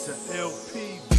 It's a LP beat.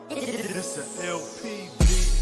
It's a LP beat.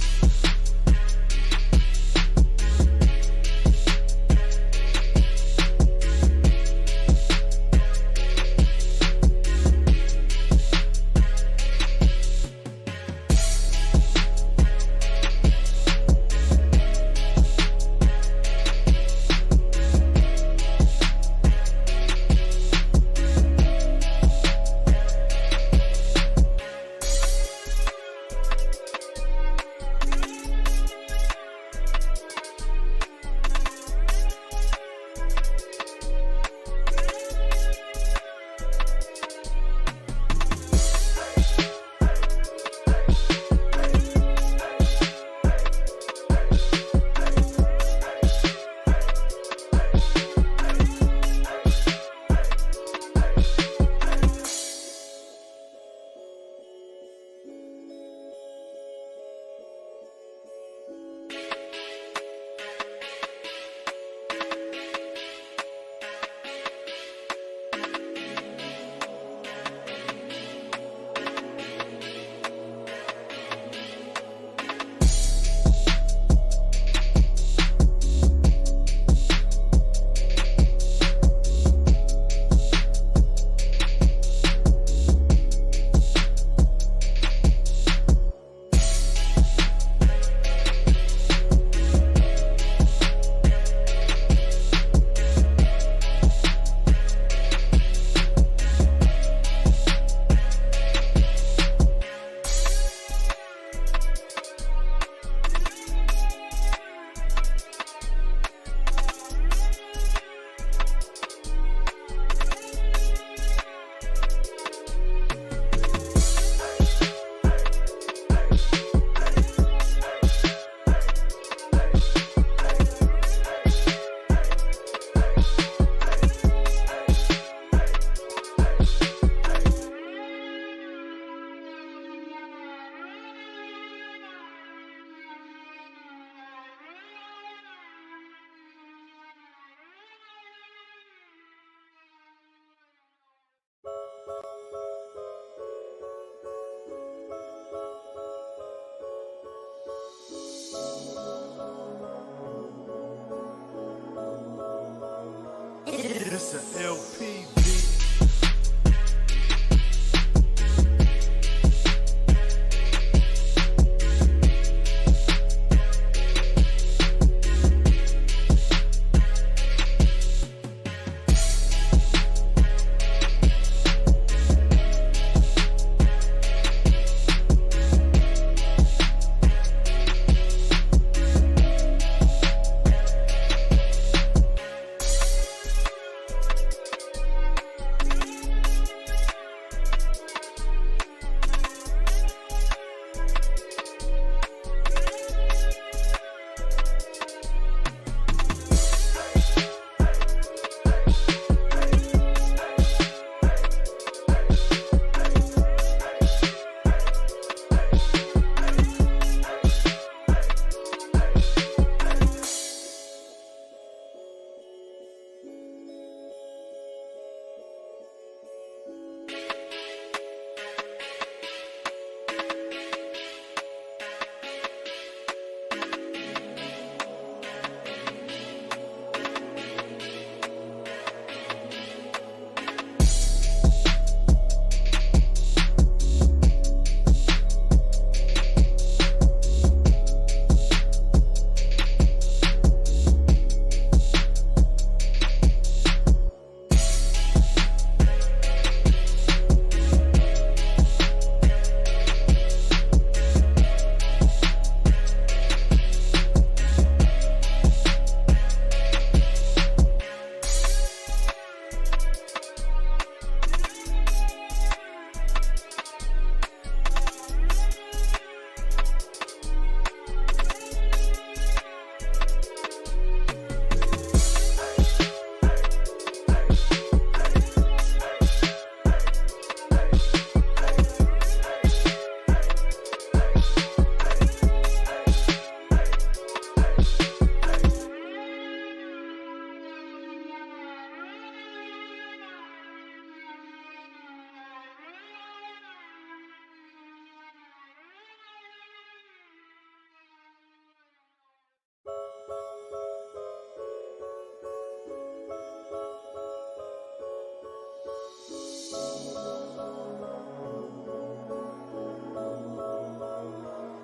a LP beat.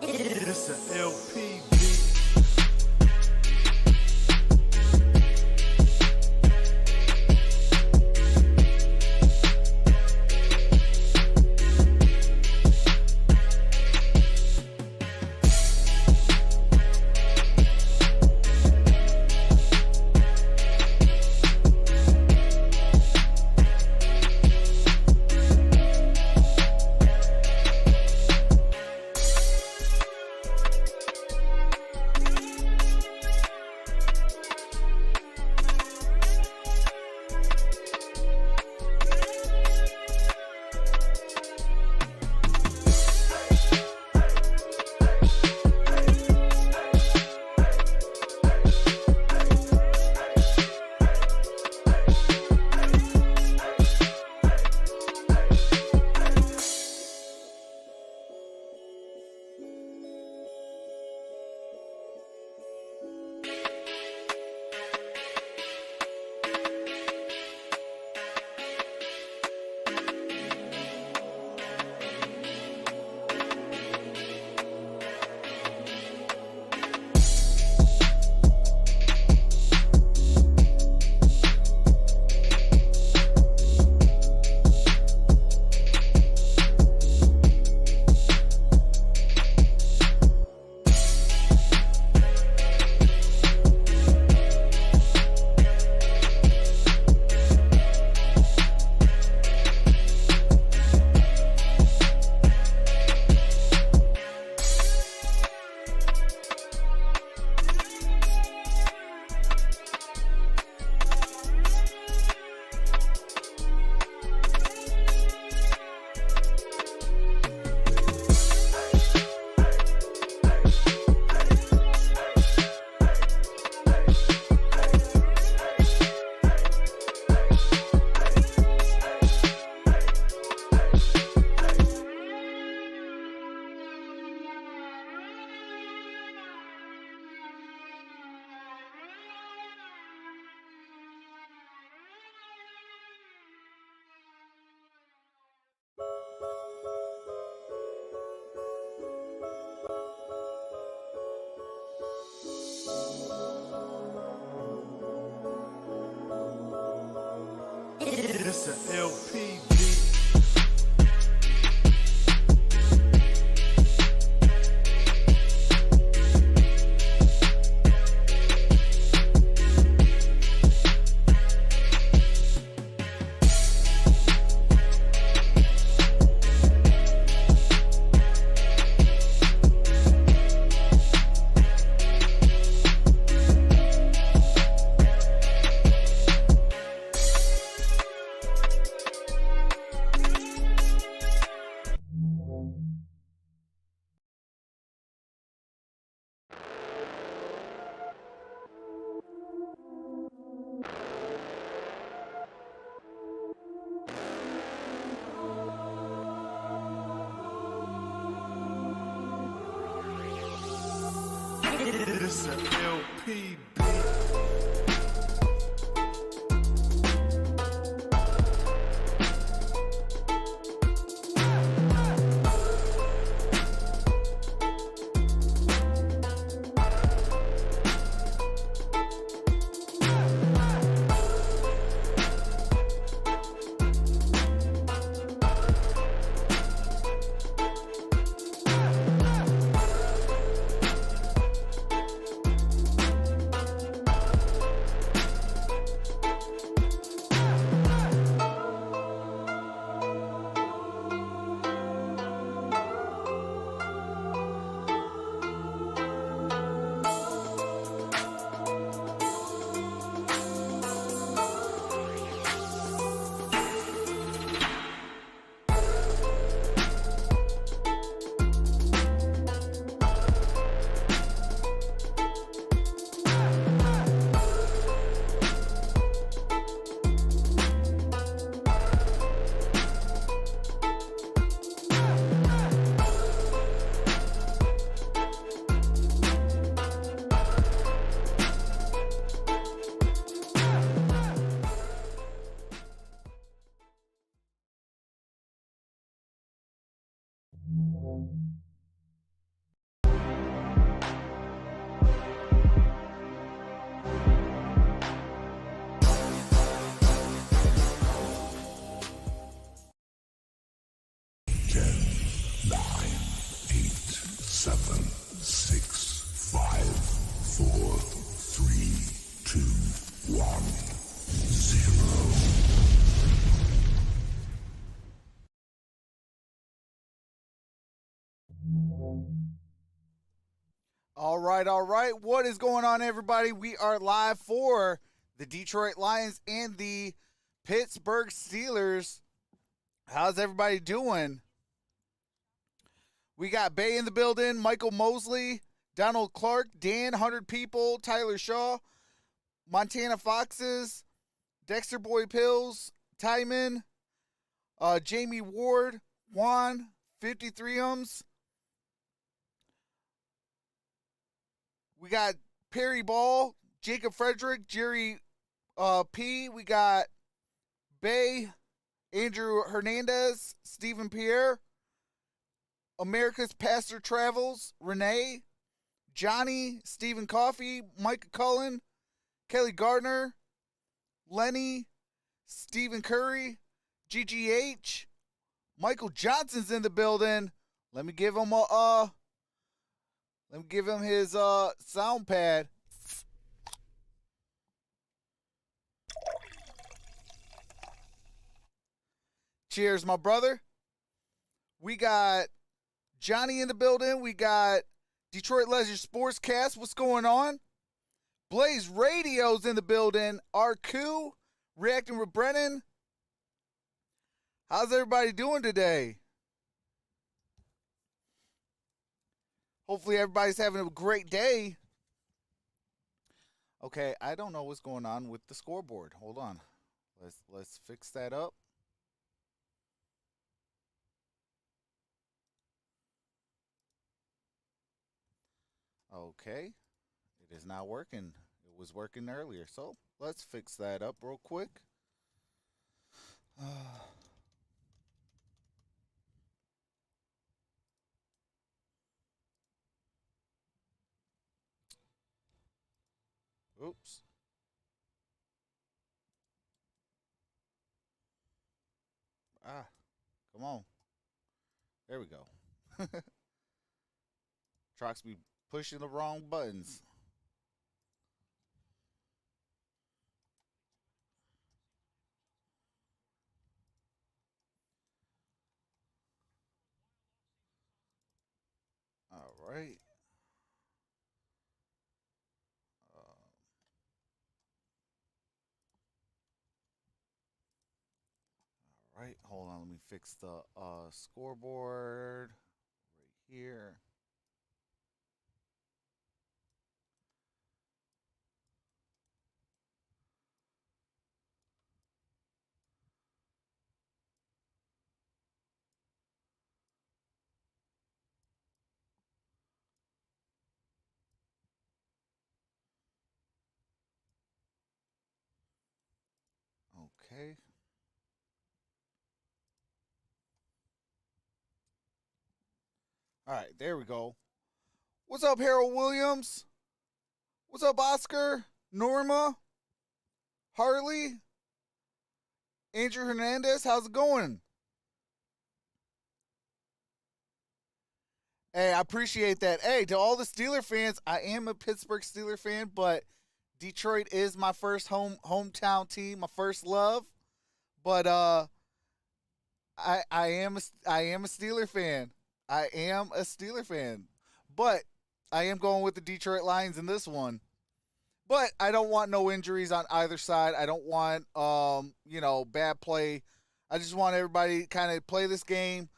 It's a LP beat. It's a LP beat. It's a LP beat. All right. What is going on, everybody? We are live for the Detroit Lions and the Pittsburgh Steelers. How's everybody doing? We got Bay in the building, Michael Mosley, Donald Clark, Dan, 100 People, Tyler Shaw, Montana Foxes, Dexter Boy Pills, Tyman, Jamie Ward, Juan, 53ums. We got Perry Ball, Jacob Frederick, Jerry P. We got Bay, Andrew Hernandez, Stephen Pierre, America's Pastor Travels, Renee, Johnny, Stephen Coffey, Mike Cullen, Kelly Gardner, Lenny, Stephen Curry, GGH, Michael Johnson's in the building. Let me give him his sound pad. Cheers, my brother. We got Johnny in the building. We got Detroit Leisure Sportscast. What's going on? Blaze Radio's in the building. RQ, reacting with Brennan. How's everybody doing today? Hopefully everybody's having a great day. Okay, I don't know what's going on with the scoreboard. Hold on. Let's fix that up. Okay. It is not working. It was working earlier. So let's fix that up real quick. Oops. Ah, come on. There we go. Trox be pushing the wrong buttons. All right. Uh, all right. Hold on. Let me fix the scoreboard right here. Okay. All right. There we go. What's up, Harold Williams? What's up, Oscar? Norma? Harley? Andrew Hernandez? How's it going? Hey, I appreciate that. Hey, to all the Steeler fans, I am a Pittsburgh Steeler fan, but Detroit is my first hometown team, my first love. But I am a Steeler fan. I am a Steeler fan. But I am going with the Detroit Lions in this one. But I don't want no injuries on either side. I don't want bad play. I just want everybody kind of play this game,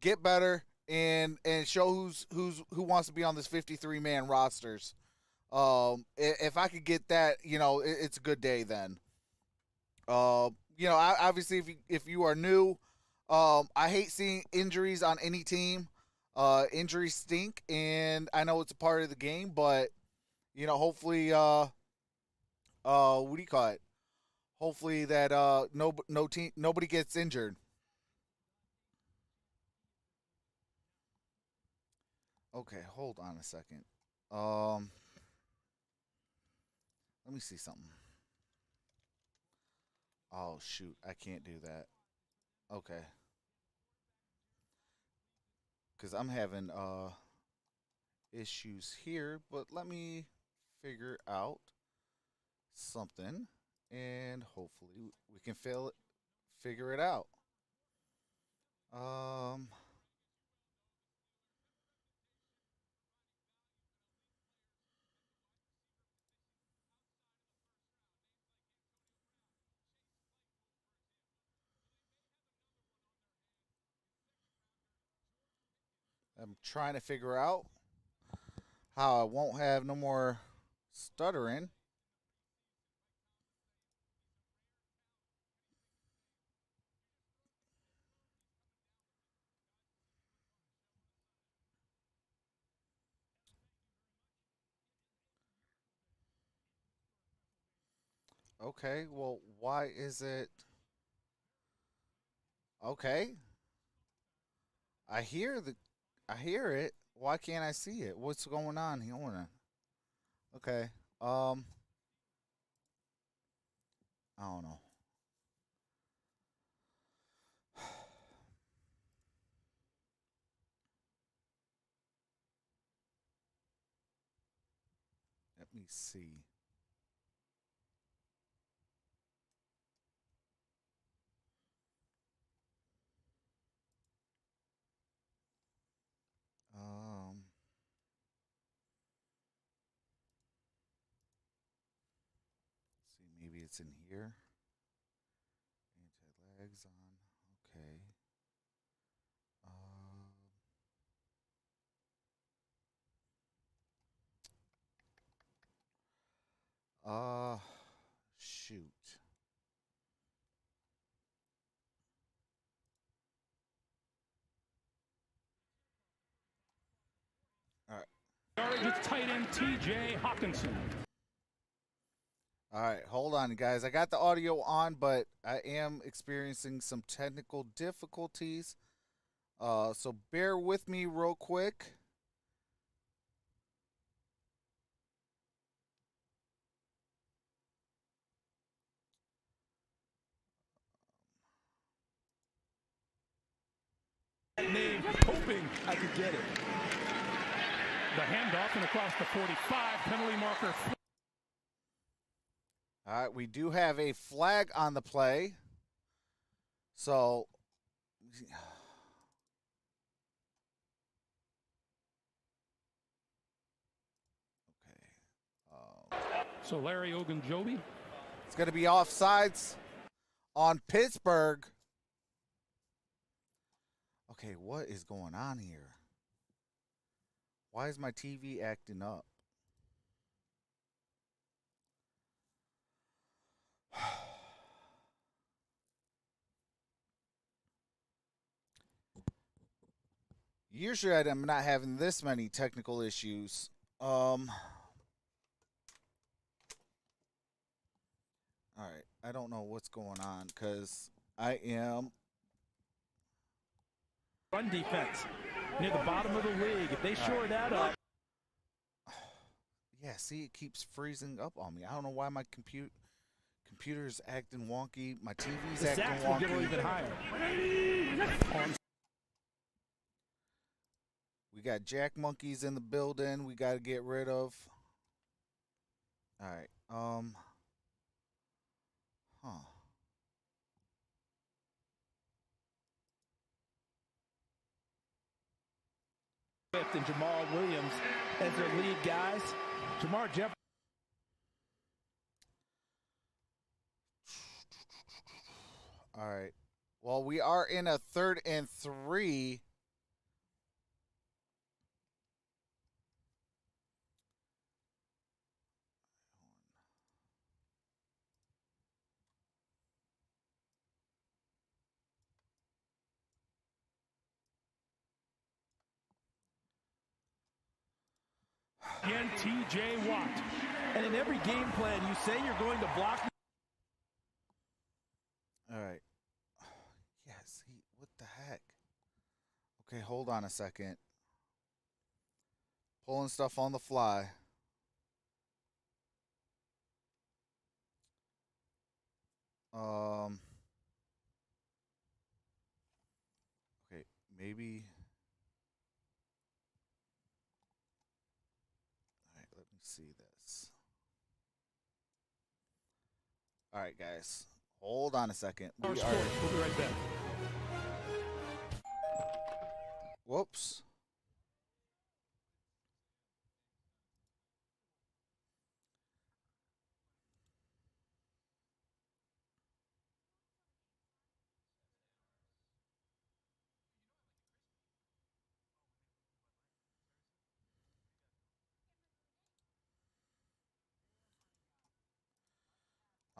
get better, and show who wants to be on this 53-man rosters. If I could get that, it's a good day then. Obviously, if you are new, I hate seeing injuries on any team. Injuries stink, and I know it's a part of the game, but hopefully, what do you call it? Hopefully that nobody gets injured. Okay, hold on a second. Um, Let me see something. Oh shoot, I can't do that. Okay, because I'm having issues here, but let me figure out something, and hopefully we can figure it out. Um, I'm trying to figure out how I won't have no more stuttering. Okay, well, why is it? Okay, I hear I hear it. Why can't I see it? What's going on here? Okay, um, I don't know. Let me see. Um, see, maybe it's in here. Anti-lags on. Okay. Uh, Shoot. All right. Starting with tight end T.J. Hawkinson. All right, hold on, guys. I got the audio on, but I am experiencing some technical difficulties. So bear with me real quick. that name, hoping I could get it. The handoff and across the 45, penalty marker. All right, we do have a flag on the play. So, So Larry Ogunjobi. it's going to be offsides on Pittsburgh. Okay, what is going on here? Why is my TV acting up? Usually I'm not having this many technical issues. All right, I don't know what's going on because I am. Run defense near the bottom of the league. If they shore that up. Yeah, see, it keeps freezing up on me. I don't know why my computer's acting wonky. My TV's acting Sacks will get a wonky. little bit higher. We got jack monkeys in the building. We got to get rid of. All right. And Jamal Williams as their lead guys. Jamar Jeff. All right. Well, we are in a 3rd and 3. Again, T.J. Watt. And in every game plan, you say you're going to block. All right. Yeah, see, what the heck? Okay, hold on a second. Pulling stuff on the fly. Okay, maybe. All right, let me see this. All right, guys. Hold on a second. We'll be right back. Whoops.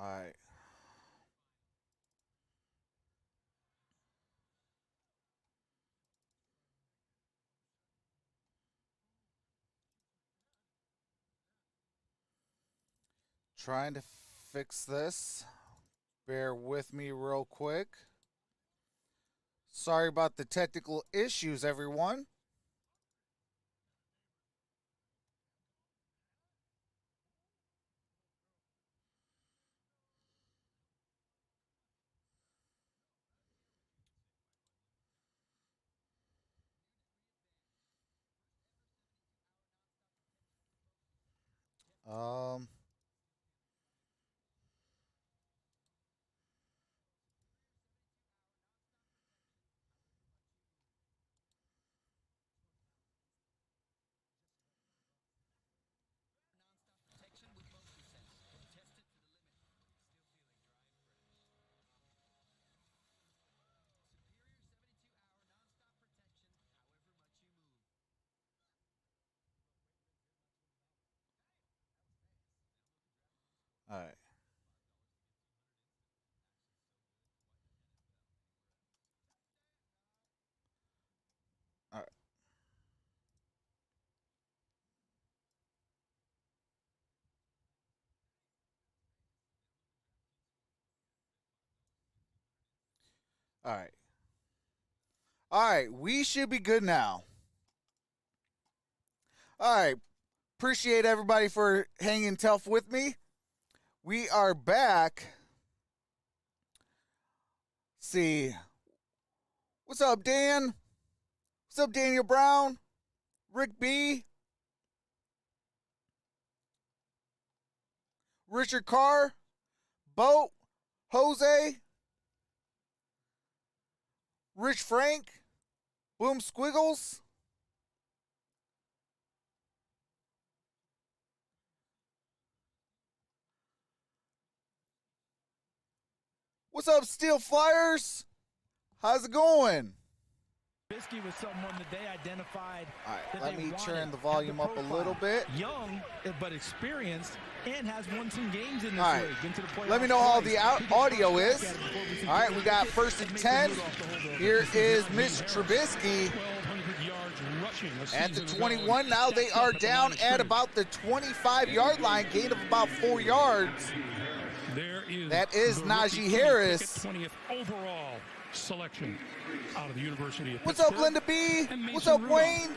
All right. Trying to fix this. Bear with me real quick. Sorry about the technical issues, everyone. Um, all right. All right. All right. All right. We should be good now. All right. Appreciate everybody for hanging tough with me. We are back. See. What's up, Dan? What's up, Daniel Brown? Rick B. Richard Carr. Boat. Jose. Rich Frank. Boom Squiggles. What's up, Steel Flyers? How's it going? Trubisky was someone that they identified. All right, that let they me wanted. turn the Had volume up a profile. little bit. Young, but experienced, and has won some games in this All right. league. Been to the playoffs Let me know how twice. the audio is. All right, we got first and 10. Here is Mitch Trubisky 1,200 yards rushing a at the season 21. ago. Now they Stacked are up at the down line of at scrimmage. about the 25-yard line, gain of about 4 yards. There is That is the Najee rookie Kenny Harris. Pickett, 20th overall selection out of the University of What's up, Pittsburgh. Linda B? And What's Mason up, Rudolph, Wayne?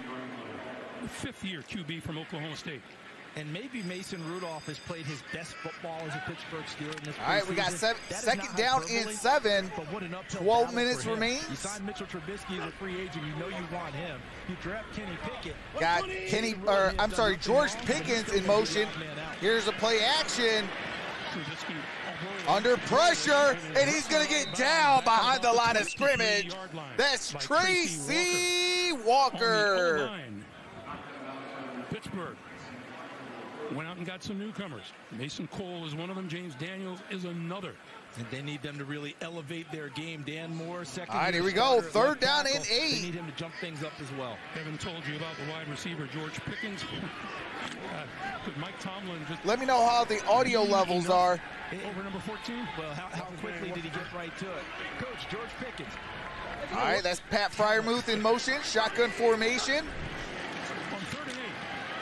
Fifth-year QB from Oklahoma State. And maybe Mason Rudolph has played his best football as a Pittsburgh Steeler in this All right, we got preseason. That is second not down hyperbole, and 7. but what an uphill 12 battle minutes for him. remains. You sign Mitchell Trubisky as a free agent, you know you want him. You draft Kenny Pickett. Got George Pickens in motion. Here's a play action. Trubisky Under pressure, and he's going to get down behind the line of scrimmage. That's Tracy Walker. On the O-line. Pittsburgh went out and got some newcomers. Mason Cole is one of them. James Daniels is another. And they need them to really elevate their game. Dan Moore, second. All right, here we go. starter, Third left down tackle. and They 8. need him to jump things up as well. Haven't told you about the wide receiver, George Pickens. Could Mike Tomlin just Let me know how the audio levels are. over number 14? Well, how quickly did he get right to it? Coach, George Pickens. All right, that's Pat Fryermuth in motion. Shotgun formation. On 3rd and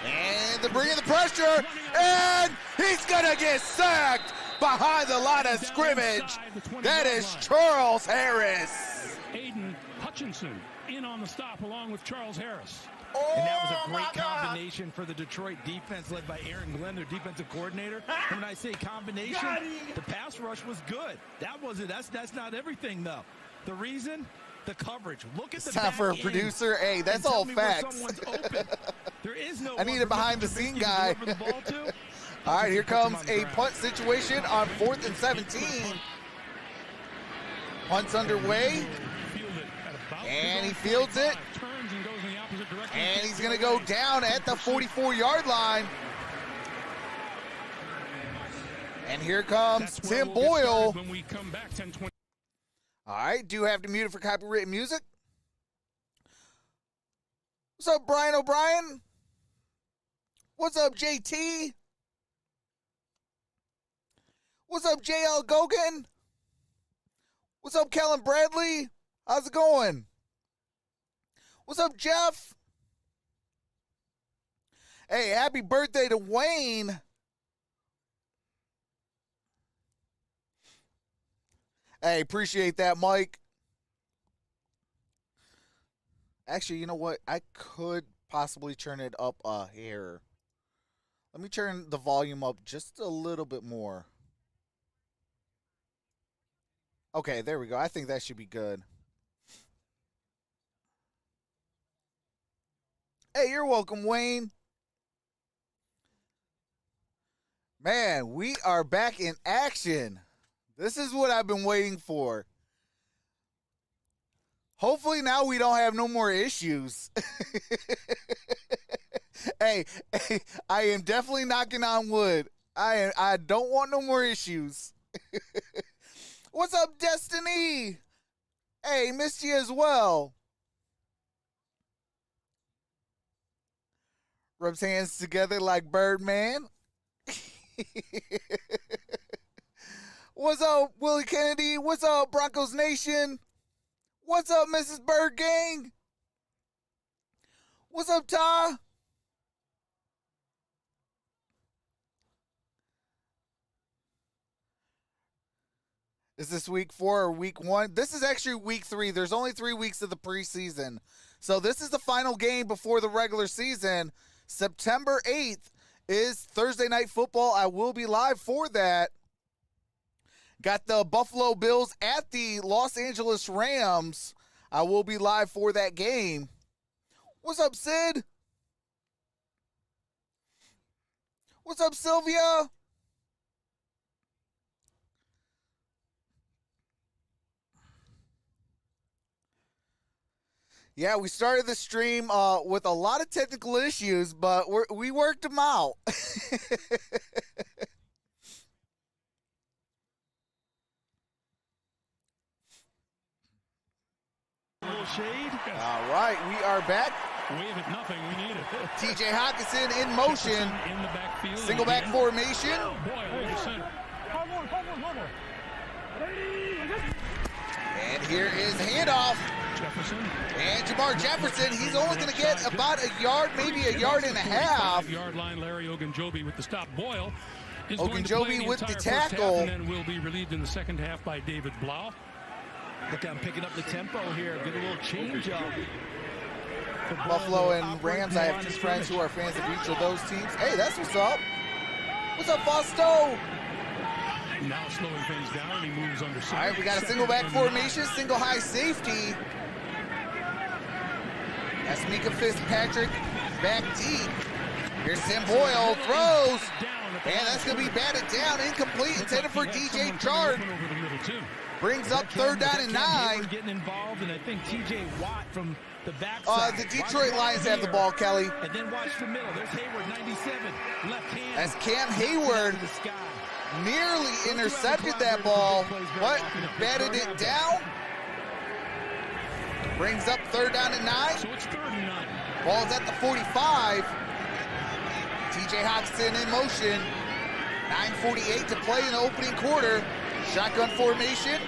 8. And they're bringing the pressure. And he's going to get sacked behind the line of scrimmage. That is Charles Harris. Aiden Hutchinson in on the stop along with Charles Harris. And that was a Oh, my great God. combination for the Detroit defense led by Aaron Glenn, their defensive coordinator. And when I say combination, the pass rush was good. That wasn't. That's not everything, though. The reason? The coverage. Look at It's the time back for a end producer. Hey, and that's tell all me where facts. someone's open. There is no I need one a for behind-the-scene Mr. Trubisky to guy. deliver the ball to. All right, here Just put him comes on the a ground. punt situation on 4th and 17. Punt's underway. Fielded at about And he the fields it. 45, turns and goes in the opposite direction. And he's going to go down at the 44-yard line. And here comes That's where Tim we'll get started Boyle. when we come back 10-20. All right, do have to mute it for copyrighted music. What's up, Brian O'Brien? What's up, JT? What's up, JL Gogan? What's up, Kellen Bradley? How's it going? What's up, Jeff? Hey, happy birthday to Wayne. Hey, appreciate that, Mike. Actually, you know what? I could possibly turn it up a hair. Let me turn the volume up just a little bit more. Okay, there we go. I think that should be good. Hey, you're welcome, Wayne. Man, we are back in action. This is what I've been waiting for. Hopefully now we don't have no more issues. Hey, I am definitely knocking on wood. I don't want no more issues. What's up, Destiny? Hey, missed you as well. Rubs hands together like Birdman. What's up, Willie Kennedy? What's up, Broncos Nation? What's up, Mrs. Bird Gang? What's up, Ty? Is this week 4 or week 1? This is actually week 3. There's only 3 weeks of the preseason. So this is the final game before the regular season. September 8th is Thursday Night Football. I will be live for that. Got the Buffalo Bills at the Los Angeles Rams. I will be live for that game. What's up, Sid? What's up, Sylvia? Yeah, we started the stream with a lot of technical issues, but we worked them out. A little shade. All right, we are back. Wave it, nothing. We need it. TJ Hawkinson in motion. In the backfield. Single back formation. Boyle over center. And here is handoff. Jefferson. And Jamar Jefferson, he's only going to get about a yard, maybe a yard and a half. 5-yard line, Larry Ogunjobi with the stop. Boyle is going to play Ogunjobi with the entire first half, tackle. and then will be relieved in the second half by David Blau. Look, I'm picking up the tempo here. Get a little change up. Buffalo and Rams, I have two friends who are fans of each of those teams. Hey, that's what's up. What's up, Fausto? Now slowing things down, he moves under center. All right, we got a single back formation, single high safety. That's Mika Fitzpatrick back deep. Here's Tim Boyle, throws, and that's going to be batted down, incomplete, intended for DJ Chark. Brings up third down and 9. Getting involved, and I think TJ Watt from the backside. The Detroit Lions have the ball, Kelly. And then watch the middle. There's Hayward, 97, left hand. That's Cam Hayward. The sky. Nearly intercepted that ball, but batted it down. Brings up third down and 9. So it's 3rd and 9. Ball's at the 45. TJ Hawkinson in motion. 9:48 to play in the opening quarter. Shotgun formation.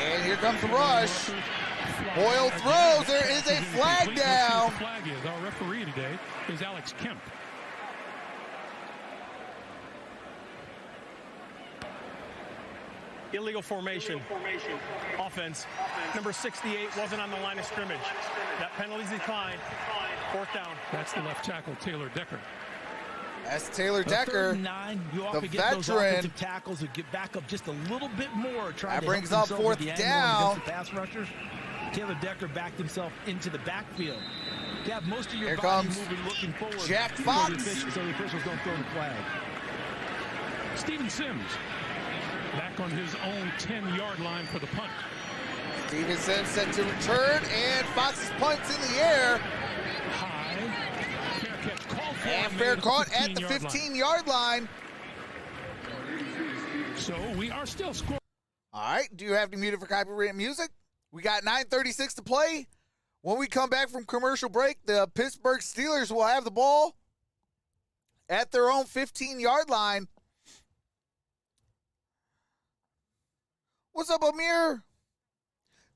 And here comes the rush. Boyle throws. There is a flag down. The flag is. Our referee today is Alex Kemp. Illegal formation. Offense. Number 68 wasn't on the line of scrimmage. That penalty's declined. 4th down. That's the left tackle, Taylor Decker. That's Taylor Decker, the veteran. Tackles to get back up just a little bit more. That brings up 4th down. Pass rushers. Taylor Decker backed himself into the backfield. You have most of your Here body comes moving, looking forward. Jack Fox. So the officials don't throw the flag. Steven Sims back on his own 10-yard line for the punt. Stevenson set to return, and Fox's punt's in the air. High. Fair catch called for. And fair caught at the 15-yard line. So we are still scoring. All right, do you have any muted for copyrighted music? We got 9:36 to play. When we come back from commercial break, the Pittsburgh Steelers will have the ball at their own 15-yard line. What's up, Amir?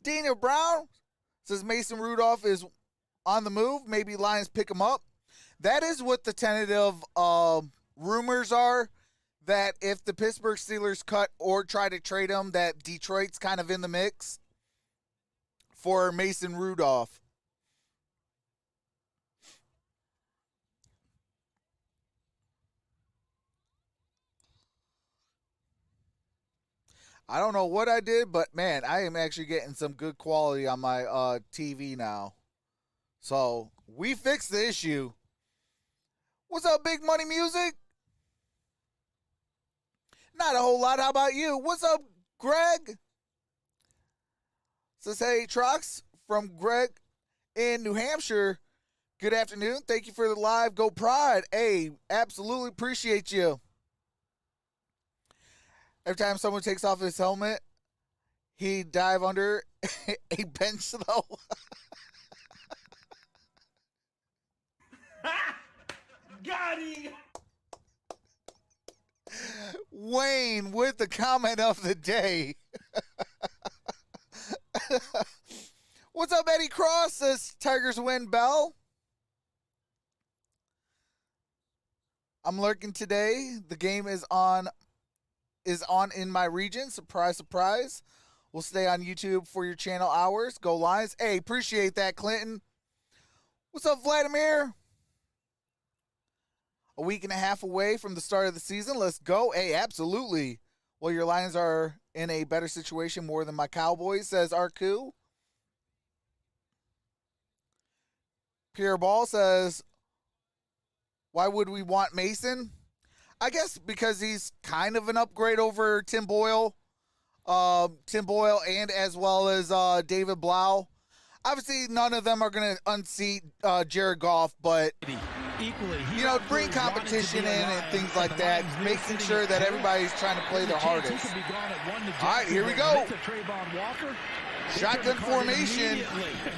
Daniel Brown says Mason Rudolph is on the move. Maybe Lions pick him up. That is what the tentative rumors are, that if the Pittsburgh Steelers cut or try to trade him, that Detroit's kind of in the mix for Mason Rudolph. I don't know what I did, but man, I am actually getting some good quality on my TV now. So we fixed the issue. What's up, Big Money Music? Not a whole lot. How about you? What's up, Greg? Says, hey, Trox from Greg in New Hampshire. Good afternoon. Thank you for the live. Go Pride. Hey, absolutely appreciate you. Every time someone takes off his helmet, he dive under a bench, though. Got him! Wayne with the comment of the day. What's up, Eddie Cross? Says Tigers win Bell. I'm lurking today. The game is on in my region. Surprise, surprise. We'll stay on YouTube for your channel hours. Go Lions. Hey, appreciate that, Clinton. What's up, Vladimir? A week and a half away from the start of the season. Let's go. Hey, absolutely. Well, your Lions are in a better situation more than my Cowboys, says Arku. Pierre Ball says, why would we want Mason? I guess because he's kind of an upgrade over Tim Boyle. Tim Boyle and as well as David Blau. Obviously, none of them are going to unseat Jared Goff, but, you know, bring competition in and things like that, making sure that everybody's trying to play their hardest. All right, here we go. Shotgun formation.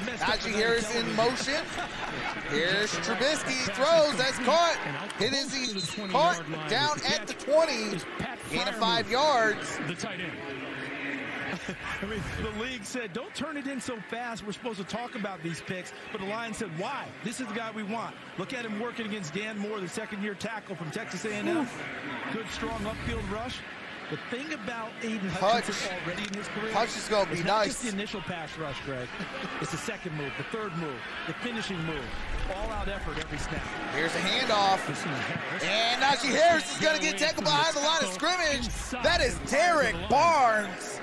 Najee Harris in motion. Here's Trubisky. Throws. That's caught. It is caught down at the 20. Gain of 5 yards. The tight end. I mean, the league said, don't turn it in so fast. We're supposed to talk about these picks. But the Lions said, why? This is the guy we want. Look at him working against Dan Moore, the second-year tackle from Texas A&M. Good, strong upfield rush. The thing about Aiden Hutchinson already in his career, Hutch is going to be not nice. Just the initial pass rush, Greg. It's the second move, the third move, the finishing move. All-out effort every snap. Here's a handoff. And Najee Harris is going to get tackled behind the line of scrimmage. That is Derek Barnes.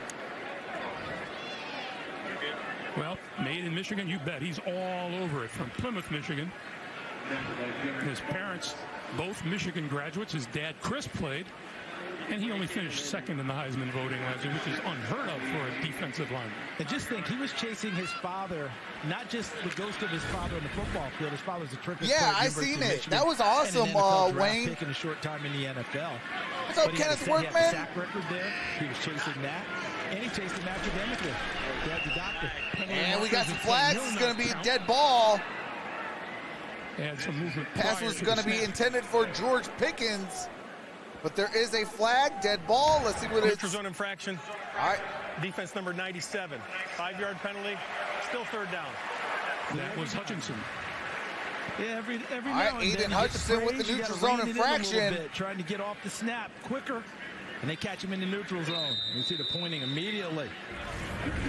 Well, made in Michigan, you bet. He's all over it from Plymouth, Michigan. His parents, both Michigan graduates. His dad, Chris, played. And he only finished second in the Heisman voting last year, which is unheard of for a defensive lineman. And just think, he was chasing his father, not just the ghost of his father on the football field. His father was a terrific player. Yeah, I seen it. That was awesome, Wayne. Pick in a short time in the NFL. What's up, Kenneth Workman? He had a sack record there. He was chasing that, and he chased him academically. He had the doctor. And we got some flags. It's going to be a dead ball. And some movement. Pass was going to be intended for George Pickens. But there is a flag, dead ball. Let's see what it is. Neutral zone infraction. All right. Defense number 97. 5-yard penalty. Still third down. That was Hutchinson. Yeah, every All now right, and Aiden then Hutchinson with the neutral zone infraction. Trying to get off the snap quicker, and they catch him in the neutral zone. You see the pointing immediately.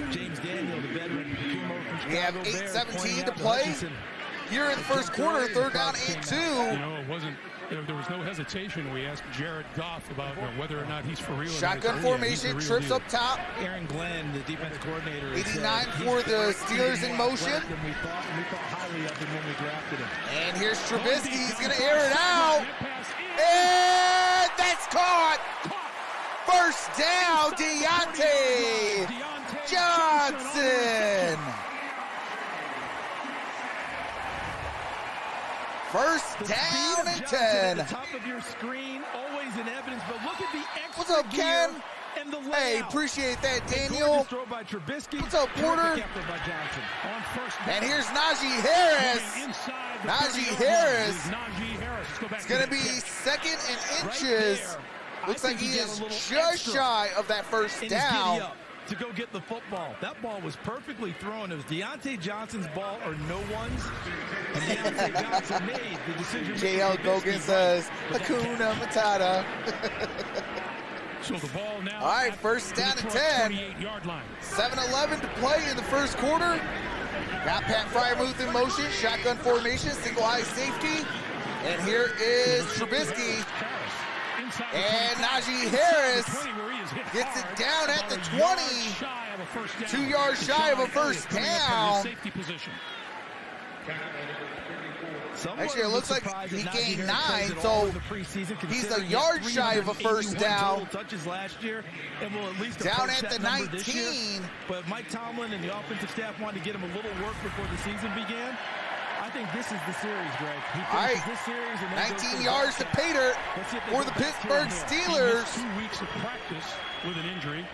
James Daniel, the veteran, came over from Chicago. We have 8:17 to play. Here in the first quarter, third down, 8-2. You know, it wasn't. There was no hesitation. We asked Jared Goff about whether or not he's for real. Shotgun formation, trips up top. Aaron Glenn, the defense coordinator. 89 for the Steelers in motion. We thought highly of him when we drafted him. And here's Trubisky. He's going to air it out. And that's caught. First down, Deontay Johnson. First down and 10. At the top of your screen, always in evidence, but look at the extra What's up, Ken? And the Hey, appreciate that, Daniel. Throw by Trubisky. What's up, Porter? And here's Najee Harris. Najee Harris. It's going to be second and inches. Looks like he is just shy of that first down. To go get the football. That ball was perfectly thrown. It was Deontay Johnson's ball or no one's. And Deontay Johnson made the decision. JL Gogan says, Hakuna Matata. So the ball now. All right, first down and 10. 28-yard line. 7:11 to play in the first quarter. Got Pat Fryermuth in motion. Shotgun formation, single high safety. And here is Trubisky. And Najee Harris gets it down at the 20. 2 yards shy of a first down. Actually, it looks like he gained 9, so he's a yard shy of a first down. Down at the 19. But Mike Tomlin and the offensive staff wanted to get him a little work before the season began. I think this is the series, Greg. All right, this series and 19 yards to Pater for the Pittsburgh Steelers. 2 weeks of practice with an injury.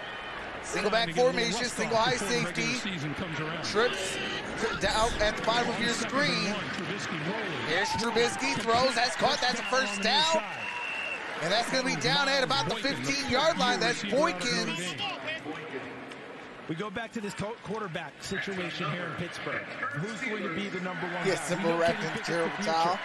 Single back formation, single high safety. Trips down at the bottom of your screen. Here's Trubisky, throws, that's caught, that's a first down. And that's going to be down at about the 15-yard line. That's Boykins. We go back to this quarterback situation here in Pittsburgh. Who's going to be the number one? Yes, simple rectangle towel.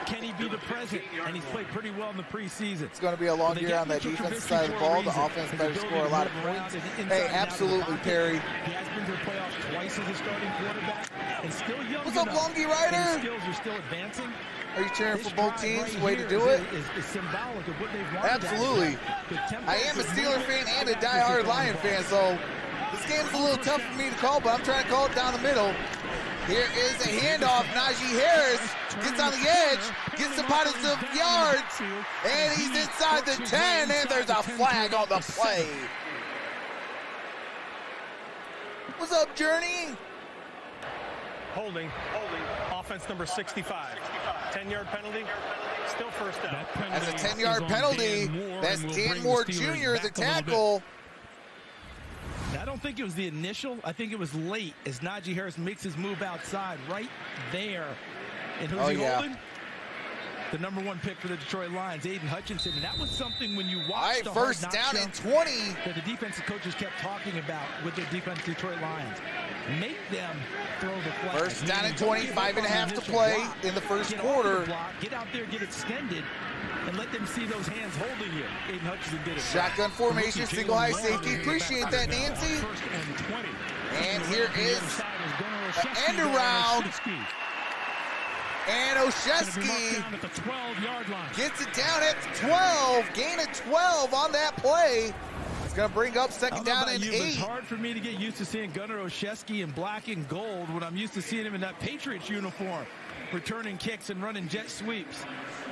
Can he be the present? And he's played pretty well in the preseason. It's going to be a long year on that defensive side of the ball. The offense better score a lot of points. Hey, absolutely, Perry. He has been to the playoffs twice as a starting quarterback and still young. What's up, Longy Rider? His skills are still advancing. Are you cheering for both teams? Way to do it. Is symbolic of what they've wanted. Absolutely. I am a Steeler fan and a diehard Lion fan, so this game's a little tough for me to call, but I'm trying to call it down the middle. Here is a handoff. Najee Harris gets on the edge, gets the positive yards, and he's inside the 10, and there's a flag on the play. What's up, Journey? Holding. Offense number 65. 10-yard penalty. Still first down. That's a 10-yard penalty. That's Dan Moore Jr., the tackle. I don't think it was the initial. I think it was late as Najee Harris makes his move outside right there. And who's he holding? The number 1 pick for the Detroit Lions, Aiden Hutchinson. And that was something when you watched the first down and 20 that the defensive coaches kept talking about with their defense, Detroit Lions. Make them throw the flag. First down and 20, 5.5 to play in the first quarter. Get out there, get extended, and let them see those hands holding you. Aiden Hutchinson did it. Shotgun formation, single high safety. Appreciate that, Nancy. And here is an end around. And Oshesky gets it down at 12. Gain of 12 on that play. It's going to bring up second down and 8. It's hard for me to get used to seeing Gunnar Oshesky in black and gold when I'm used to seeing him in that Patriots uniform, returning kicks and running jet sweeps.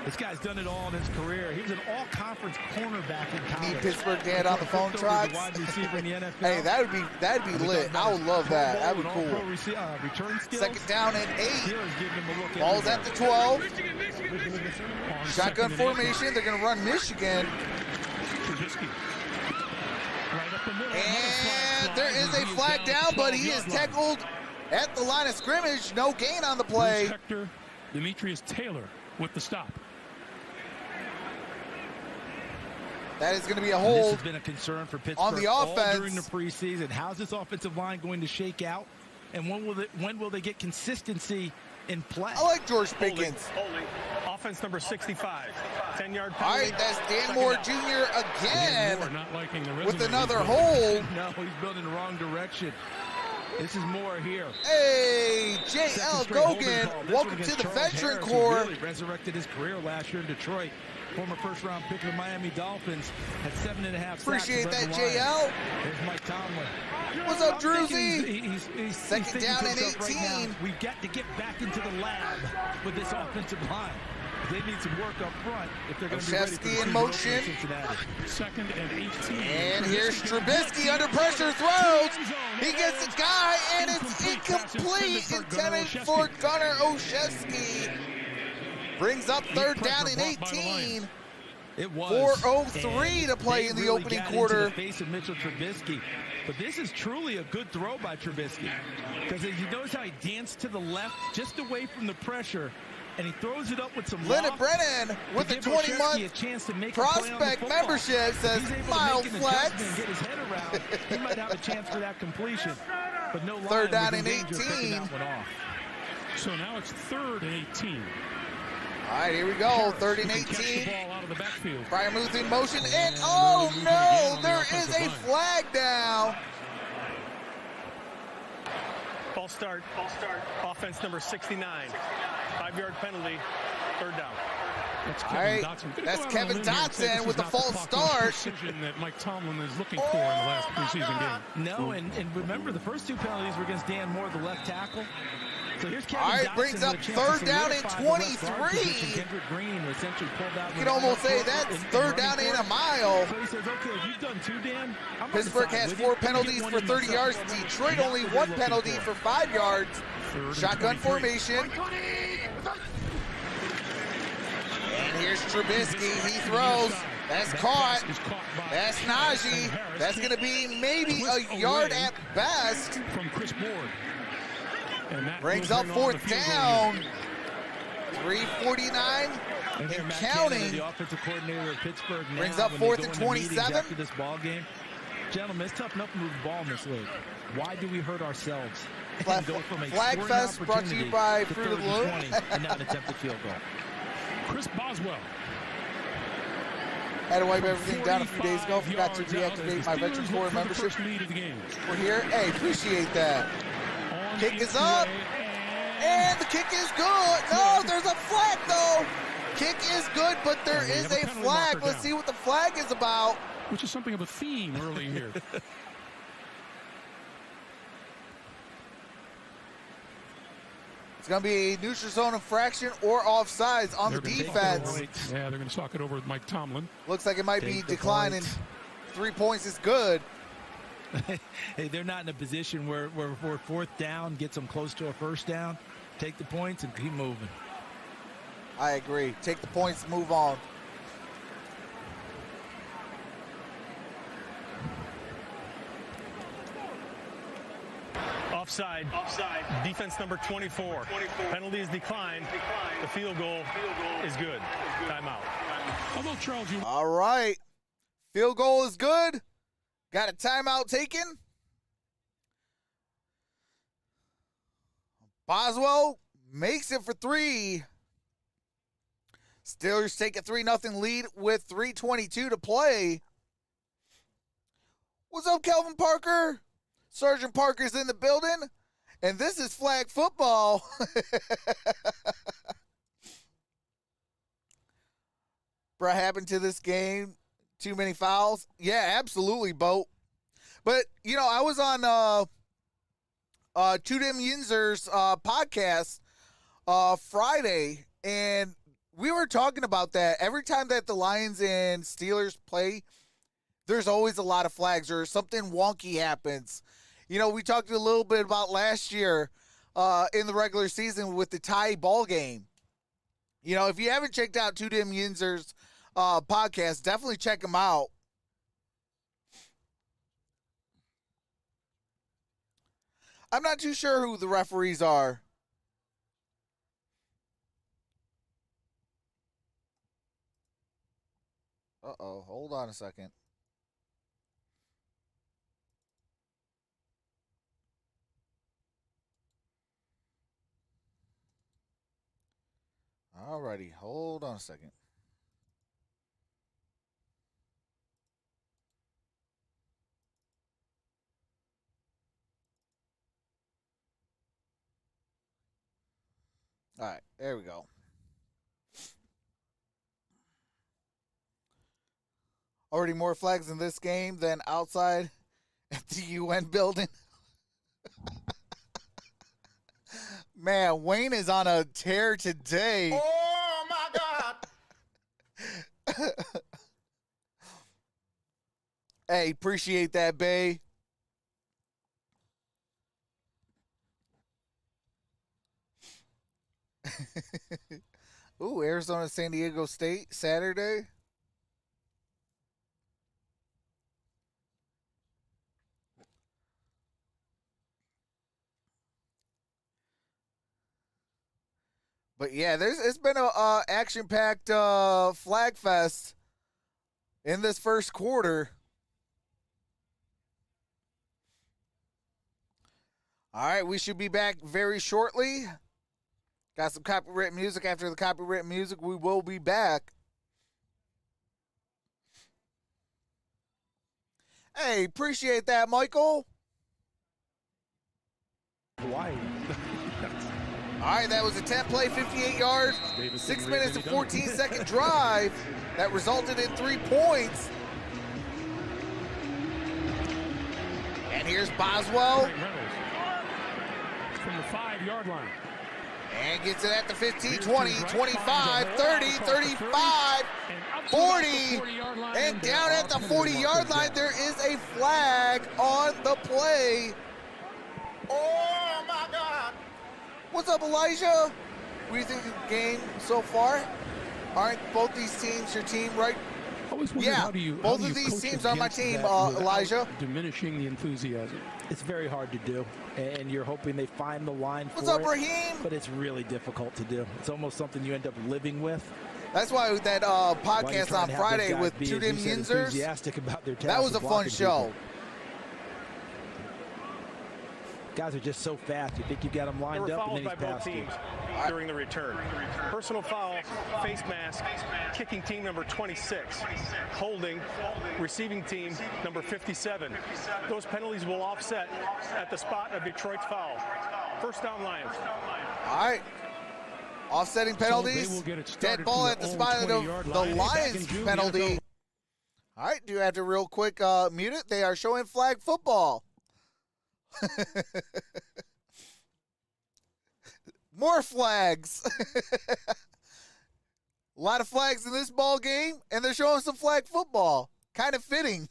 This guy's done it all in his career. He was an all-conference cornerback in college. Need Pittsburgh dad on the phone, Trox. Hey, that'd be lit. I would love that. That'd be cool. Second down and 8. Ball's at the 12. Shotgun formation. They're going to run Michigan. And there is a flag down, but he is tackled at the line of scrimmage. No gain on the play. Demetrius Taylor with the stop. That is going to be a hold. This has been a concern for Pittsburgh on the offense all during the preseason. How's this offensive line going to shake out? And when will they get consistency in play? I like George Pickens. Holding. Offense number 65. 10-yard penalty. All right, that's Dan Moore Jr. again with another hold. No, he's building the wrong direction. This is Moore here. Hey, J.L. Gogan, welcome to the Veteran Corps. Really resurrected his career last year in Detroit. Former first-round pick of the Miami Dolphins had 7.5 sacks. Appreciate that, J.L. There's Mike Tomlin. What's up, Druzy? He's second down and 18. Right, we've got to get back into the lab with this offensive line. They need some work up front if they're going to be ready for the in motion. Second and 18. And here's Trubisky under pressure, throws. He gets a guy, and it's incomplete. Intended for Gunnar Oshesky. Brings up third down and 18. It was 4:03 to play in the opening quarter. Into the face of Mitchell Trubisky. But this is truly a good throw by Trubisky. Because you notice how he danced to the left, just away from the pressure. And he throws it up with some Leonard Brennan with the 20-month prospect membership says mild flex. Get his head around. He might have a chance for that completion. But no third down and 18. So now it's third and 18. All right, here we go. Third and 18. Fryermuth in motion. And oh no, there is a flag down. False start. Offense number 69. 5-yard penalty. Third down. That's Kevin Dotson with the false start. That Mike Tomlin is looking for in the last preseason game. No, and remember the first 2 penalties were against Dan Moore, the left tackle. So here's Kevin All right, Dotson brings up third down and 23. You can almost say that's third down and a mile. So he says, okay, you've done 2, Dan. Pittsburgh has 4 penalties for 30 yards. Detroit only 1 penalty for 5 yards. Shotgun formation. And here's Trubisky. He throws. That's caught. That's Najee. That's going to be maybe a yard at best. From Chris Board. Brings up fourth down. 3:49 and counting. The offensive coordinator of Pittsburgh now, brings up fourth and 27 after this ball game. Gentlemen, it's tough enough to move the ball in this league. Why do we hurt ourselves? Flag Fest brought to you by Fruit of the Loom. And not an attempted field goal. Chris Boswell. Had to wipe everything down a few days ago. Forgot to reactivate my Veteran Corps membership. We're here. Hey, appreciate that. Kick is up. And the kick is good. No, there's a flag, though. Kick is good, but there is a flag. Let's see what the flag is about. Which is something of a theme early here. going to be a neutral zone infraction or offsides on the defense. Yeah, they're going to talk it over with Mike Tomlin. Looks like it might be declining. 3 points is good. Hey, they're not in a position where fourth down gets them close to a first down. Take the points and keep moving. I agree. Take the points, move on. Offside. Defense number 24. Penalty is declined. The field goal is good. Timeout. Although, Charles, All right. Field goal is good. Got a timeout taken. Boswell makes it for 3. Steelers take a 3-0 lead with 3:22 to play. What's up, Kelvin Parker? Sergeant Parker's in the building, and this is flag football. What happened to this game? Too many fouls? Yeah, absolutely, Bo. But, you know, I was on Tudem Yinzer's podcast Friday, and we were talking about that. Every time that the Lions and Steelers play, there's always a lot of flags or something wonky happens. You know, we talked a little bit about last year in the regular season with the tie ball game. You know, if you haven't checked out Tudem Yinzer's podcast, definitely check him out. I'm not too sure who the referees are. Uh-oh, hold on a second. Alrighty, hold on a second. All right, there we go. Already more flags in this game than outside at the UN building. Man, Wayne is on a tear today. Oh, my God. Hey, appreciate that, Bay. Ooh, Arizona, San Diego State, Saturday. But yeah, it's been a action-packed flag fest in this first quarter. All right, we should be back very shortly. Got some copyright music. After the copyright music, we will be back. Hey, appreciate that, Michael. Hawaii. All right, that was a 10-play, 58-yard, 6 minutes and 14-second drive that resulted in 3 points. And here's Boswell. From the 5-yard line. And gets it at the 15, 20, 25, 30, 35, 40. And down at the 40-yard line, there is a flag on the play. Oh, my God. What's up, Elijah? What do you think of the game so far? Aren't both these teams your team, right? Yeah, both of these teams are my team, Elijah. Diminishing the enthusiasm. It's very hard to do, and you're hoping they find the line for What's up, it, Raheem? but it's really difficult to do. It's almost something you end up living with. That's why that podcast on Friday with Tudem Yinzers, that was a fun show. Guys are just so fast. You think you got them lined up, and then he's past you. During the return. Personal foul, face mask, kicking team number 26. Holding, receiving team number 57. Those penalties will offset at the spot of Detroit's foul. First down, Lions. All right. Offsetting penalties. Dead ball at the spot of the Lions penalty. All right, do you have to real quick mute it? They are showing flag football. More flags. A lot of flags in this ball game, and they're showing some flag football. Kind of fitting.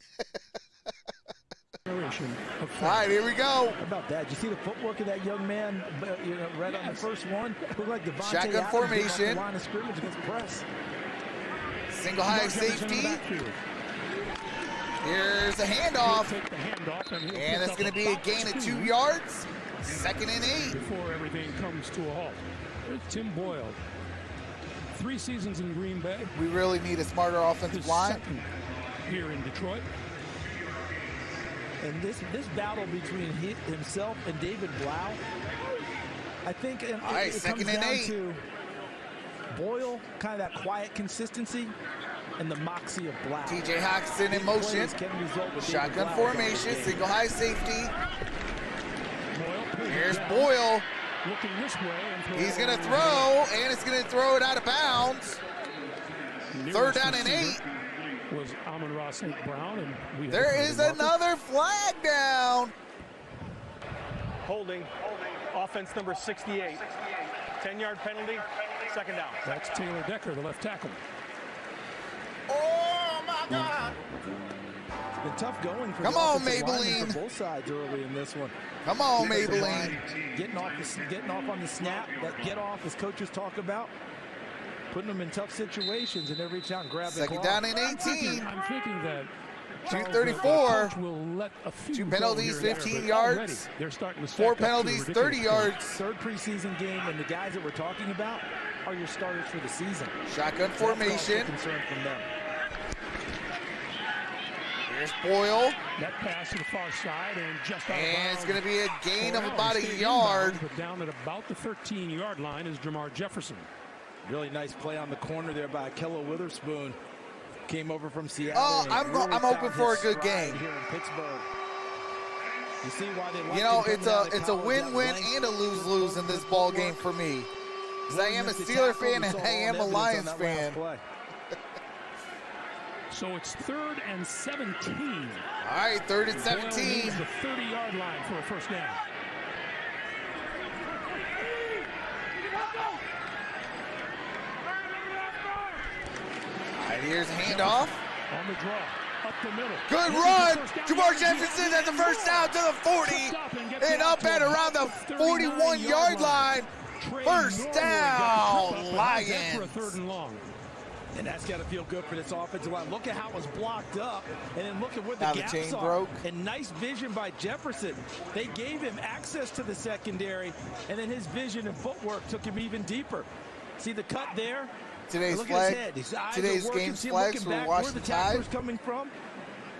All right, here we go. How about that? Did you see the footwork of that young man? Right on the first one. Looked like Devontae Shotgun Adams formation. line of scrimmage against press. Single high safety. Here's a handoff. And it's going to be a gain of 2 yards. 2nd and 8. Before everything comes to a halt. There's Tim Boyle. 3 seasons in Green Bay. We really need a smarter offensive line. Here in Detroit. And this battle between himself and David Blau, I think it right, comes 2nd and down 8. to Boyle, kind of that quiet consistency, and the moxie of Blau. TJ Hawkinson in motion. Shotgun formation, single high safety. Here's Boyle. Looking this way. He's going to throw, and it's going to throw it out of bounds. 3rd down and 8. Was Amon-Ra St. Brown, and there is another flag down. Holding. Offense number 68. 10-yard penalty. 2nd down. That's Taylor Decker, the left tackle. Oh, my God. It's been tough going for Come the on, offensive linemen Maybelline. for both sides early in this one. Come on, Maybelline. Getting off on the snap, that get off as coaches talk about. Putting them in tough situations, and they reach out and grab the 2nd down and 18. I'm thinking that 2:34. will let a few 2 go penalties, here and there, 15 but yards. already They're starting to 4 stack up to a penalties, ridiculous 30 point. yards. 3rd preseason game, and the guys that we're talking about are your starters for the season. Shotgun So that's formation. also concern from them. Here's Boyle. That pass to the far side and just out of And it's bounds. going to be a gain of Corral about a stayed yard. inbounds, but down at about the 13-yard line is Jamar Jefferson. Really nice play on the corner there by Kello Witherspoon. Came over from Seattle. Oh, and I'm really hoping found for a his good stride game. here in Pittsburgh. You see why they like You know, him it's coming out of a college, win-win that length, and a lose-lose in this ball game for me. Because I am a Steeler fan and I am a Lions fan. So it's 3rd and 17. All right, 3rd and 17. Boyle needs the 30-yard line for a first down. All right, here's a handoff. On the draw, up the middle. Good run. Jamar Jefferson at the first down to the 40. And up at around the 41-yard line. First down, Lions. For a 3rd and long. And that's got to feel good for this offensive line. Look at how it was blocked up, and then look at where the Now the gaps chain are. broke. And nice vision by Jefferson. They gave him access to the secondary, and then his vision and footwork took him even deeper. See the cut there? Today's Look flag. at his head. His eyes Today's are working. game's See him flags looking for back where the Washington tackler's Tide. coming from.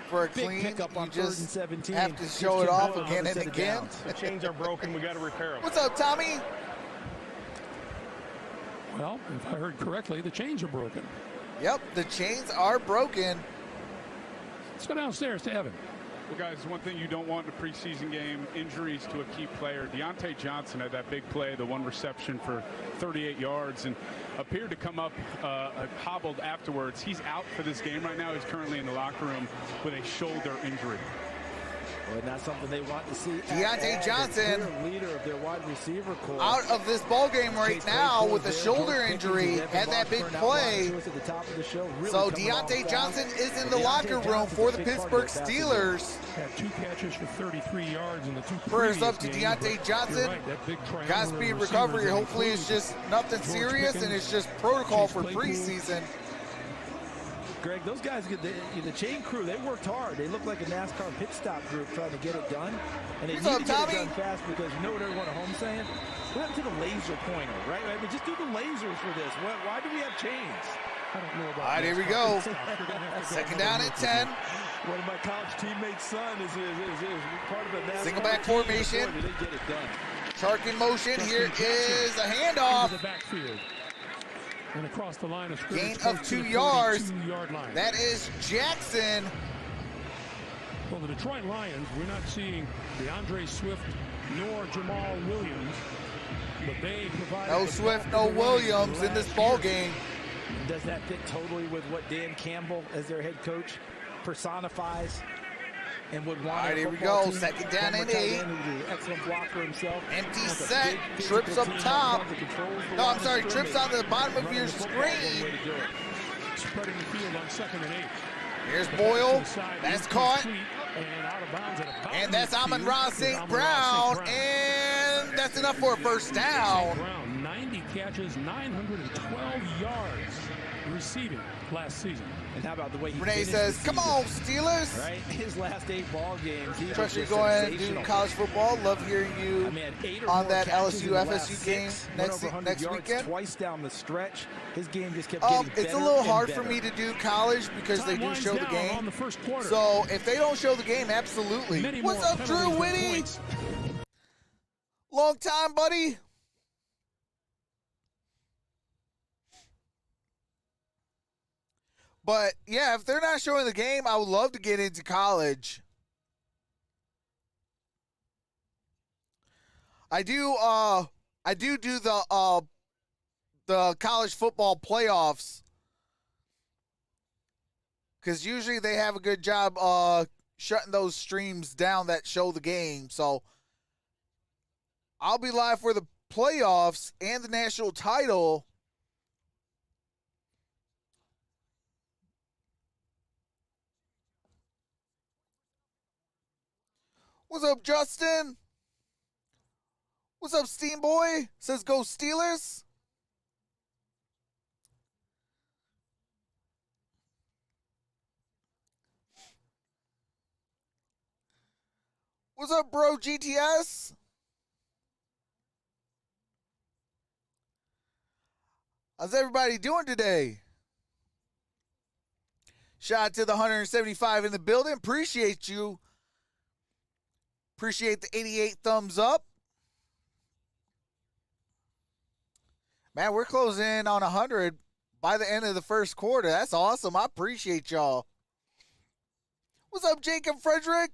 For a Big clean, pickup on you 3rd just and 17. have to Gives show it Jim off Boyle again another and set of again. downs. The chains are broken. We got to repair them. What's up, Tommy? Well, if I heard correctly, the chains are broken. Yep, the chains are broken. Let's go downstairs to Evan. Well, guys, one thing you don't want in a preseason game, injuries to a key player. Deontay Johnson had that big play, the 1 reception for 38 yards, and appeared to come up hobbled afterwards. He's out for this game right now. He's currently in the locker room with a shoulder injury. Well, not something they want to see. Deontay Johnson, leader of their wide receiver corps, out of this ball game right now with a shoulder injury, had that big play. So Deontay Johnson is in the locker room for the Pittsburgh Steelers. Had 2 catches for 33 yards in the 2 Prayers up to previous games, Deontay but Johnson. you're right, that big triangular Godspeed receiver recovery. that Hopefully it's includes just nothing George serious and Pickens, it's just protocol Chase for Claypool. preseason. Greg, those guys, the chain crew, they worked hard. They look like a NASCAR pit stop group trying to get it done. And they What's need up, to get Tommy? it done fast because you know what everyone at home saying? What happened to the laser pointer, right? I mean, just do the lasers for this. Why do we have chains? I don't know about All right, here we go. 2nd down and 10. One of my college teammates' son is part of the NASCAR Single back team. formation. Boy, did they get it done. Shark in motion. Here is a into handoff. the backfield. And across the line of Gain scrimmage, of close 2 to the yards. 42-yard line. That is Jackson. Well, the Detroit Lions, we're not seeing DeAndre Swift nor Jamal Williams, but they provide No Swift, no Williams in this ball game. Does that fit totally with what Dan Campbell, as their head coach, personifies? and would All want right, a here we football go. team. Second down Former and tight 8. end who's an excellent blocker himself. Empty Wants a set. big, Trips physical up team that top. runs and controls the No, line I'm of sorry. Trips scrimmage. on the bottom of Running your the football is one screen. way to do it. Spreading the field on 2nd and 8. Here's Boyle. That's caught. And out of bounds at about And that's midfield Amon-Ra is St. Amon-Ra Brown. St. Brown. And that's enough for a first down. Brown, 90 catches, 912 yards receiving last season. And how about the way he Renee finished says, the "Come season, on, Steelers." Right? His last 8 ball games, he was Trust you're just going to do sensational. college football. Love hearing you I mean, 8 or on more that catches in LSU the last FSU game 6, next went over 100 next yards weekend. Twice down the stretch. His game just kept getting better. It's a little and hard for better. me to do college because they Time do winds show the down game. on the first quarter. So if they don't show the game, absolutely. Many What's more up, Drew penalties than Whitty? points. Long time, buddy. But yeah, if they're not showing the game, I would love to get into college. I do the college football playoffs, because usually they have a good job shutting those streams down that show the game. So I'll be live for the playoffs and the national title. What's up, Justin? What's up, Steam Boy? Says go Steelers. What's up, bro, GTS? How's everybody doing today? Shout out to the 175 in the building. Appreciate you. Appreciate the 88 thumbs up. Man, we're closing in on 100 by the end of the first quarter. That's awesome. I appreciate y'all. What's up, Jacob Frederick?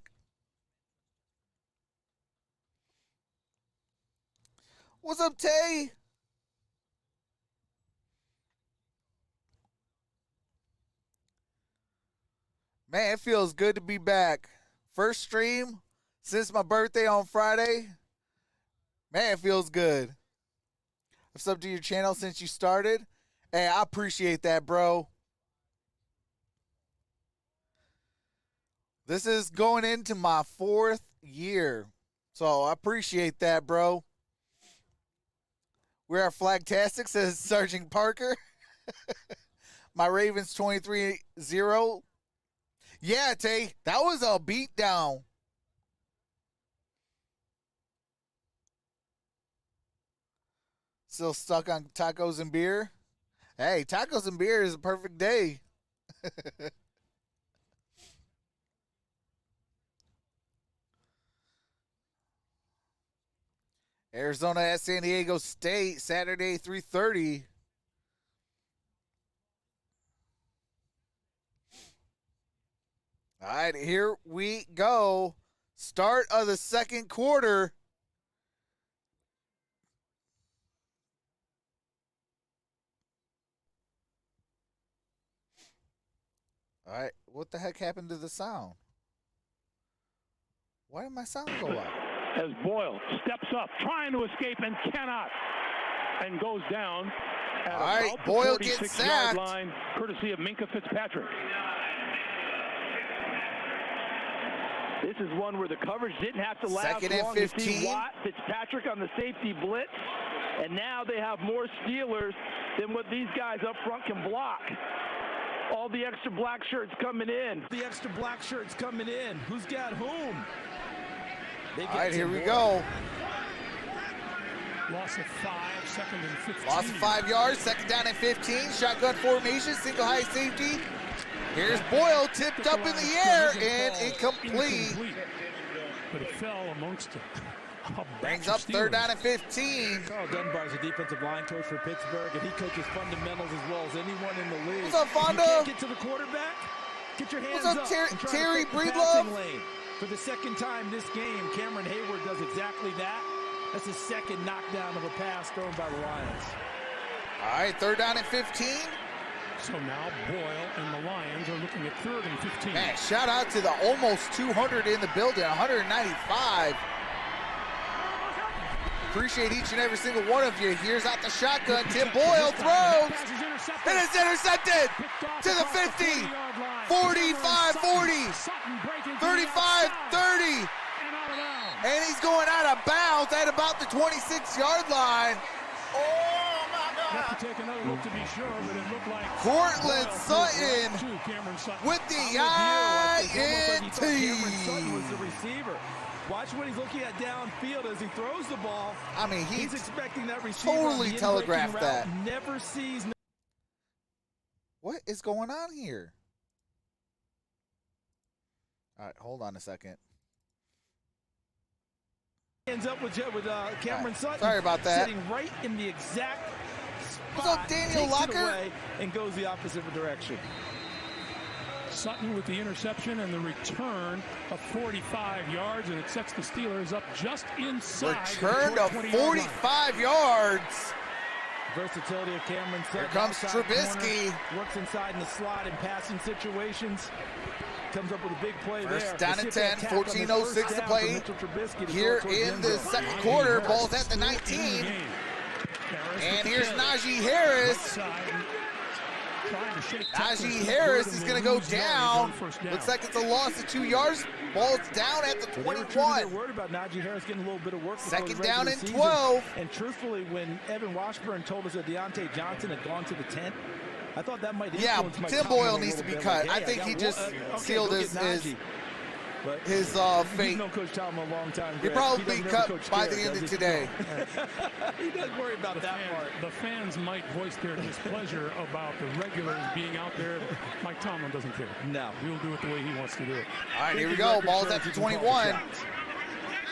What's up, Tay? Man, it feels good to be back. First stream since my birthday on Friday. Man, it feels good. I've subbed to your channel since you started. Hey, I appreciate that, bro. This is going into my 4th year. So I appreciate that, bro. We're at Flagtastic, says Sergeant Parker. My Ravens 23-0. Yeah, Tay, that was a beatdown. Still stuck on tacos and beer? Hey, tacos and beer is a perfect day. Arizona at San Diego State, Saturday, 3:30. All right, here we go. Start of the second quarter. All right, what the heck happened to the sound? Why did my sound go out? As Boyle steps up, trying to escape and cannot, and goes down at All right, about the Boyle gets 46-yard sacked. line, courtesy of Minka Fitzpatrick. This is one where the coverage didn't have to last Second and long. You 15. see Watt, Fitzpatrick on the safety blitz, and now they have more Steelers than what these guys up front can block. All the extra black shirts coming in. The extra black shirts coming in. Who's got whom? All right, here we go. Loss of 5, second and 15. Loss of 5 yards, second down and 15. Shotgun formation, single high safety. Here's Boyle, tipped up in the air and incomplete. But it fell amongst it. Brings up third down and 15. Carl Dunbar is a defensive line coach for Pittsburgh, and he coaches fundamentals as well as anyone in the league. What's up, If you Fonda? can't get to the quarterback, get your hands What's up, up. Terry and try to take the Breedlove? passing lane. For the second time this game, Cameron Hayward does exactly that. That's his second knockdown of a pass thrown by the Lions. All right, third down and 15. So now Boyle and the Lions are looking at 3rd and 15. Man, shout out to the almost 200 in the building, 195. Appreciate each and every single one of you. Here's out the shotgun. Tim Boyle throws. And it's intercepted to the 50, 45, 40, 35, 30. And he's going out of bounds at about the 26-yard line. Oh, my God. Have to take another look to be sure, but it looked like Cortland Sutton with the INT. Cameron Sutton was the receiver. Watch what he's looking at downfield as he throws the ball. I mean, he's expecting that receiver totally telegraphed that. Never sees. What is going on here? All right, hold on a second. Ends up with Cameron Sutton. Sorry about that. Sitting right in the exact spot. What's up, Daniel Locker? And goes the opposite direction. Sutton with the interception and the return of 45 yards, and it sets the Steelers up just inside. Return of 45 yards. Versatility of Cameron Sutton. Here comes Trubisky. Corner, works inside in the slot in passing situations. Comes up with a big play First there. down and 10, 14:06 to play. Here in the second quarter, ball's at the 19. And here's Najee Harris. Najee Harris is going to go down. Looks like it's a loss of 2 yards. Ball's down at the 21. They're worried about Najee Harris getting a little bit of work. Second down and 12. And truthfully, when Evan Washburn told us that Deontay Johnson had gone to the tent, I thought that might influence my Tim Boyle needs to be cut. I think he just sealed his fate. You've known Coach Tomlin a long time. He'll probably be cut by the end of today. He doesn't worry about that part. The fans might voice their displeasure about the regulars being out there. Mike Tomlin doesn't care. No. He'll do it the way he wants to do it. All right, here we go. Ball's at the 21.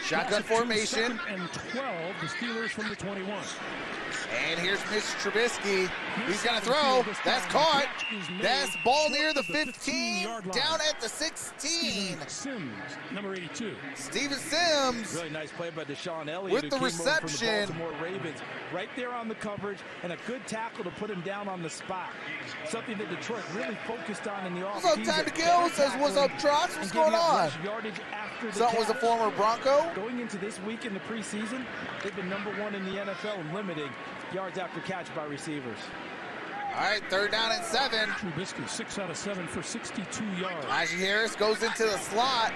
Shotgun formation. And 12, the Steelers from the 21. And here's Mr. Trubisky. He's going to throw. That's caught. That's ball near the 15, down at the 16. Sims, number 82. Steven Sims. Really nice play by Deshaun Elliott with the reception. From the Baltimore Ravens. Right there on the coverage and a good tackle to put him down on the spot. Something that Detroit really focused on in the offseason. What's up, Time to Kill? Says, what's up, Trox? What's going on? Something was a former Bronco. Going into this week in the preseason, they've been #1 in the NFL in limiting yards after catch by receivers. All right, 3rd down and 7. Trubisky, 6 out of 7 for 62 yards. Najee Harris goes into the slot.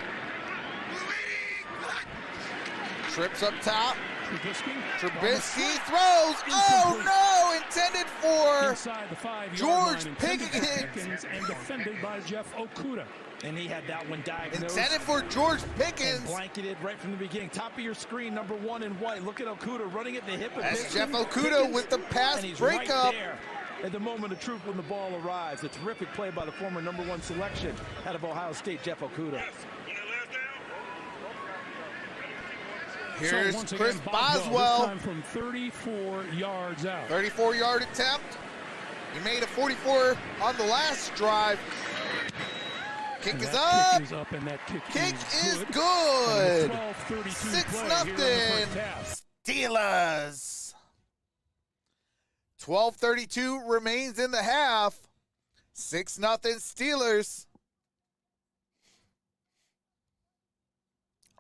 Trips up top. Trubisky throws. Oh, no! Intended for inside the 5-yard George line, Pickens. And defended by Jeff Okudah. And he had that one diagnosed. Intended for George Pickens. And blanketed right from the beginning. Top of your screen, #1 in white. Look at Okudah running at the hip of That's Pickens. Jeff Okudah with the pass breakup. Right there at the moment of truth when the ball arrives. A terrific play by the former #1 selection out of Ohio State, Jeff Okudah. Here's so Chris again, Boswell. From 34 yards out. 34-yard attempt. He made a 44 on the last drive. Kick is up. And that kick is good. 6-0 Steelers. 12:32 remains in the half. 6-0 Steelers.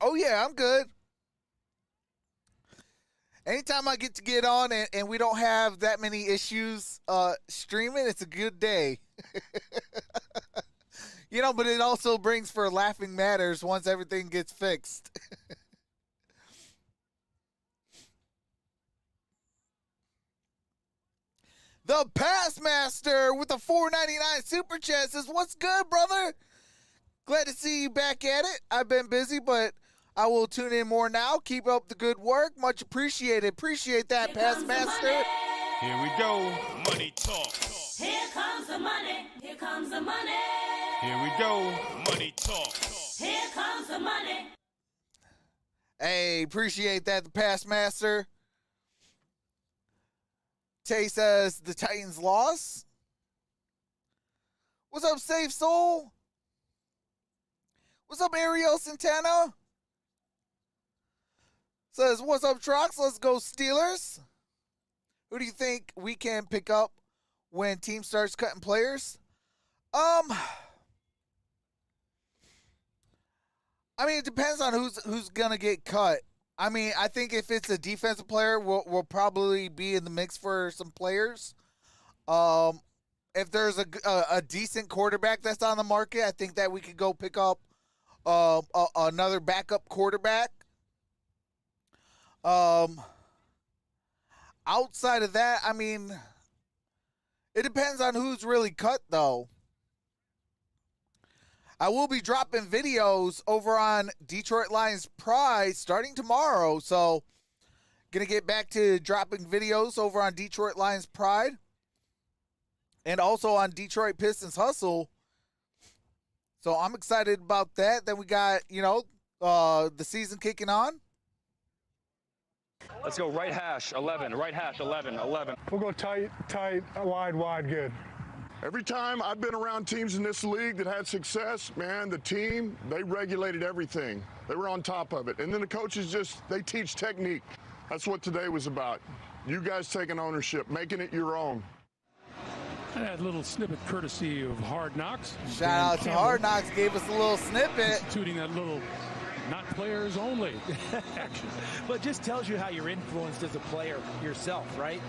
Oh, yeah, I'm good. Anytime I get on and we don't have that many issues streaming, it's a good day. You know, but it also brings for laughing matters once everything gets fixed. The Passmaster with the $4.99 super chat says, "What's good, brother? Glad to see you back at it. I've been busy, but I will tune in more now. Keep up the good work. Much appreciated. Appreciate that, Passmaster." Here we go. Money talk. Here comes the money. Here comes the money. Here we go. Money talk. Here comes the money. Hey, appreciate that, the Passmaster. Tay says the Titans lost. What's up, Safe Soul? What's up, Ariel Santana? Says, what's up, Trox? Let's go, Steelers. Who do you think we can pick up when team starts cutting players? I mean, it depends on who's gonna get cut. I mean, I think if it's a defensive player, we'll probably be in the mix for some players. If there's a decent quarterback that's on the market, I think that we could go pick up another backup quarterback. Outside of that, I mean, it depends on who's really cut, though. I will be dropping videos over on Detroit Lions Pride starting tomorrow. So, going to get back to dropping videos over on Detroit Lions Pride and also on Detroit Pistons Hustle. So, I'm excited about that. Then we got, the season kicking on. Let's go right hash, 11, right hash, 11, 11. We'll go tight, wide, good. Every time I've been around teams in this league that had success, man, the team, they regulated everything. They were on top of it. And then the coaches they teach technique. That's what today was about. You guys taking ownership, making it your own. That little snippet courtesy of Hard Knocks. Shout out to Hard Knocks, gave us a little snippet. Instituting that little not players only action. But it just tells you how you're influenced as a player yourself, right?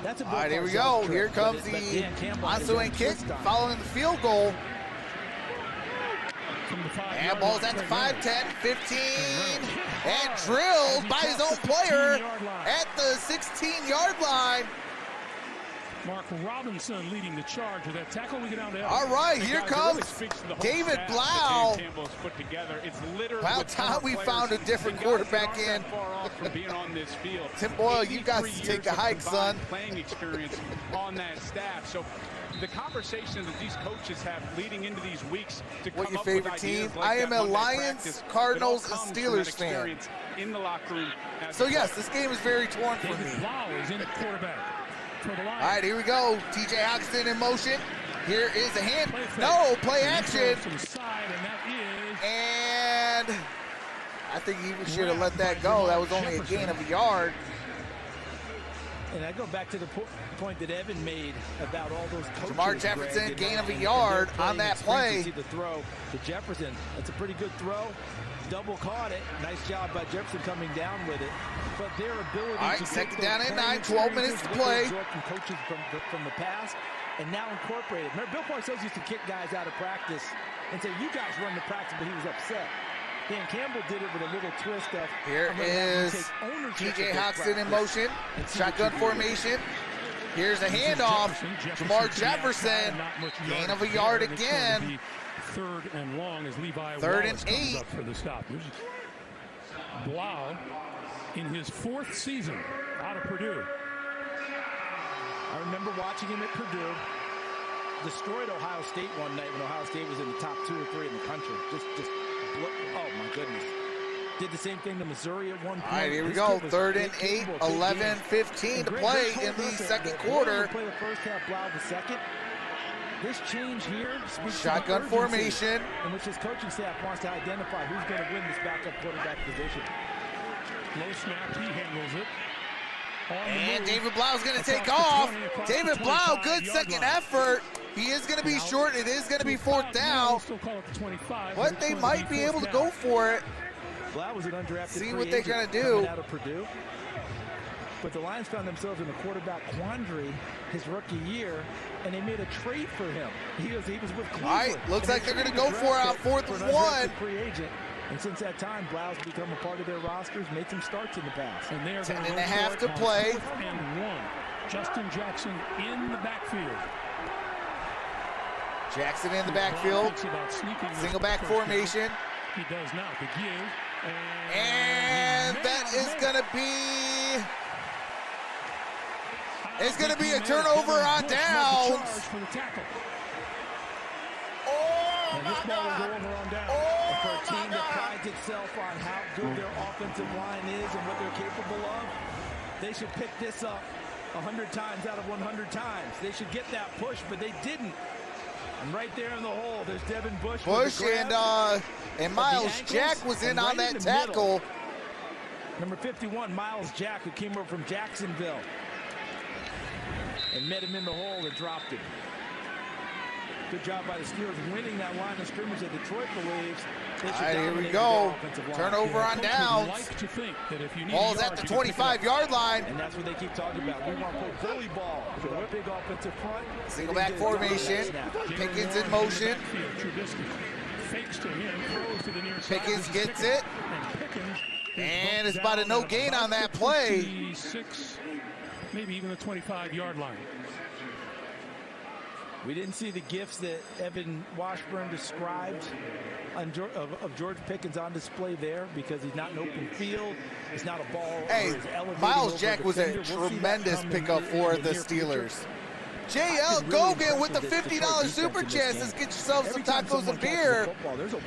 That's a all right, here we go. Here comes the on-swing kick following the field goal. And ball's at the 5, 10, 15, and drilled by his own player at the 16-yard line. Mark Robinson leading the charge with that tackle. We get down to all right, here comes David Blau. About time we found a different quarterback in. Tim Boyle, you got to take a hike, son. Playing experience on that staff. So the conversation that these coaches have leading into these weeks to come what your up favorite with team? like I am a Lions, practice, Cardinals, and Steelers fan. In the locker room. So yes, this game is very torn for me. David Blau is in at quarterback. All right, here we go. TJ Hoxton in motion. Here is a hand. Play action. And I think he should have let that go. That was only a gain of a yard. And I go back to the point that Evan made about all those coaches. Jamar Jefferson, gain of a yard on that play. The throw to Jefferson. That's a pretty good throw. Double caught it. Nice job by Jefferson coming down with it. But their ability all right, second down and 9, 12 minutes to play. From coaches from the past and now incorporated. Remember, Bill Parcells used to kick guys out of practice and say, you guys run the practice, but he was upset. Dan Campbell did it with a little twist of. Here is TJ Hoxton in motion. Shotgun formation. Here's a handoff. Jamar Jefferson. Gain of a yard again. Third and long as Levi Third Wallace and 8 comes up for the stop. Blau in his 4th season out of Purdue. I remember watching him at Purdue. Destroyed Ohio State one night when Ohio State was in the top 2 or 3 in the country. Oh my goodness. Did the same thing to Missouri at one point. All right, here we go. 3rd and 8, 11, 15 to play in the second quarter. Play the first half, Blau the second. This change here speaks shotgun to formation, in which his coaching staff wants to identify who's going to win this backup quarterback position. Low snap, he handles it. And David Blau is going to take off. David Blau, good second effort. He is going to be short. It is going to be 4th down. But they might be able to go for it. Blau was an undrafted see what they're going to do. Out of Purdue. But the Lions found themselves in a quarterback quandary his rookie year, and they made a trade for him. He was with Cleveland. All right, looks like they're going to go for it on 4th and 1. Free agent. And since that time, Blau's become a part of their rosters, made some starts in the past. And they are 10 and a half to play. 4th and 1. Justin Jackson in the backfield. Jackson in the backfield. Single back formation. He does now to give. And that is going to be... It's going to be a turnover on downs. And this ball will go over on down. For a team that prides itself on how good their offensive line is and what they're capable of, they should pick this up 100 times out of 100 times. They should get that push, but they didn't. And right there in the hole, there's Devin Bush. And Miles Jack was in on that tackle. Number 51, Miles Jack, who came over from Jacksonville. and met him in the hole and dropped him. Good job by the Steelers winning that line of scrimmage that Detroit believes. All right, here we go. Turnover on downs. Ball's at the 25-yard line. And that's what they keep talking about. We want to play bully ball with our big offensive front. Single back formation. Pickens in motion. Pickens gets it. And it's about a no gain on that play. Maybe even the 25-yard line. We didn't see the gifts that Evan Washburn described of George Pickens on display there because he's not in open field. It's not a ball. Hey, Miles Jack was a tremendous pickup for the Steelers. JL Gogan with the $50 super chat. Let's get yourself some tacos and beer.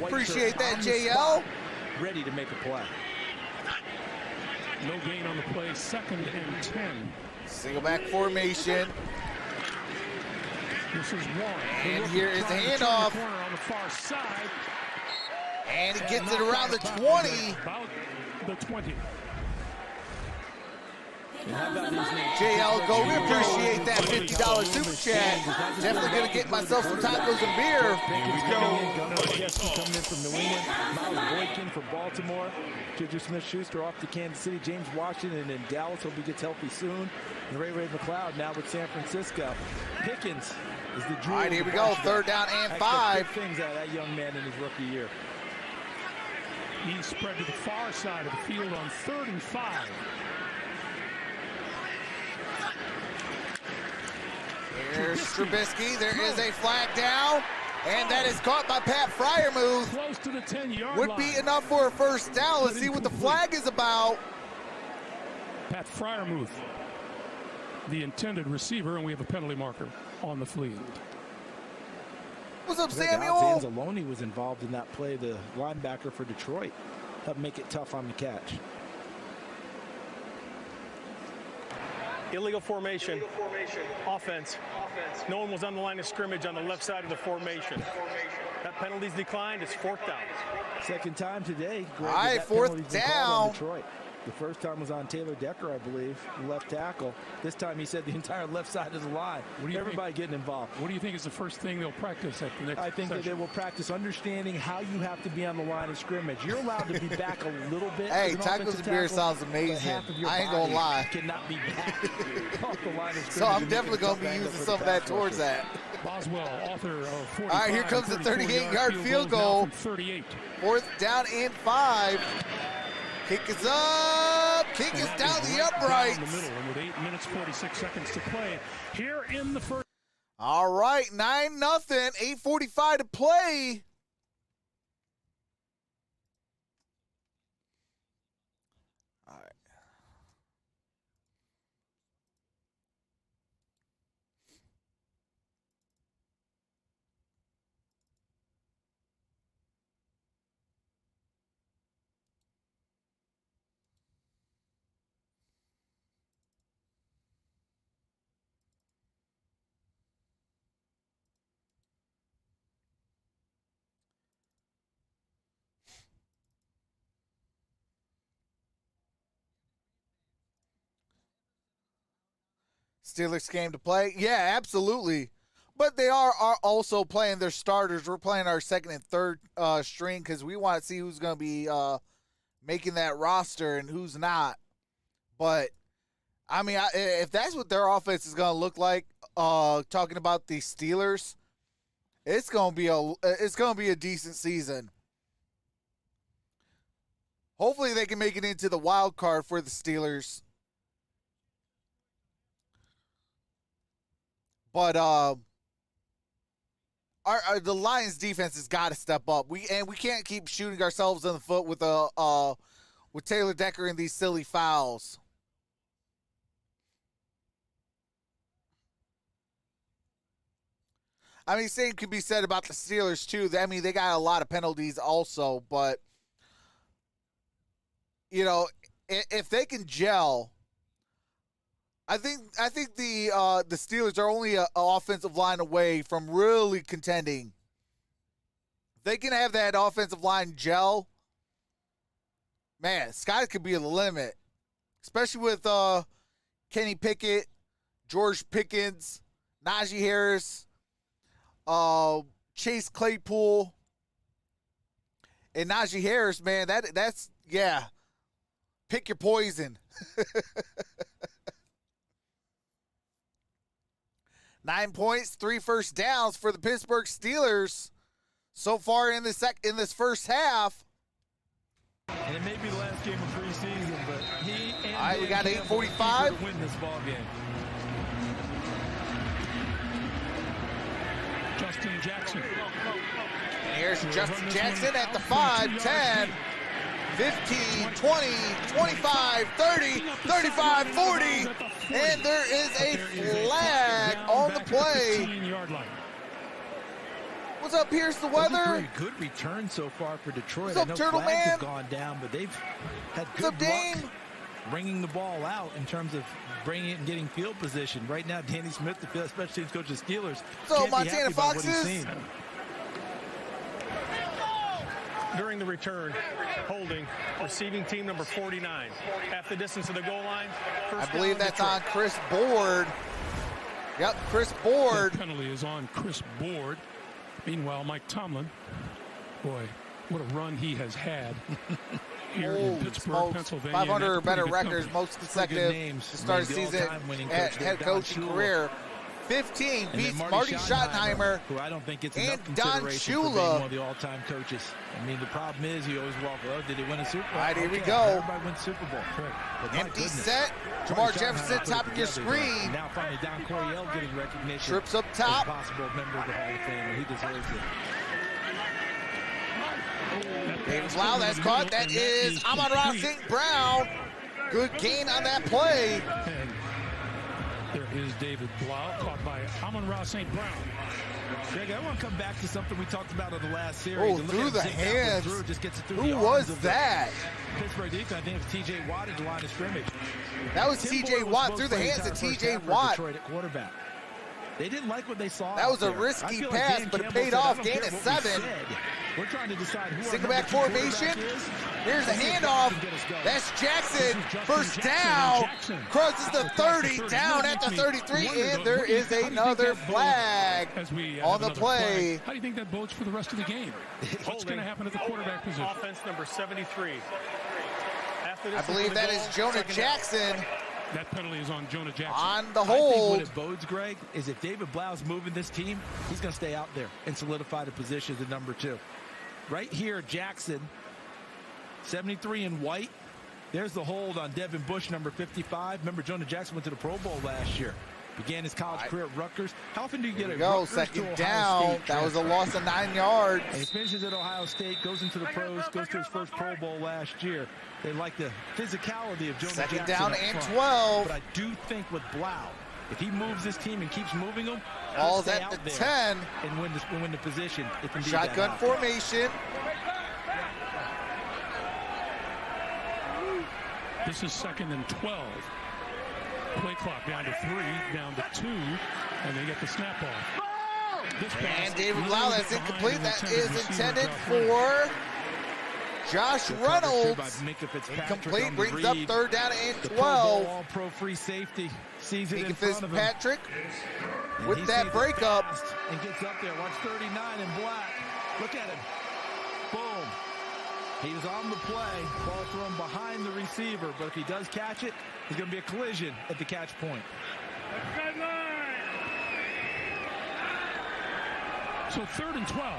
Appreciate that, JL. Ready to make a play. No gain on the play, 2nd and 10. Single back formation. This is one. And here is the handoff. On the far side. And he gets it around the 20. About the 20. JL Gogan, appreciate that $50 super chat. Definitely going to get myself some tacos and beer. Here we go. Coming in from New England. Miles Boykin from Baltimore. Juju Smith-Schuster off to Kansas City. James Washington in Dallas. Hope he gets healthy soon. And Ray McLeod now with San Francisco. Pickens is the jewel. All right, here we go. 3rd down and 5. Things out of that young man in his rookie year. He's spread to the far side of the field on 3rd and 5. Here's Trubisky. There is a flag down. And that is caught by Pat Freiermuth. Close to the 10-yard line. Would be enough for a first down. Let's see what the flag is about. Pat Freiermuth, the intended receiver, and we have a penalty marker on the field. What's up, Samuel? Anzalone was involved in that play, the linebacker for Detroit. Helped make it tough on the catch. Illegal formation. Offense. No one was on the line of scrimmage on the left side of the formation. That penalty's declined. It's 4th down. Second time today. All right, 4th down. The first time was on Taylor Decker, I believe, left tackle. This time he said the entire left side of the line. Everybody getting involved. What do you think is the first thing they'll practice at the next I think that they will practice understanding how you have to be on the line of scrimmage. You're allowed to be back a little bit. Hey, tacos and beer sounds amazing. I ain't gonna lie. Cannot be back off the line of scrimmage. So I'm definitely gonna be using some of that towards that. Boswell, author of 45. All right, here comes the 38-yard field goal. 38. 4th down and 5. Kick is up. Kick is down the uprights. In the middle, and with 8 minutes 46 seconds to play here in the first. All right, 9-0. 8:45 to play. All right. Steelers came to play. Yeah, absolutely. But they are also playing their starters. We're playing our 2nd and 3rd string because we want to see who's going to be making that roster and who's not. But, I mean, if that's what their offense is going to look like, talking about the Steelers, it's going to be a decent season. Hopefully they can make it into the wild card for the Steelers. But the Lions defense has got to step up. We can't keep shooting ourselves in the foot with Taylor Decker and these silly fouls. I mean, same could be said about the Steelers too. I mean, they got a lot of penalties also, but you know, if they can gel. I think the Steelers are only an offensive line away from really contending. If they can have that offensive line gel, man, sky could be the limit. Especially with Kenny Pickett, George Pickens, Najee Harris, Chase Claypool, and Najee Harris, man, that's yeah. Pick your poison. 9 points, 3 first downs for the Pittsburgh Steelers so far in this first half. And it may be the last game of preseason, but he and all right, we got 8:45 to win this ball game. Justin Jackson. And here's Justin Jackson at the 5, 10, 15, 20, 25, 30, 35, 40, and there is a flag on the play. What's up, Pierce the Weather? Good return so far for Detroit. What's up, Turtle Man? Have gone down, but they've had good luck bringing the ball out in terms of bringing it and getting field position. Right now, Danny Smith, the special teams coach of the Steelers, so Montana Foxes. During the return, holding, receiving team number 49. Half the distance of the goal line. I believe that's on Chris Board. Yep, Chris Board. The penalty is on Chris Board. Meanwhile, Mike Tomlin, boy, what a run he has had here in Pittsburgh, Pennsylvania. 500 or better records, most consecutive to start the season at head coaching career. 15 beats Marty Schottenheimer who I don't think gets and enough Don consideration for being Shula. One of the all-time coaches. I mean, the problem is you always walk, well, did he win a Super Bowl? All right, here we go. Everybody wins Super Bowl. Empty set. Jamar Jefferson, top of your screen. Now finally Don Coryell getting recognition. Trips up top. Possible member of the Hall of Fame. He deserves it. David Blau, that's caught. That is Amon-Ra St. Brown. Good gain on that play. And there is David Blau, caught by Amon-Ra St. Brown. Greg, I want to come back to something we talked about in the last series. Oh, through the hands. Who was that? Pittsburgh defense, I think it was T.J. Watt at the line of scrimmage. That was T.J. Watt through the hands of T.J. Watt. Detroit at quarterback. They didn't like what they saw. That was a risky pass, but it paid off. Gain of 7. We're trying to decide who single back formation. Here's a handoff. That's Jackson. First down. Crosses the 30, down at the 33, and there is another flag on the play. How do you think that bodes for the rest of the game? What's going to happen at the quarterback position? Offense number 73. I believe that is Jonah Jackson. That penalty is on Jonah Jackson. On the I think hold. what it bodes, Greg, is if David Blau's moving this team, he's going to stay out there and solidify the position as number 2. Right here, Jackson, 73 in white. There's the hold on Devin Bush, number 55. Remember, Jonah Jackson went to the Pro Bowl last year. Began his college career at Rutgers. How often do you get a go, Rutgers second to down. Ohio State That was a loss of 9 yards. And he finishes at Ohio State, goes into the pros, goes to his first Pro Bowl last year. They like the physicality of Jonah Jackson. Second down and front. 12. But I do think with Blau, if he moves this team and keeps moving them, ball's at the 10 and win the position. If shotgun formation. This is 2nd and 12. Play clock down to 3, down to 2, and they get the snap off. And David Blau, that's incomplete. That is intended for Josh Reynolds. Incomplete, brings up 3rd down and 12. All-pro free safety sees it Mika in front of him. Fitzpatrick with that breakup. And gets up there. Watch 39 in black. Look at him. Boom. He was on the play. Ball thrown behind the receiver, but if he does catch it, there's going to be a collision at the catch point. So 3rd and 12.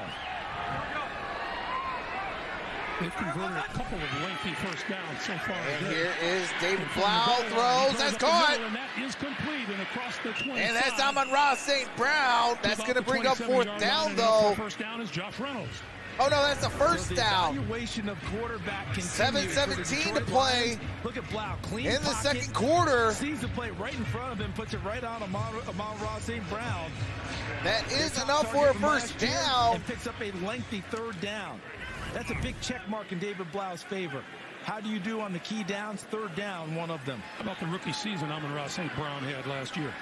They've converted a couple of lengthy first downs so far. And here is David Blau, throws, that's caught. And that is complete and across the 25. And that's Amon-Ra St. Brown. That's going to bring up 4th down, though. First down is Josh Reynolds. Oh, no, that's the first down. Evaluation of quarterback 7:17 to play. Look at Blau, clean in the pocket, second quarter. Sees the play right in front of him, puts it right on Amon-Ra St. Brown. That is enough for a first down. And picks up a lengthy 3rd down. That's a big check mark in David Blau's favor. How do you do on the key downs? 3rd down, one of them. How about the rookie season Amon-Ra St. Brown had last year?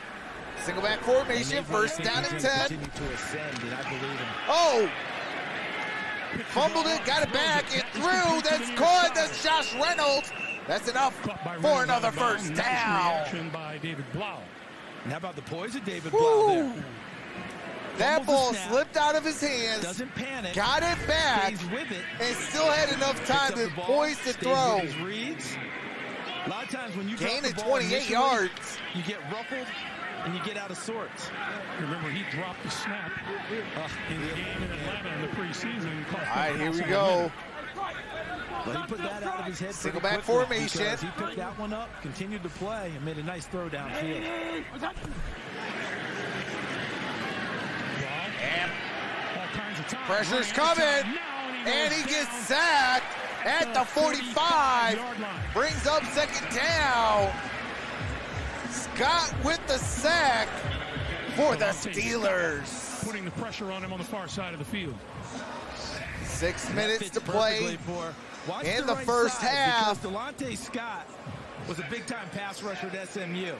Single back formation, first down and 10. Continue to ascend, and I believe him. Oh! Fumbled it, got it back, it threw, that's caught, that's Josh Reynolds. That's enough for another first down. By David Blau. And how about the poise of David Blau there? That ball slipped out of his hands. Doesn't panic. Got it back. Stays with it. And still had enough time to poise to throw. His reads. A lot of times when you gain drop of the ball 28 yards. You get ruffled and you get out of sorts. Remember, he dropped the snap in the game in Atlanta in the preseason. All right, here we go. Well, he put that out of his head. Single back formation. He picked that one up, continued to play, and made a nice throw downfield. Pressure's coming, and he gets sacked at the 45. Brings up second down. Scott with the sack for the Steelers. Putting the pressure on him on the far side of the field. 6 minutes to play in the first half. Delonte Scott was a big-time pass rusher at SMU.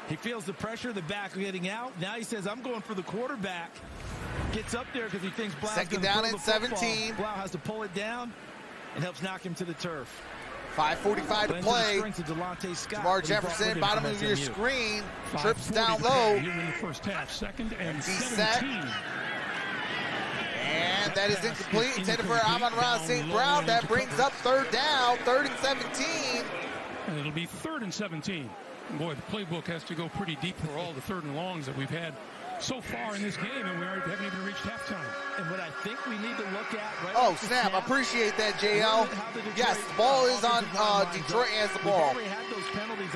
He feels the pressure, the back getting out. Now he says, I'm going for the quarterback. Gets up there because he thinks Blau's second down and 17. Blau has to pull it down and helps knock him to the turf. 5:45 to play. Jamar Jefferson, bottom of your screen, trips down low. Here in the first half, 2nd and 17. And that is incomplete. Intended for Amon-Ra St. Brown. That brings up third down, 3rd and 17. And it'll be 3rd and 17. Boy, the playbook has to go pretty deep for all the 3rd and longs that we've had so far in this game, and we haven't even reached halftime. And what I think we need to look at right oh, snap. I appreciate that, JL. Yes, the ball is on Detroit has the ball.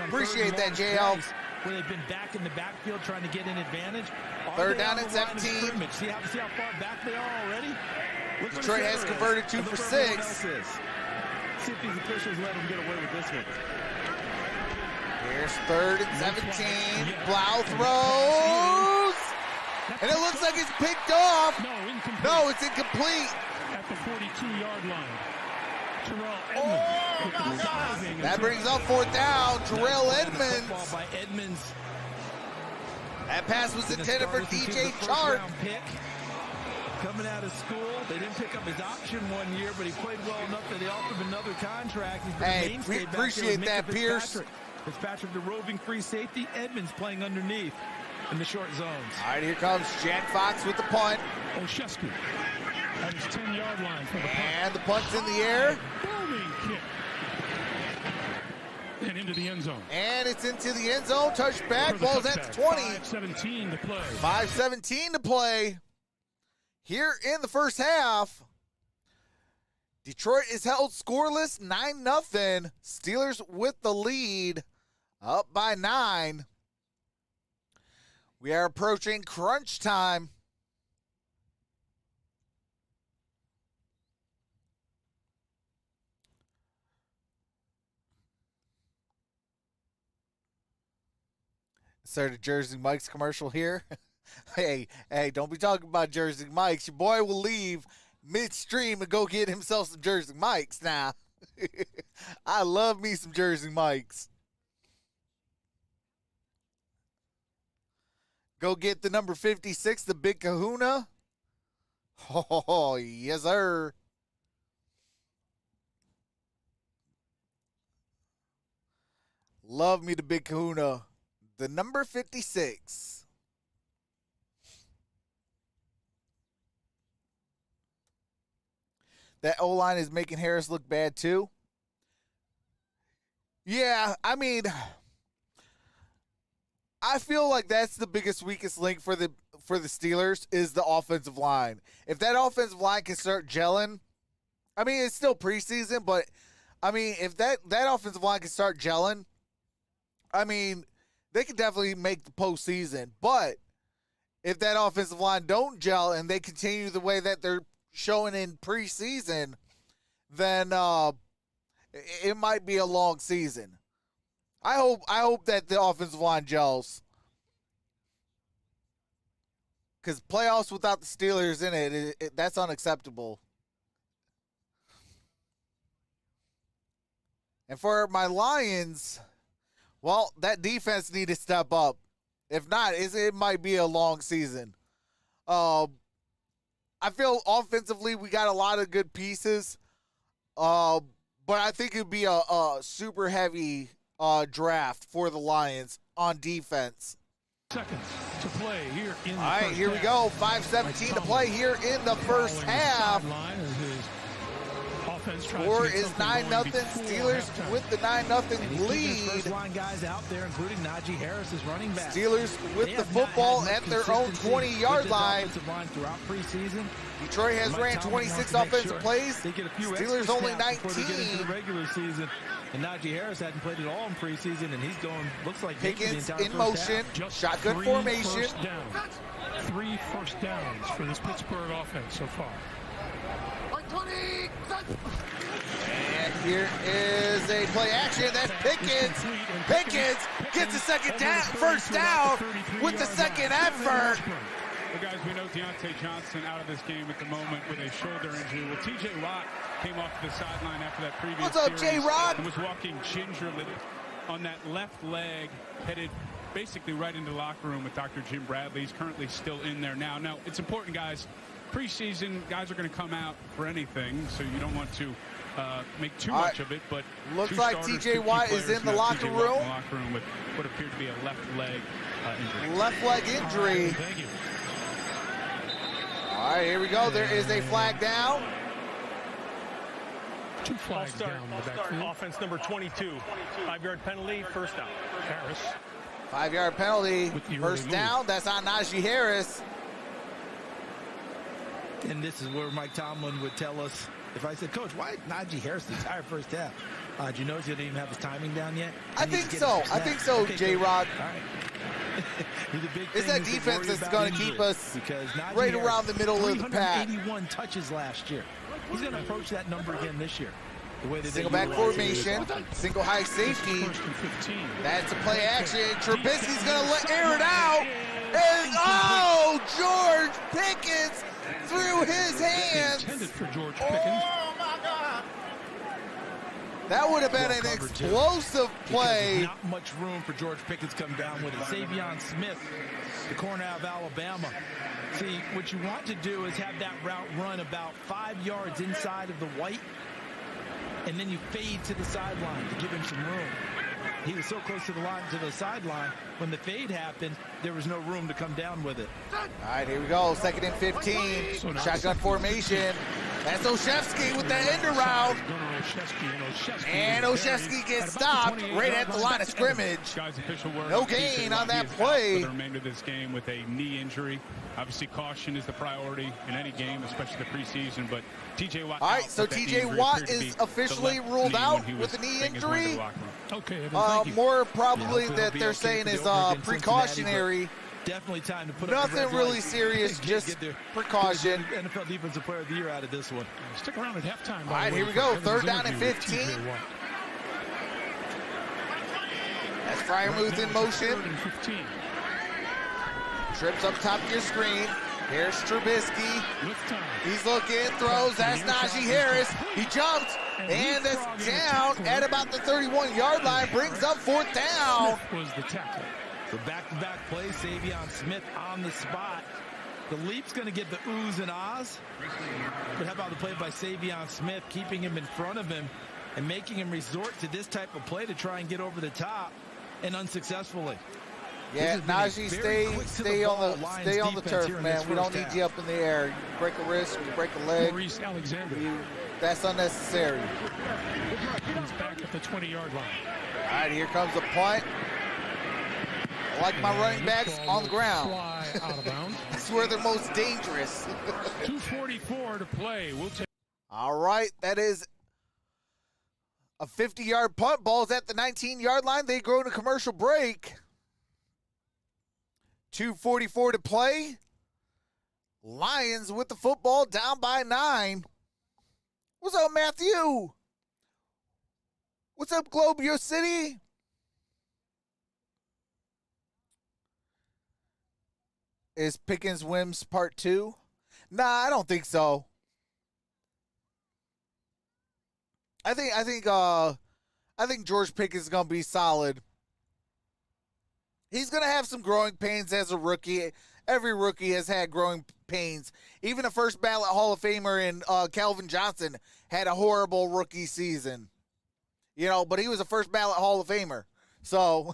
Appreciate that, JL. Where they've been back in the backfield trying to get an advantage. 3rd down and 17. See how far back they are already? Detroit has converted 2 for 6. See if these officials let them get away with this one. Here's 3rd and 17. Blau throws. And it looks like it's picked off. No, it's incomplete. At the 42-yard line. That brings up 4th down. Terrell Edmonds. Ball by Edmonds. That pass was intended for DJ Chark. Coming out of school, they didn't pick up his option one year, but he played well enough that they offered him another contract. Hey, we appreciate that, Pierce. Fitzpatrick, the roving free safety. Edmonds playing underneath in the short zones. All right, here comes Jack Fox with the punt. Oshesky at his 10-yard line for the punt. And the punt's in the air. Booming kick. And into the end zone. And it's into the end zone. Touchback. Ball's at the 20. 5:17 to play. 5:17 to play. Here in the first half, Detroit is held scoreless, 9-0. Steelers with the lead, up by 9. We are approaching crunch time. Insert a Jersey Mike's commercial here. Hey, don't be talking about Jersey Mike's. Your boy will leave midstream and go get himself some Jersey Mike's now. I love me some Jersey Mike's. Go get the number 56, the Big Kahuna. Oh, yes, sir. Love me the Big Kahuna. The number 56. That O-line is making Harris look bad too. Yeah, I mean, I feel like that's the biggest weakest link for the Steelers is the offensive line. If that offensive line can start gelling, I mean, it's still preseason, but I mean, if that offensive line can start gelling, I mean, they could definitely make the postseason. But if that offensive line don't gel and they continue the way that they're showing in preseason, then it might be a long season. I hope that the offensive line gels, because playoffs without the Steelers in it, that's unacceptable. And for my Lions, well, that defense need to step up. If not, it might be a long season. I feel offensively we got a lot of good pieces, but I think it would be a super heavy draft for the Lions on defense. Seconds to play here in the All right, first here we half. go. 5:17 to play here in the first half. Score is 9-0. Steelers with the 9-0 lead. First line guys out there, including Najee Harris, is running back. Steelers with the football at their own 20-yard line. Throughout preseason. Detroit has ran 26 offensive plays. They get a few Steelers only before they get into 19. the regular season. And Najee Harris hadn't played at all in preseason, and he's going, looks like Pickens in motion, shotgun formation. 3 first downs for this Pittsburgh offense so far. And here is a play action. That's Pickens. Pickens gets a first down with the second effort. Well, guys, we know Deontay Johnson out of this game at the moment with a shoulder injury. Well, T.J. Watt came off the sideline after that previous What's up, series J-Rod? and was walking gingerly on that left leg, headed basically right into the locker room with Dr. Jim Bradley. He's currently still in there now. Now, it's important, guys. Preseason, guys are going to come out for anything, so you don't want to make too much of it. But looks like T.J. Watt is in the locker room. With what appeared to be a left leg injury. Left leg injury. Thank you. All right, here we go. There is a flag down. 2 flags down in the backfield. Offense number 22. 5-yard penalty, first down. Harris. 5-yard penalty, With the first early down. move. That's on Najee Harris. And this is where Mike Tomlin would tell us, if I said, Coach, why Najee Harris the entire first half? Do you notice he didn't even have his timing down yet? I think so. I think so, J-Rod. All right. It's that defense that's going to keep us right around the middle of the pack. 381 touches last year. He's going to approach that number again this year. The way that Single back formation, single high safety. First and 15. That's a play action. Trubisky's going to air it out. And, George Pickens through his hands. Intended for George Pickens. That would have been an explosive play. Not much room for George Pickens to come down with it. Savion Smith, the corner out of Alabama. See, what you want to do is have that route run about 5 yards inside of the white, and then you fade to the sideline to give him some room. He was so close to the sideline. When the fade happened, there was no room to come down with it. All right, here we go. 2nd and 15. Shotgun formation. That's Oshevsky with the end around. And Oshevsky gets stopped right at the line of scrimmage. Guys, official word. No gain on that play. For the remainder of this game with a knee injury. Obviously, caution is the priority in any game, especially the preseason. But T.J. Watt. All right, so T.J. Watt is officially ruled out with a knee injury. Okay, Evan, thank you. More probably that they're saying is precautionary. Definitely time to put Nothing up the really serious, just precaution. NFL Defensive Player of the Year out of this one. Stick around at halftime. All right, here we go. 3rd down and 15. That's Fryermuth in motion. 3rd and 15. Trips up top of your screen. Here's Trubisky. With time. He's looking, throws. That's Najee Harris. He jumps, and that's down at about the 31-yard line. Brings up 4th down. Smith was the tackle. The back-to-back play, Savion Smith on the spot. The leap's going to get the oohs and ahs. But how about the play by Savion Smith, keeping him in front of him and making him resort to this type of play to try and get over the top, and unsuccessfully. Yeah, Najee, stay on the turf, man. We don't need you up in the air. You break a wrist, you break a leg. Maurice Alexander. That's unnecessary. He's back at the 20-yard line. All right, here comes a punt. I like my running backs on the ground. Fly out of bounds. That's where they're most dangerous. 2:44 to play. We'll take. All right, that is a 50-yard punt. Ball's at the 19-yard line. They go to commercial break. 2:44 to play. Lions with the football, down by 9. What's up, Matthew? What's up, Globio City? Is Pickens Wims part 2? Nah, I don't think so. I think George Pickens is gonna be solid. He's gonna have some growing pains as a rookie. Every rookie has had growing pains. Even a first ballot Hall of Famer in Calvin Johnson had a horrible rookie season. But he was a first ballot Hall of Famer. So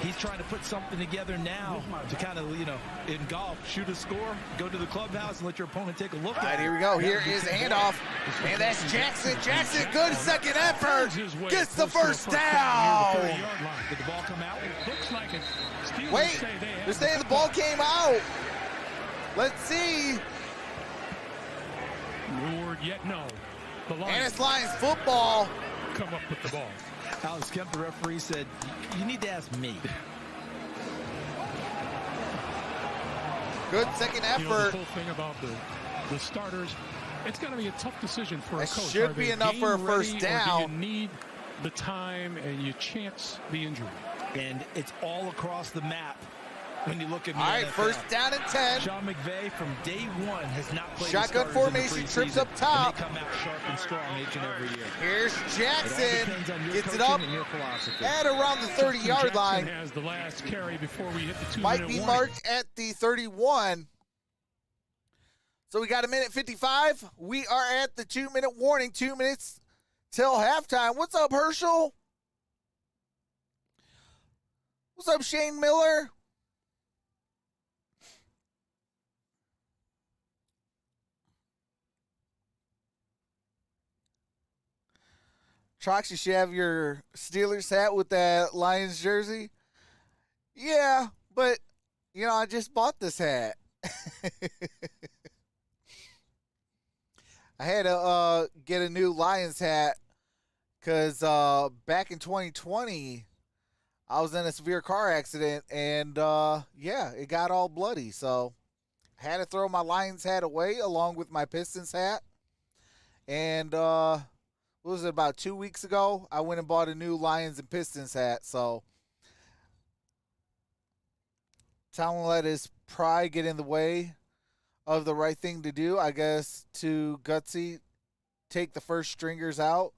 He's trying to put something together now to kind of, in golf, shoot a score, go to the clubhouse, and let your opponent take a look All right, at it. here we go. Here is handoff. And that's Jackson. Jackson, good second effort. Gets the first down. Did the ball come out? Looks like it. Steelers Wait, say they have they're saying the ball came out. Let's see. No word yet, no. The And Lions it's Lions football. come up with the ball. Alex Kemp, the referee, said, you need to ask me. Good second You know, the effort. whole thing about the starters, it's going to be a tough decision for a That coach. should Are be they enough for a game first ready, down. Or do you need the time and you chance the injury? And it's all across the map when you look at All right, NFL. first down and 10. Sean McVay from day one has not played Shotgun the starters in the formation, trips preseason, up top. And they come out sharp and strong each and every year. Here's It all Jackson. depends on your Gets it coaching up and your philosophy. at around the 30-yard Jackson line. has the last carry before we hit the 2-minute Might be warning. marked at the 31. So we got a minute 55. We are at the 2-minute warning. 2 minutes till halftime. What's up, Herschel? What's up, Shane Miller? Trox, you should have your Steelers hat with that Lions jersey. Yeah, but, I just bought this hat. I had to get a new Lions hat because back in 2020, I was in a severe car accident, and, it got all bloody. So I had to throw my Lions hat away along with my Pistons hat. And what was it, about 2 weeks ago, I went and bought a new Lions and Pistons hat. So don't let his pride get in the way of the right thing to do, I guess, to gutsy take the first stringers out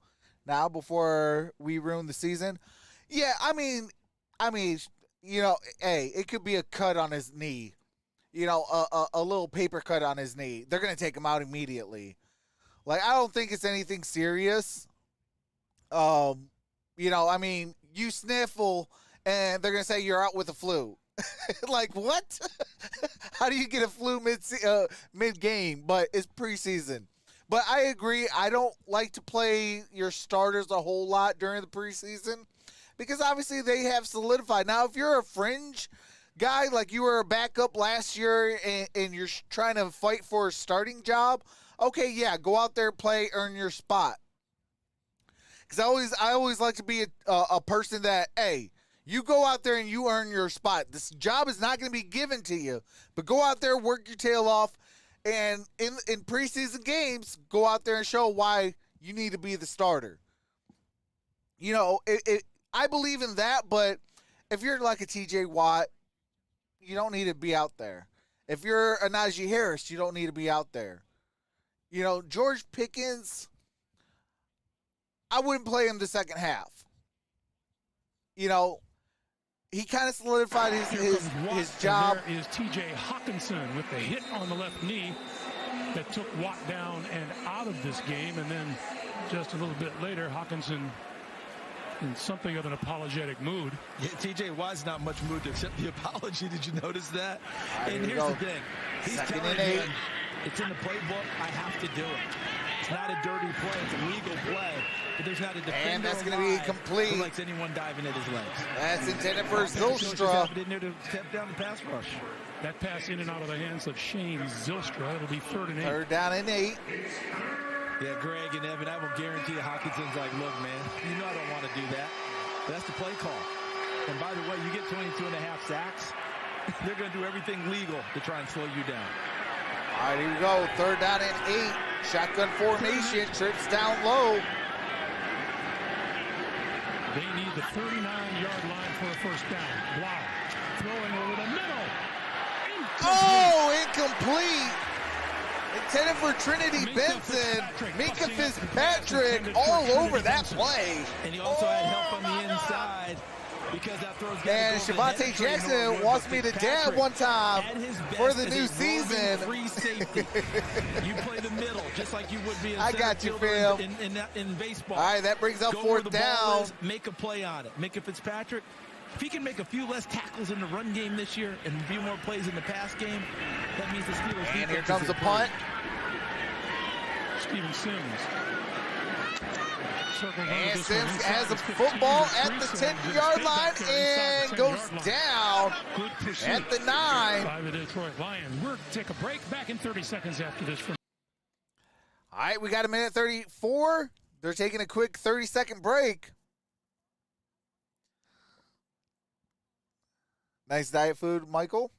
now before we ruin the season. Yeah, I mean, hey, it could be a cut on his knee, a little paper cut on his knee. They're going to take him out immediately. Like, I don't think it's anything serious. You sniffle and they're going to say you're out with the flu. Like, what? How do you get a flu mid-game? But it's preseason. But I agree. I don't like to play your starters a whole lot during the preseason because obviously they have solidified. Now, if you're a fringe guy, like you were a backup last year and you're trying to fight for a starting job, okay, yeah, go out there, play, earn your spot. Because I always like to be a person that, hey, you go out there and you earn your spot. This job is not going to be given to you. But go out there, work your tail off, and in preseason games, go out there and show why you need to be the starter. I believe in that, but if you're like a TJ Watt, you don't need to be out there. If you're a Najee Harris, you don't need to be out there. George Pickens, I wouldn't play him the second half. He kind of solidified his job. There is T.J. Hawkinson with the hit on the left knee that took Watt down and out of this game. And then just a little bit later, Hawkinson in something of an apologetic mood. Yeah, T.J. Watt's not much mood to accept the apology. Did you notice that? And here's the thing. He's Second telling and you, 8. it's in the playbook. I have to do it. It's not a dirty play. It's a legal play. But there's not a defender And that's going to be complete. who likes anyone diving at his legs. That's intended for Zylstra Zylstra. in there to step down the pass rush. That pass in and out of the hands of Shane Zylstra. It'll be 3rd and 8. Third down and 8. Yeah, Greg and Evan, I will guarantee you Hawkinson's like, look, man, I don't want to do that. But that's the play call. And by the way, you get 22 and a half sacks, they're going to do everything legal to try and slow you down. All right, here we go. 3rd down and 8. Shotgun formation. Trips down low. They need the 39-yard line for a first down. Blau throwing over the middle. Incomplete. Intended for Trinity Benson. Minka Fitzpatrick all over that play. And he also had help on the inside because that throw's got And Shavonte Jackson wants me to dab one time for the new season. Free safety. You play the middle just like you would be I got you, Phil. In baseball. All right, that brings up Go where 4th the ball down. is, make a play on it. Minka Fitzpatrick, If he can make a few less tackles in the run game this year and a few more plays in the pass game, that means the Steelers. And here comes the punt. Steven Sims. And Sims has a football at the 10-yard line and goes down at the 9. By the Detroit Lions. We're take a break. Back in 30 seconds after this. All right, we got a minute 34. They're taking a quick 30-second break. Nice diet food, Michael.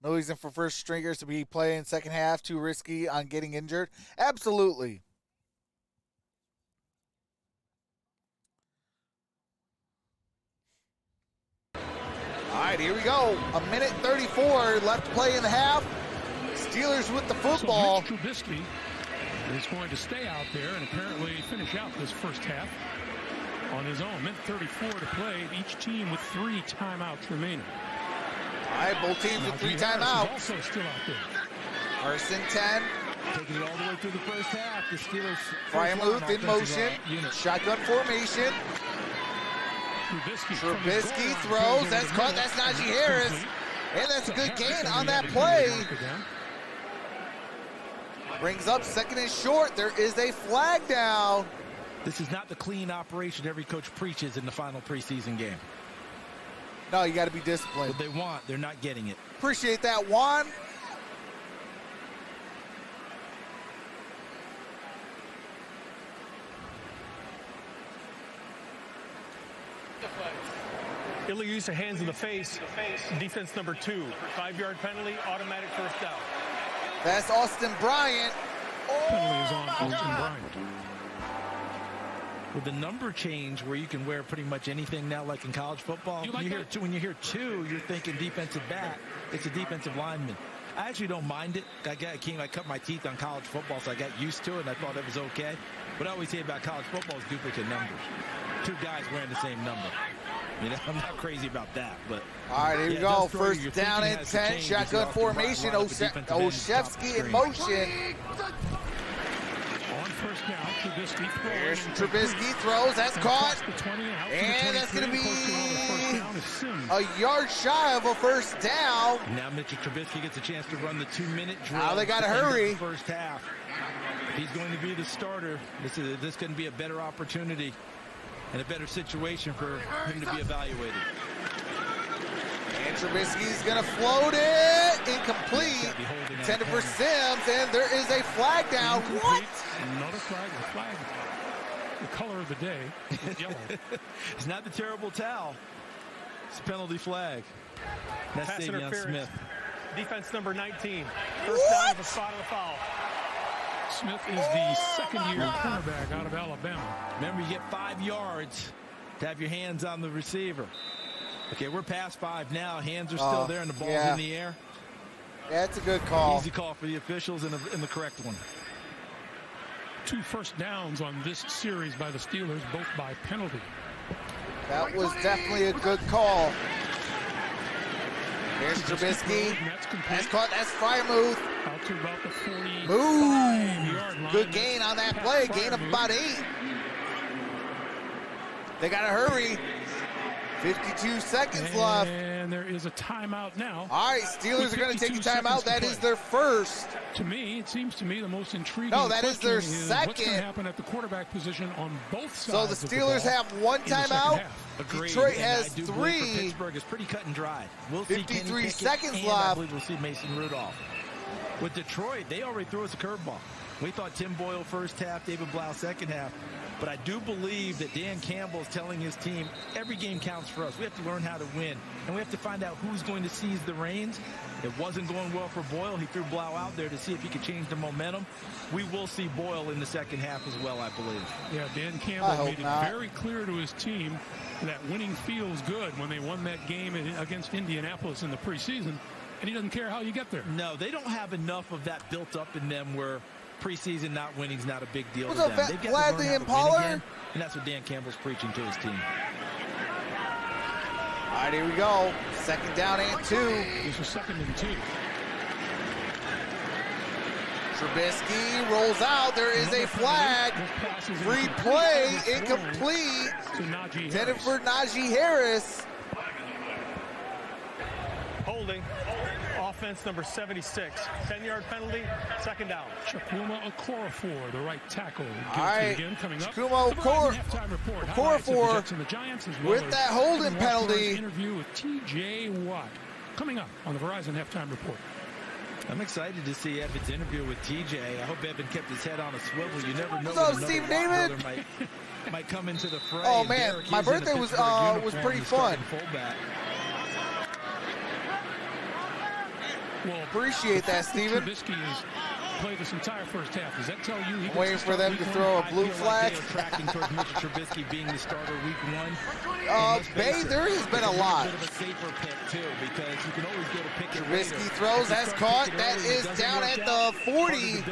No reason for first stringers to be playing second half. Too risky on getting injured. Absolutely. All right, here we go. A minute 34 left to play in the half. Steelers with the football. So Mitch Trubisky is going to stay out there and apparently finish out this first half on his own. Minute 34 to play. Each team with 3 timeouts remaining. All right, both teams with 3 timeouts. Also still out there. Carson 10. Taking it all the way through the first half. The Steelers. Frymouth in motion. Shotgun formation. Trubisky throws. That's caught. That's Najee Harris. And that's a good gain on that play. Brings up second and short. There is a flag down. This is not the clean operation every coach preaches in the final preseason game. No, you got to be disciplined. What they want, they're not getting it. Appreciate that, Juan. Illegal use of hands in the face. Defense number 2. 5-yard penalty, automatic first down. That's Austin Bryant. Penalty is on Austin Bryant. With the number change where you can wear pretty much anything now, like in college football, when you hear 2, you're thinking defensive back. It's a defensive lineman. I actually don't mind it. I cut my teeth on college football, so I got used to it, and I thought it was okay. What I always say about college football is duplicate numbers. 2 guys wearing the same number. You know, I'm not crazy about that, but. All right, here we go. First down and 10. Shotgun formation. Olszewski in motion. On first down, Trubisky throws. Here's Trubisky throws. That's caught. And that's going to be a yard shy of a first down. Now Mitchell Trubisky gets a chance to run the 2-minute drill. Now they got to hurry. First half. If he's going to be the starter, this is going to be a better opportunity and a better situation for him to be evaluated. And Trubisky's going to float it. Incomplete. Intended for Sims, and there is a flag down. What? Another flag. The flag. The color of the day is yellow. It's not the terrible towel. It's a penalty flag. That's Pass Davion interference. Smith. Defense number 19. First down with a spot of the foul. Smith is the second-year cornerback out of Alabama. Remember, you get 5 yards to have your hands on the receiver. Okay, we're past 5 now. Hands are still there, and the ball's in the air. That's a good call. Easy call for the officials and the correct one. 2 first downs on this series by the Steelers, both by penalty. That was definitely a good call. Here's Trubisky. That's caught. That's Frymouth. Out to about the 45-yard line. Good gain on that play. Gain of about 8. They got to hurry. 52 seconds left. And there is a timeout now. All right, Steelers are going to take a timeout. That is their first. To me, it seems to me the most intriguing. No, that is their second. What's going to happen at the quarterback position on both sides? So the Steelers have 1 timeout. Detroit has 3. Pittsburgh is pretty cut and dry. We'll 53 seconds left. I believe we'll see Mason Rudolph. With Detroit, they already threw us a curveball. We thought Tim Boyle first half, David Blau second half. But I do believe that Dan Campbell is telling his team, every game counts for us. We have to learn how to win, and we have to find out who's going to seize the reins. It wasn't going well for Boyle. He threw Blau out there to see if he could change the momentum. We will see Boyle in the second half as well, I believe. Yeah, Dan Campbell made it very clear to his team that winning feels good when they won that game against Indianapolis in the preseason, and he doesn't care how you get there. No, they don't have enough of that built up in them where preseason not winning is not a big deal What's to up, them. They've got Gladly to learn and how to win Pollard? again, and that's what Dan Campbell's preaching to his team. All right, here we go. Second down and 2. This is 2nd and 2. Trubisky rolls out. There is a flag. Free play, incomplete. Intended for Najee Harris. Holding. Offense number 76. 10-yard penalty, second down. Chukwuma Okorafor, the right tackle. All right, Chukwuma Okorafor with that holding penalty. Interview with T.J. Watt coming up on the Verizon Halftime Report. I'm excited to see Evan's interview with TJ. I hope Evan kept his head on a swivel. You never know. What's up, Steve David? Might come into the fray. Oh man, my birthday was pretty fun. Well, appreciate that, Steven. Trubisky has played this entire first half. Does that tell you? Waiting for them to throw a blue flag. Tracking towards Mr. Trubisky being the starter week 1. Bay, there has been a lot. Bit of a safer pick too, because you can always go to pick it. Trubisky throws, that's caught. That is down at the 40.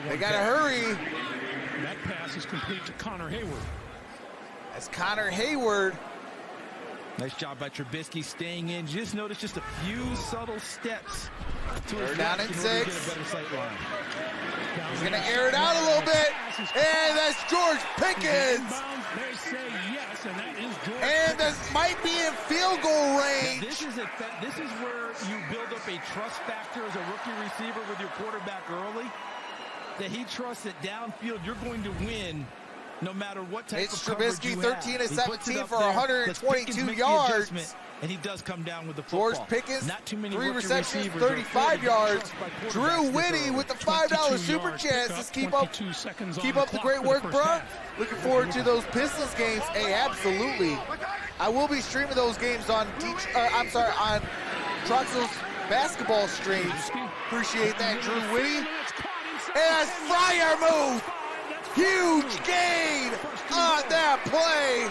They gotta hurry. That pass is complete to Connor Hayward. That's Connor Hayward. Nice job by Trubisky staying in. Just notice just a few subtle steps. They're down at 6. He's going to air it out a little bit. And that's George Pickens. They say yes, and that is George and this might be in field goal range. This is where you build up a trust factor as a rookie receiver with your quarterback early. That he trusts that downfield you're going to win. No matter what type of coverage you have. Trubisky 13 of 17 for 122 yards. And he does come down with the football. George Pickens, not too many 3 receptions, 35 yards. Drew Whitty with the $5 super chance. Let's keep up the great work, bro. Looking forward to those Pistons games. Hey, absolutely. I will be streaming those games on on Troxel's basketball streams. Appreciate that, Drew Whitty. And Fryer move. Huge gain on that play.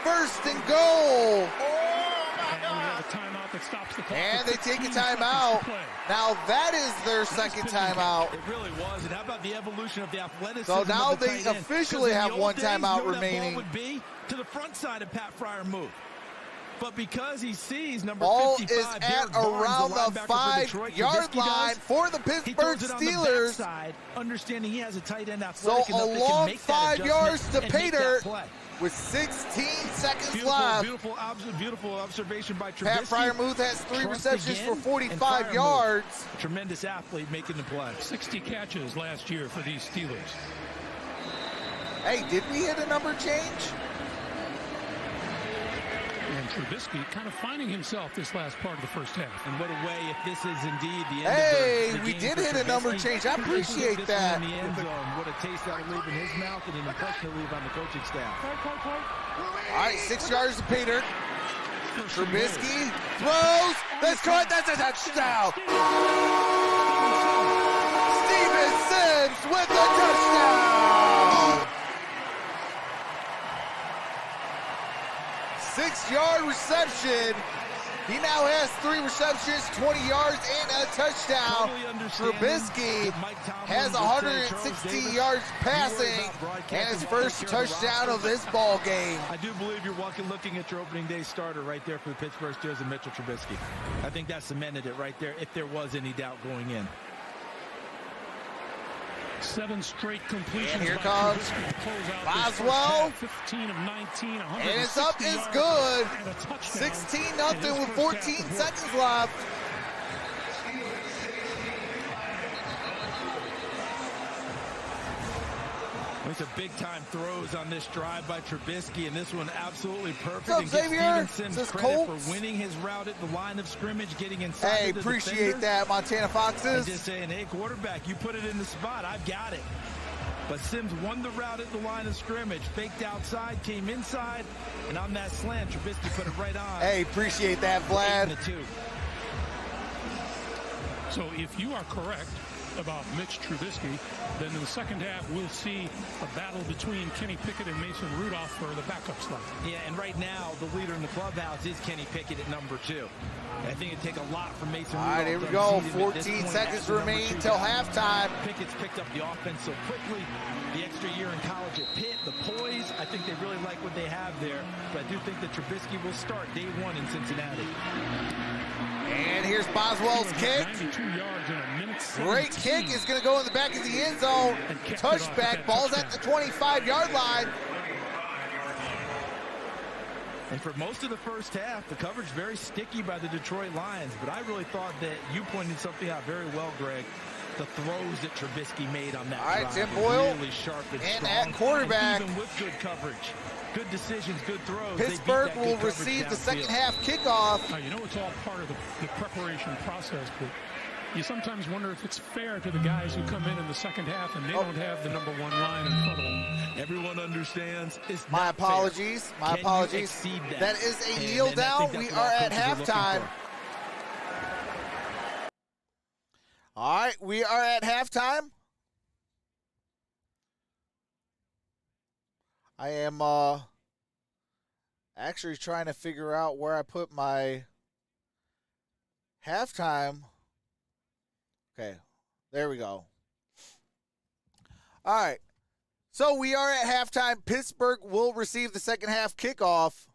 1st and goal. And they take a timeout. Now that is their second timeout. It really was. And how about the evolution of the athleticism? So now they officially have one timeout remaining. That ball would be to the front side of Pat Fryer move. But because he sees number ball 55, is at around the 5-yard line for the Pittsburgh Steelers. Side, understanding he has a tight end athletic so a long 5 yards to pay dirt with 16 seconds left. Beautiful observation by Trubisky. Pat Freiermuth has 3 receptions for 45 yards. Tremendous athlete making the play. 60 catches last year for these Steelers. Hey, did we hit a number change? And Trubisky kind of finding himself this last part of the first half. And what a way if this is indeed the end of the we did hit a number change. I appreciate that. In the end zone. What a taste that'll leave in his mouth and an impression to leave on the coaching staff. All right, 6 yards to pay dirt. Trubisky throws. That's caught. That's a touchdown. Steven Sims with the touchdown. 6-yard reception. He now has 3 receptions, 20 yards, and a touchdown. Trubisky has 160 yards passing and his first touchdown of this ball game. I do believe you're looking at your opening day starter right there for the Pittsburgh Steelers and Mitchell Trubisky. I think that cemented it right there if there was any doubt going in. 7 straight completions. And here comes Boswell. 15 of 19. And it's up, it's good. 16-0 with 14 seconds left. Some big-time throws on this drive by Trubisky, and this one absolutely perfect. What's up, Xavier? Steven Sims credit for winning his route at the line of scrimmage, getting inside. Hey, appreciate that, Montana Foxes. And just saying, hey, quarterback, you put it in the spot. I've got it. But Sims won the route at the line of scrimmage, faked outside, came inside, and on that slant, Trubisky put it right on. Hey, appreciate that, Vlad. So if you are correct about Mitch Trubisky, then in the second half we'll see a battle between Kenny Pickett and Mason Rudolph for the backup slot. Yeah, and right now the leader in the clubhouse is Kenny Pickett at number 2. I think it'd take a lot from Mason Rudolph. All right, here we go. 14 seconds remain till halftime. Pickett's picked up the offense so quickly. The extra year in college at Pitt, the poise, I think they really like what they have there. But I do think that Trubisky will start day 1 in Cincinnati. And here Here's Boswell's kick. 92 yards in a minute. Great kick is going to go in the back of the end zone. Touchback. Ball's at the 25-yard line. And for most of the first half, the coverage very sticky by the Detroit Lions. But I really thought that you pointed something out very well, Greg. The throws that Trubisky made on that drive. All right, Tim Boyle really sharp and strong. at quarterback. And even with good coverage, good decisions, good throws. Pittsburgh will receive the second half kickoff. You know, it's all part of the preparation process, but you sometimes wonder if it's fair to the guys who come in the second half and they don't have the number one line in front of them. Everyone understands. It's My apologies. Fair. My apologies. That is a kneel down. We are at halftime. All right, we are at halftime. I am actually trying to figure out where I put my halftime. Okay, there we go. All right, so we are at halftime. Pittsburgh will receive the second half kickoff.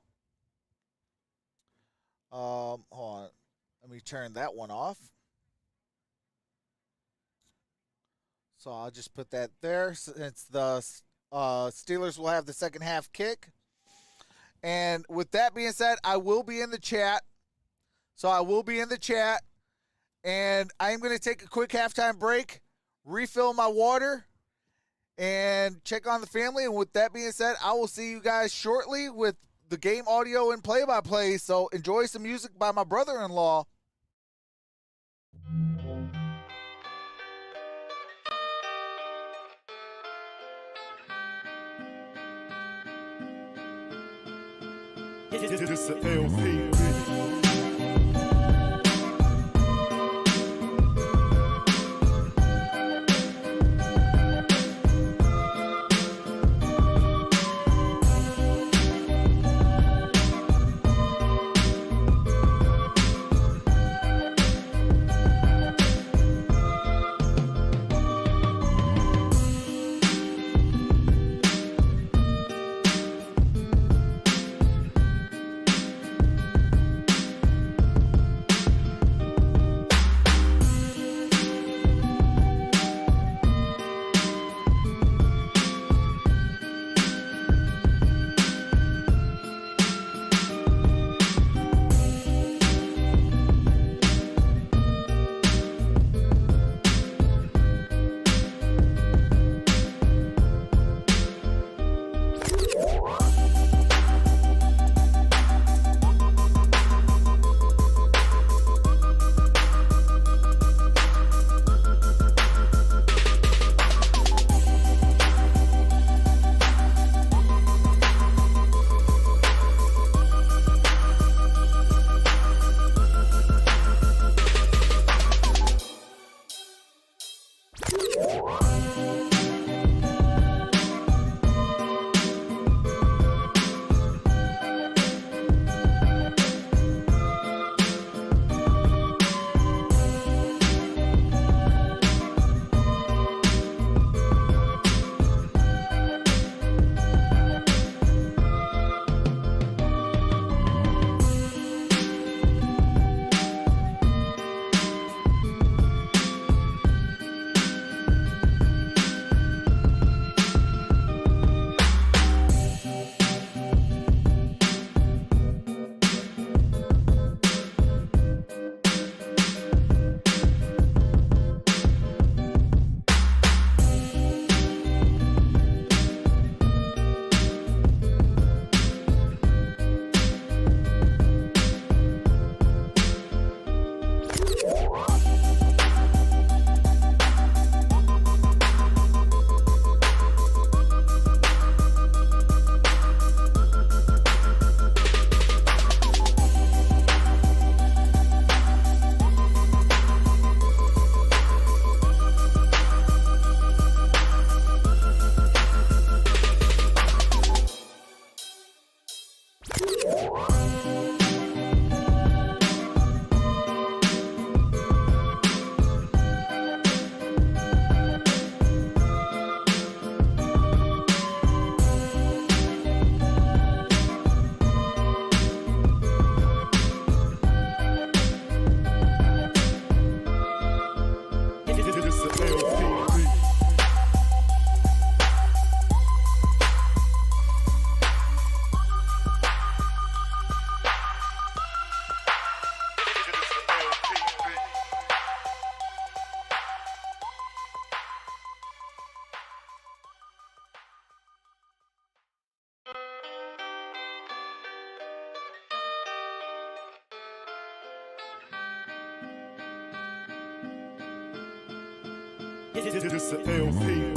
Hold on. Let me turn that one off. So I'll just put that there since the Steelers will have the second half kick. And with that being said, I will be in the chat. So I will be in the chat. And I'm going to take a quick halftime break, refill my water, and check on the family. And with that being said, I will see you guys shortly with the game audio and play-by-play. So enjoy some music by my brother-in-law. It's the LP. This the LP.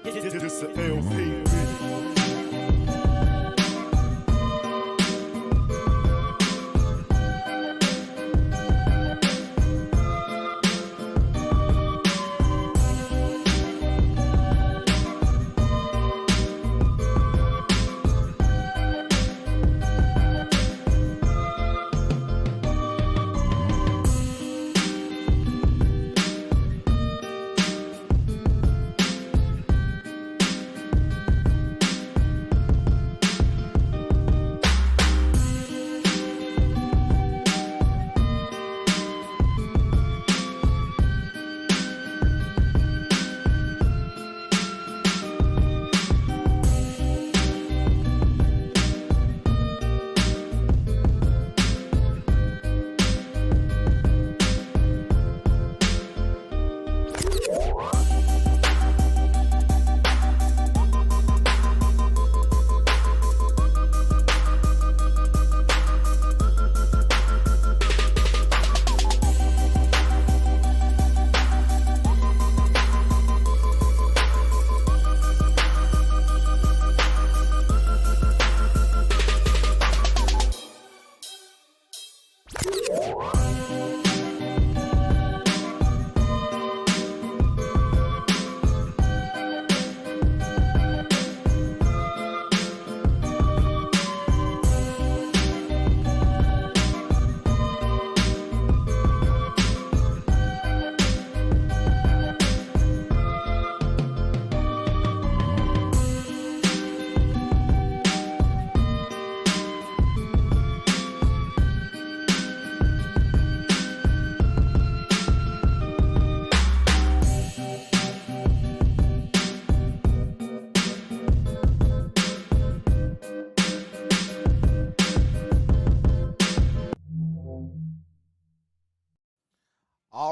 This the LP.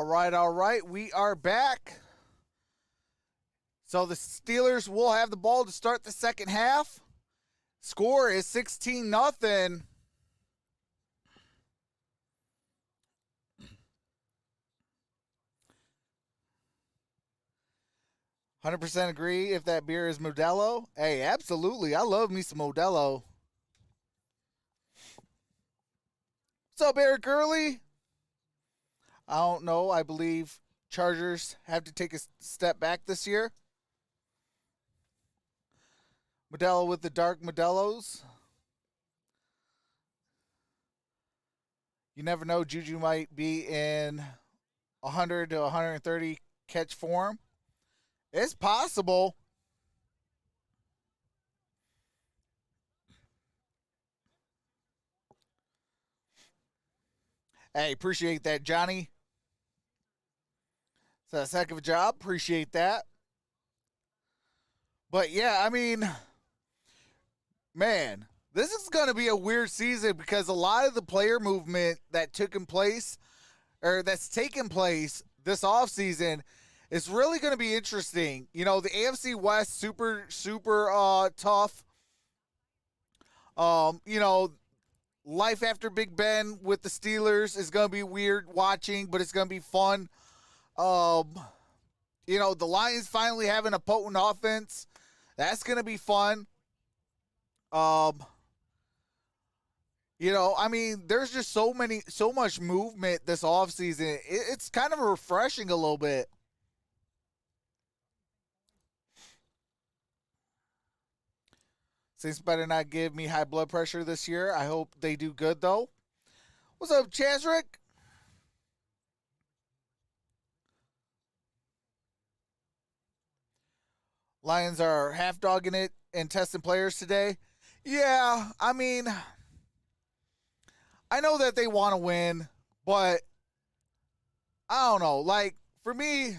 All right. We are back. So the Steelers will have the ball to start the second half. Score is 16-0. "100% agree if that beer is Modelo." Hey, absolutely. I love me some Modelo. What's up, Eric Early? I don't know. I believe Chargers have to take a step back this year. Modelo with the dark Modelos. You never know. Juju might be in 100 to 130 catch form. It's possible. Hey, appreciate that, Johnny. It's a heck of a job. Appreciate that. But, yeah, I mean, man, this is going to be a weird season because a lot of the player movement that's taken place this offseason is really going to be interesting. You know, the AFC West, super tough. You know, life after Big Ben with the Steelers is going to be weird watching, but it's going to be fun. You know, the Lions finally having a potent offense. That's going to be fun. You know, I mean, there's just so much movement this offseason. It's kind of refreshing a little bit. Saints better not give me high blood pressure this year. I hope they do good, though. What's up, Chazrick? Lions are half dogging it and testing players today. Yeah, I mean, I know that they want to win, but I don't know. Like, for me,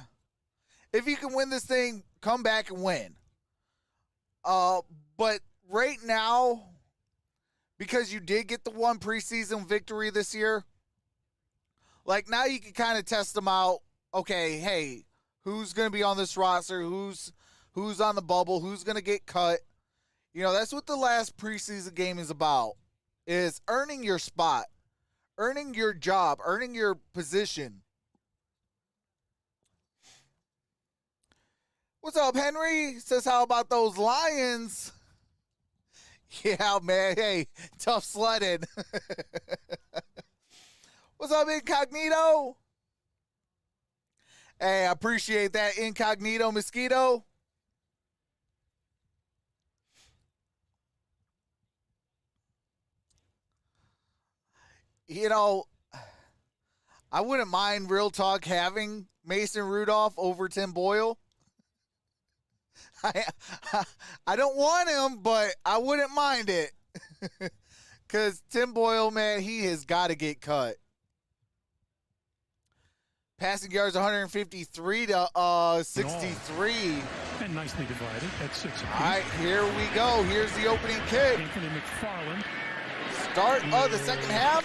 if you can win this thing, come back and win. But right now, because you did get the one preseason victory this year, like, now you can kind of test them out. Okay, hey, who's going to be on this roster? Who's on the bubble? Who's going to get cut? You know, that's what the last preseason game is about, is earning your spot, earning your job, earning your position. What's up, Henry? Says, how about those Lions? Yeah, man. Hey, tough sledding. What's up, Incognito? Hey, I appreciate that, Incognito Mosquito. You know, I wouldn't mind, real talk, having Mason Rudolph over Tim Boyle. I don't want him, but I wouldn't mind it. Because Tim Boyle, man, he has got to get cut. Passing yards 153 to 63. And nicely divided at 6. All right, here we go. Here's the opening kick. Anthony McFarland. Start of the second half.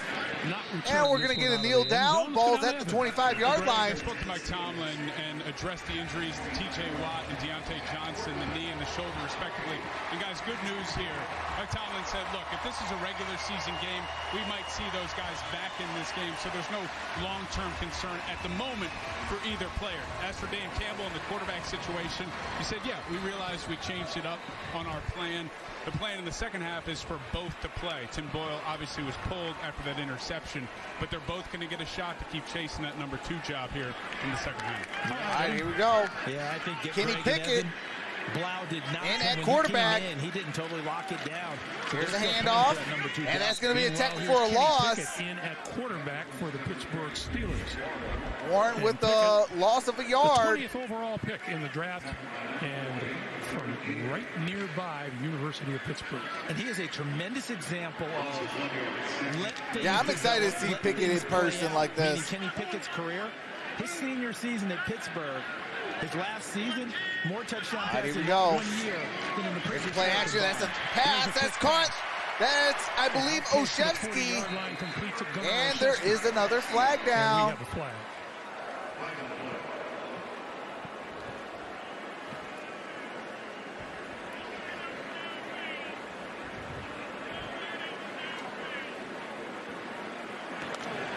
And we're going to get a kneel down. Ball's at the 25-yard line. I spoke to Mike Tomlin and addressed the injuries to T.J. Watt and Deontay Johnson, the knee and the shoulder, respectively. And, guys, good news here. Mike Tomlin said, look, if this is a regular season game, we might see those guys back in this game. So there's no long-term concern at the moment for either player. As for Dan Campbell and the quarterback situation, he said, yeah, we realized we changed it up on our plan. The plan in the second half is for both to play. Tim Boyle obviously was pulled after that interception, but they're both going to get a shot to keep chasing that number 2 job here in the second half. All right, here we go. Yeah, I think Kenny Pickett. Blau did not and come at quarterback. He didn't totally lock it down. So here's a handoff, and that's going to be a tackle for a loss. In at quarterback for the Pittsburgh Steelers. Warren with the loss of a yard. The 20th overall pick in the draft, and from right nearby the University of Pittsburgh. And he is a tremendous example of I'm excited to see Pickett in person like this. Kenny Pickett's career, his senior season at Pittsburgh, his last season, more touchdown passes in 1 year than in the previous. Here's play action. That's a pass. That's caught. That's, I believe, Oshevsky. And there is another flag down.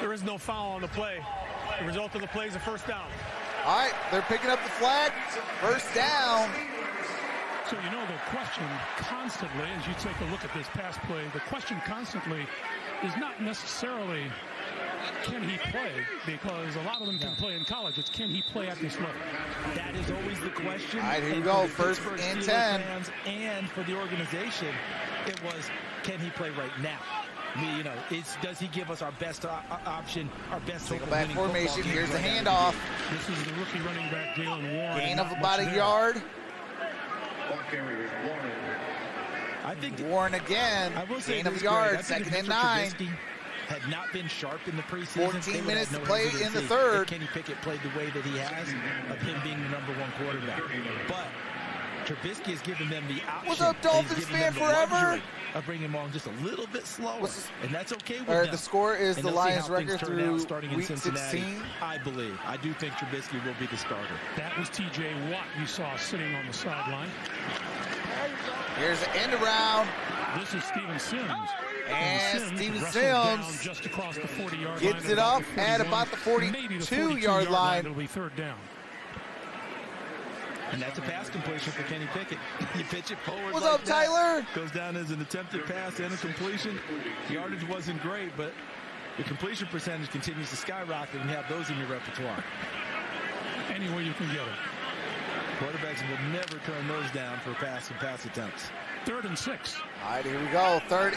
There is no foul on the play. The result of the play is a first down. All right, they're picking up the flag. First down. So, you know, the question constantly, as you take a look at this pass play, the question constantly is not necessarily can he play, because a lot of them can play in college. It's can he play at this level? That is always the question. All right, here we go. First and 10. Fans and for the organization, it was, can he play right now? You know, does he give us our best option, our best single back formation? Here's the handoff. This is the rookie running back, Jalen Warren. Gain of about a yard. I think Warren again. I will say gain of a yard. Second and 9. Had not been sharp in the preseason. 14 minutes to play in the third. Kenny Pickett played the way that he has, of him being the #1 quarterback. But Trubisky has given them the option. What's up, Dolphins fan forever? Of bringing him along just a little bit slower, and that's okay with them. The score is the Lions' record through starting week in 16. I believe. I do think Trubisky will be the starter. That was T.J. Watt you saw sitting on the sideline. Here's the end around. This is Steven Sims. And Steven Sims just across the 40-yard gets it up at about the 42-yard line. It'll be third down. And that's a pass completion for Kenny Pickett. You pitch it forward. What's up, Tyler? Goes down as an attempted pass and a completion. The yardage wasn't great, but the completion percentage continues to skyrocket, and you have those in your repertoire. Any way you can get it. Quarterbacks will never turn those down for pass attempts. 3rd and 6. All right, here we go. Third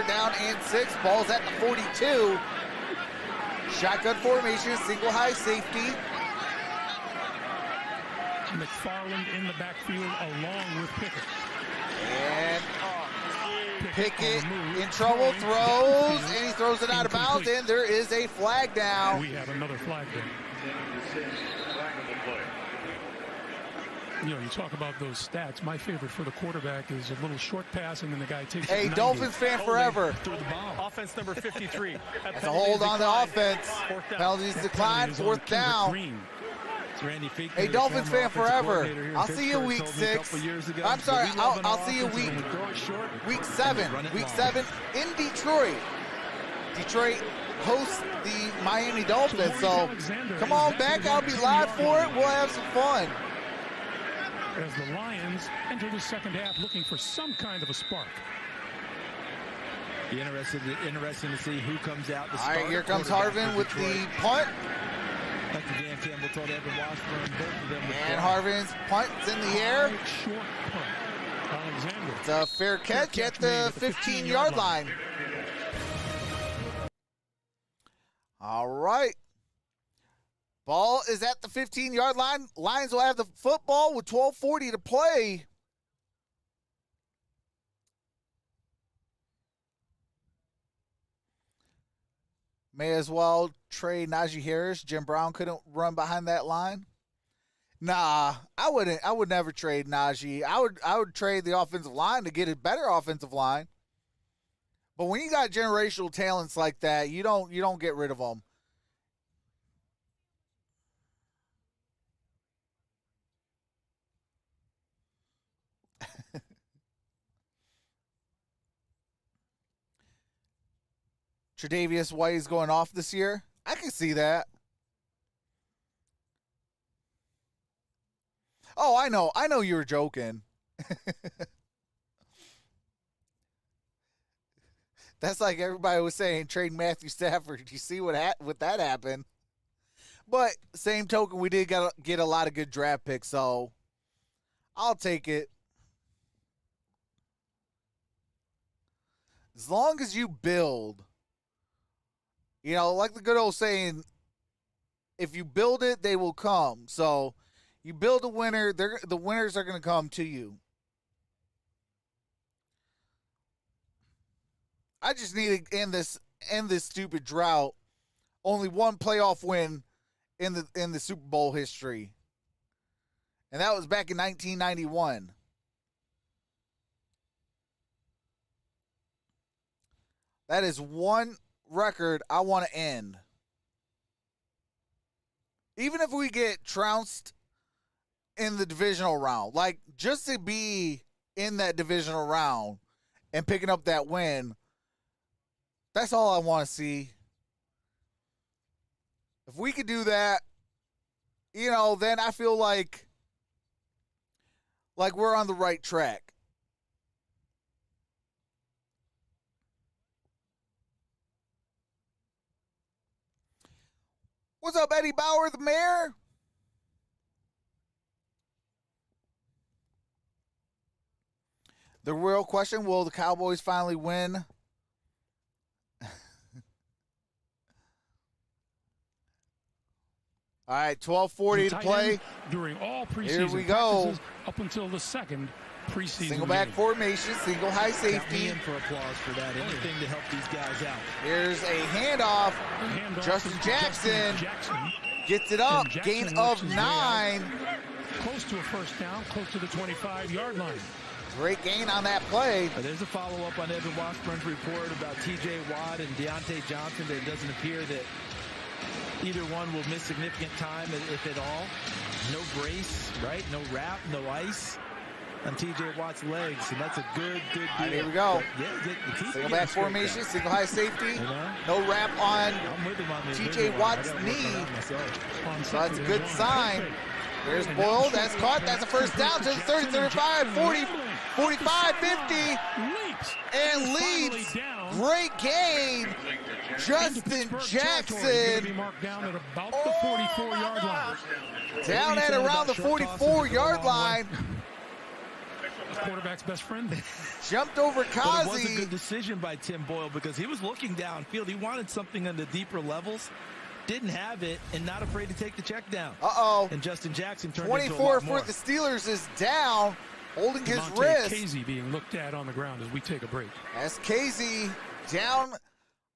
down and 6. Ball's at the 42. Shotgun formation, single high safety. McFarland in the backfield along with Pickett. And Pickett in trouble, throws, and he throws it out of bounds, and there is a flag down. We have another flag down. You know, you talk about those stats. My favorite for the quarterback is a little short pass, and then the guy takes Hey, Dolphins fan forever. Through the ball. Offense number 53. That's a hold on the offense. Penalties decline, 4th down. Hey, Dolphins fan forever. I'll see you week 6. I'm sorry, I'll see you week 7. Week 7 in Detroit. Detroit hosts the Miami Dolphins, so come on back. I'll be live for it. We'll have some fun. As the Lions enter the second half looking for some kind of a spark. Be interesting to see who comes out. All right, here comes Harvin with the punt. Like Dan Campbell told Evan Washburn, both of them. And Harvin's punt's in the air. Short punt. Alexander. It's a fair catch at the 15-yard line. All right. Ball is at the 15-yard line. Lions will have the football with 12:40 to play. May as well trade Najee Harris. Jim Brown couldn't run behind that line. Nah, I wouldn't. I would never trade Najee. I would trade the offensive line to get a better offensive line. But when you got generational talents like that, you don't get rid of them. Tre'Davious White is going off this year. I can see that. Oh, I know you were joking. That's like everybody was saying, trade Matthew Stafford. You see what that happened? But same token, we did get a lot of good draft picks, so I'll take it. As long as you build. You know, like the good old saying, if you build it, they will come. So you build a winner, the winners are going to come to you. I just need to end this stupid drought. Only one playoff win in the Super Bowl history. And that was back in 1991. That is one record I want to end. even if we get trounced in the divisional round, like just to be in that divisional round and picking up that win, that's all I want to see. If we could do that, you know, then I feel like we're on the right track. What's up, Eddie Bauer, the mayor? The real question, will the Cowboys finally win? All right, 12:40 to play. During all preseason Here we go. Up until the second preseason Single back game. formation, single high Count me safety. in for applause for that. Anything to help these guys out. Here's a handoff. Handoff Justin to Jackson Jackson. gets it up. And Jackson Gain works of his way out. 9. Close to a first down, close to the 25-yard line. Great gain on that play. There's a follow-up on Evan Washburn's report about T.J. Watt and Deontay Johnson. That it doesn't appear that either one will miss significant time, if at all. No brace, right? No wrap, no ice on T.J. Watt's legs, and that's a good deal. All right, here we go. Yeah, Single back formation, single high safety. No wrap on T.J. Watt's knee. So that's a good sign. There's Boyle. That's caught. That's a first down to the 30, 35, 40, 45, 50. And leaps. Great gain. Justin Jackson. Down at about the 44-yard line. Down at around the 44-yard line. Quarterback's best friend. Jumped over But it was a Kazi. good decision by Tim Boyle because he was looking downfield. He wanted something on the deeper levels. Didn't have it, and not afraid to take the check down. Uh-oh. And Justin Jackson turned 24 into a lot for more. the Steelers is down, holding his Monte wrist. Casey being looked at on the ground as we take a break. That's Casey down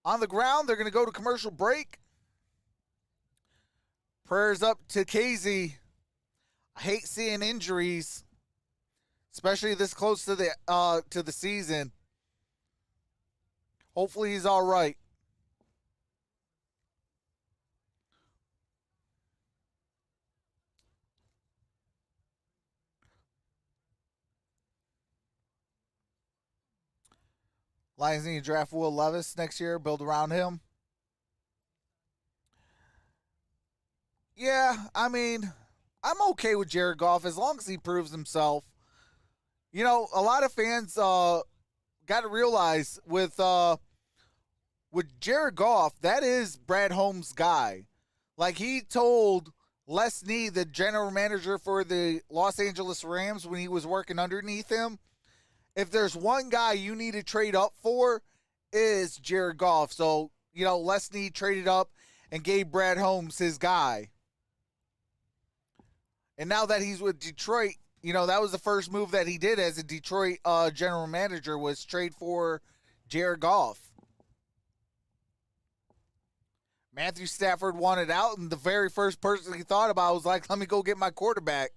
on the ground. They're going to go to commercial break. Prayers up to Casey. I hate seeing injuries, especially this close to the season. Hopefully he's all right. Lions need to draft Will Levis next year, build around him. Yeah, I mean, I'm okay with Jared Goff as long as he proves himself. You know, a lot of fans got to realize with Jared Goff, that is Brad Holmes' guy. Like, he told Les Snead, the general manager for the Los Angeles Rams, when he was working underneath him, if there's one guy you need to trade up for, is Jared Goff. So, you know, Les Snead traded up and gave Brad Holmes his guy. And now that he's with Detroit, you know, that was the first move that he did as a Detroit general manager, was trade for Jared Goff. Matthew Stafford wanted out, and the very first person he thought about was like, let me go get my quarterback.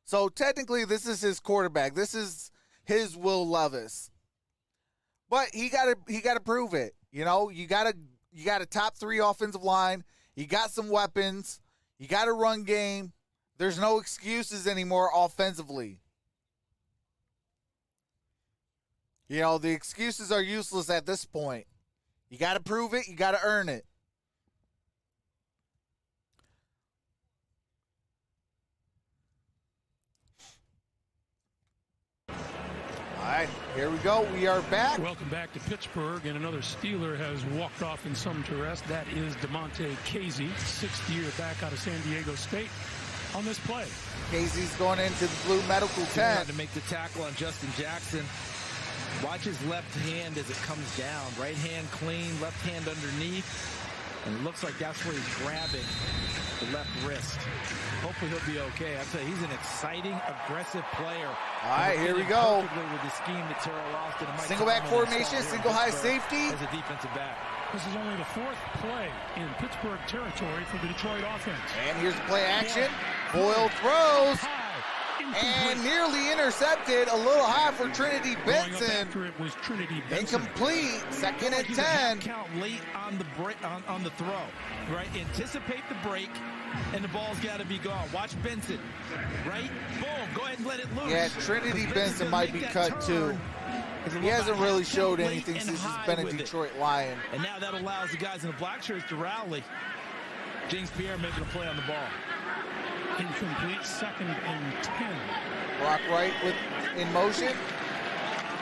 So technically, this is his quarterback. This is his Will Levis. But he gotta prove it. You know, you got a top 3 offensive line. You got some weapons. You got a run game. There's no excuses anymore offensively. You know, the excuses are useless at this point. You got to prove it. You got to earn it. All right, here we go. We are back. Welcome back to Pittsburgh, and another Steeler has walked off in some to rest. That is DeMonte Casey, 6th year back out of San Diego State on this play. Casey's going into the blue medical tent. To make the tackle on Justin Jackson. Watch his left hand as it comes down. Right hand clean, left hand underneath. And it looks like that's where he's grabbing the left wrist. Hopefully he'll be okay. I'll tell you, he's an exciting, aggressive player. All right, here we go. With the scheme that Terrell Austin. Single back formation, single high safety. As a defensive back. This is only the 4th play in Pittsburgh territory for the Detroit offense. And here's the play action. Boyle throws. And nearly intercepted, a little high for Trinity Benson. It was Trinity Benson. Incomplete, second and 10. Count late on the break, on the throw, right? Anticipate the break, and the ball's got to be gone. Watch Benson, right? Boom, go ahead and let it loose. Yeah, Trinity Benson might be cut too. He hasn't really showed anything since he's been a Detroit Lion. And now that allows the guys in the black shirts to rally. James Pierre making a play on the ball. Incomplete, second and 10. Brock Wright in motion.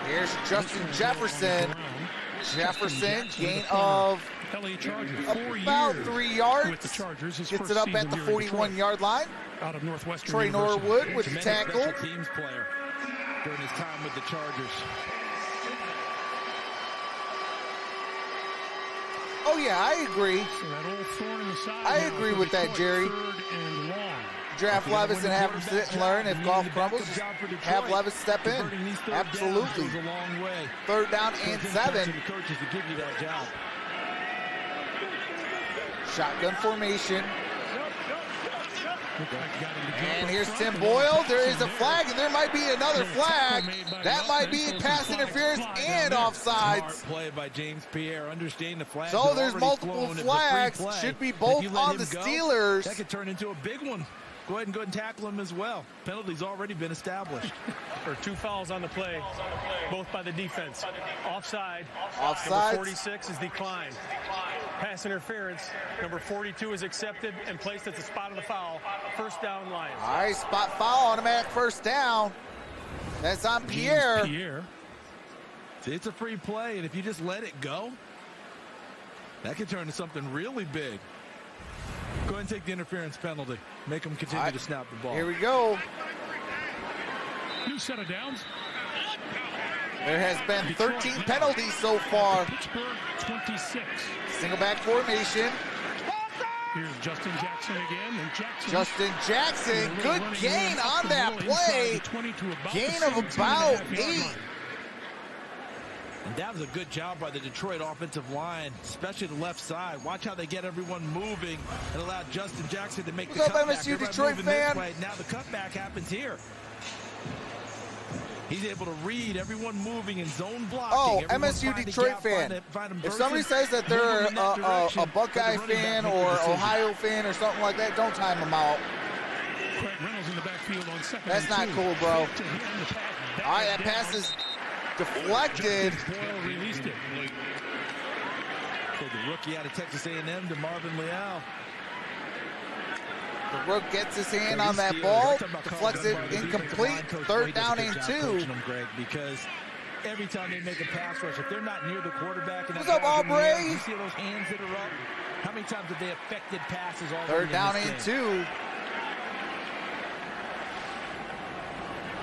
Here's Justin Jefferson. Jefferson, gain of about 3 yards. With the Chargers, gets it up at the 41-yard line. Out of Northwestern Trey University. Norwood with the tackle. Special teams player during his time with the Chargers. Oh, yeah, I agree. So that old thorn in the side I agree with that, Jerry. Third and long. Draft Levis and have him sit and learn. If golf crumbles, just have Levis step in. Absolutely. Third down and 7. Shotgun formation. And here's Tim Boyle. There is a flag, and there might be another flag. That might be pass interference and offsides. Play by James Pierre. Understanding the flag. So there's multiple flags. Should be both on the Steelers. That could turn into a big one. Go ahead and tackle him as well. Penalty's already been established. Or 2 fouls on the play, both by the defense. Offside. Offside. Number 46 is declined. Pass interference. Number 42 is accepted and placed at the spot of the foul. First down, Lions. All right, spot foul, automatic first down. That's on Pierre. It's a free play, and if you just let it go, that could turn into something really big. Go ahead and take the interference penalty. Make them continue to snap the ball. Here we go. New set of downs. There has been 13 penalties so far. Pittsburgh 26. Single back formation. Here's Justin Jackson again. And Justin Jackson, good gain on that play. Gain of about 8. And that was a good job by the Detroit offensive line, especially the left side. Watch how they get everyone moving and allow Justin Jackson to make the cutback. What's up, MSU Detroit fan? Now the cutback happens here. He's able to read everyone moving in zone blocking. Oh, MSU Detroit fan. If somebody says that they're a Buckeye fan or Ohio fan or something like that, don't time them out. That's not cool, bro. All right, that pass is deflected. So the rookie out of Texas A&M to Marvin Leal. The Rook gets his hand on that ball, deflects it incomplete, third down and 2. Greg, because every time they make a pass rush, if they're not near the quarterback, and what's up, Aubrey? You see those hands that are up. How many times have they affected passes already? Third down and 2.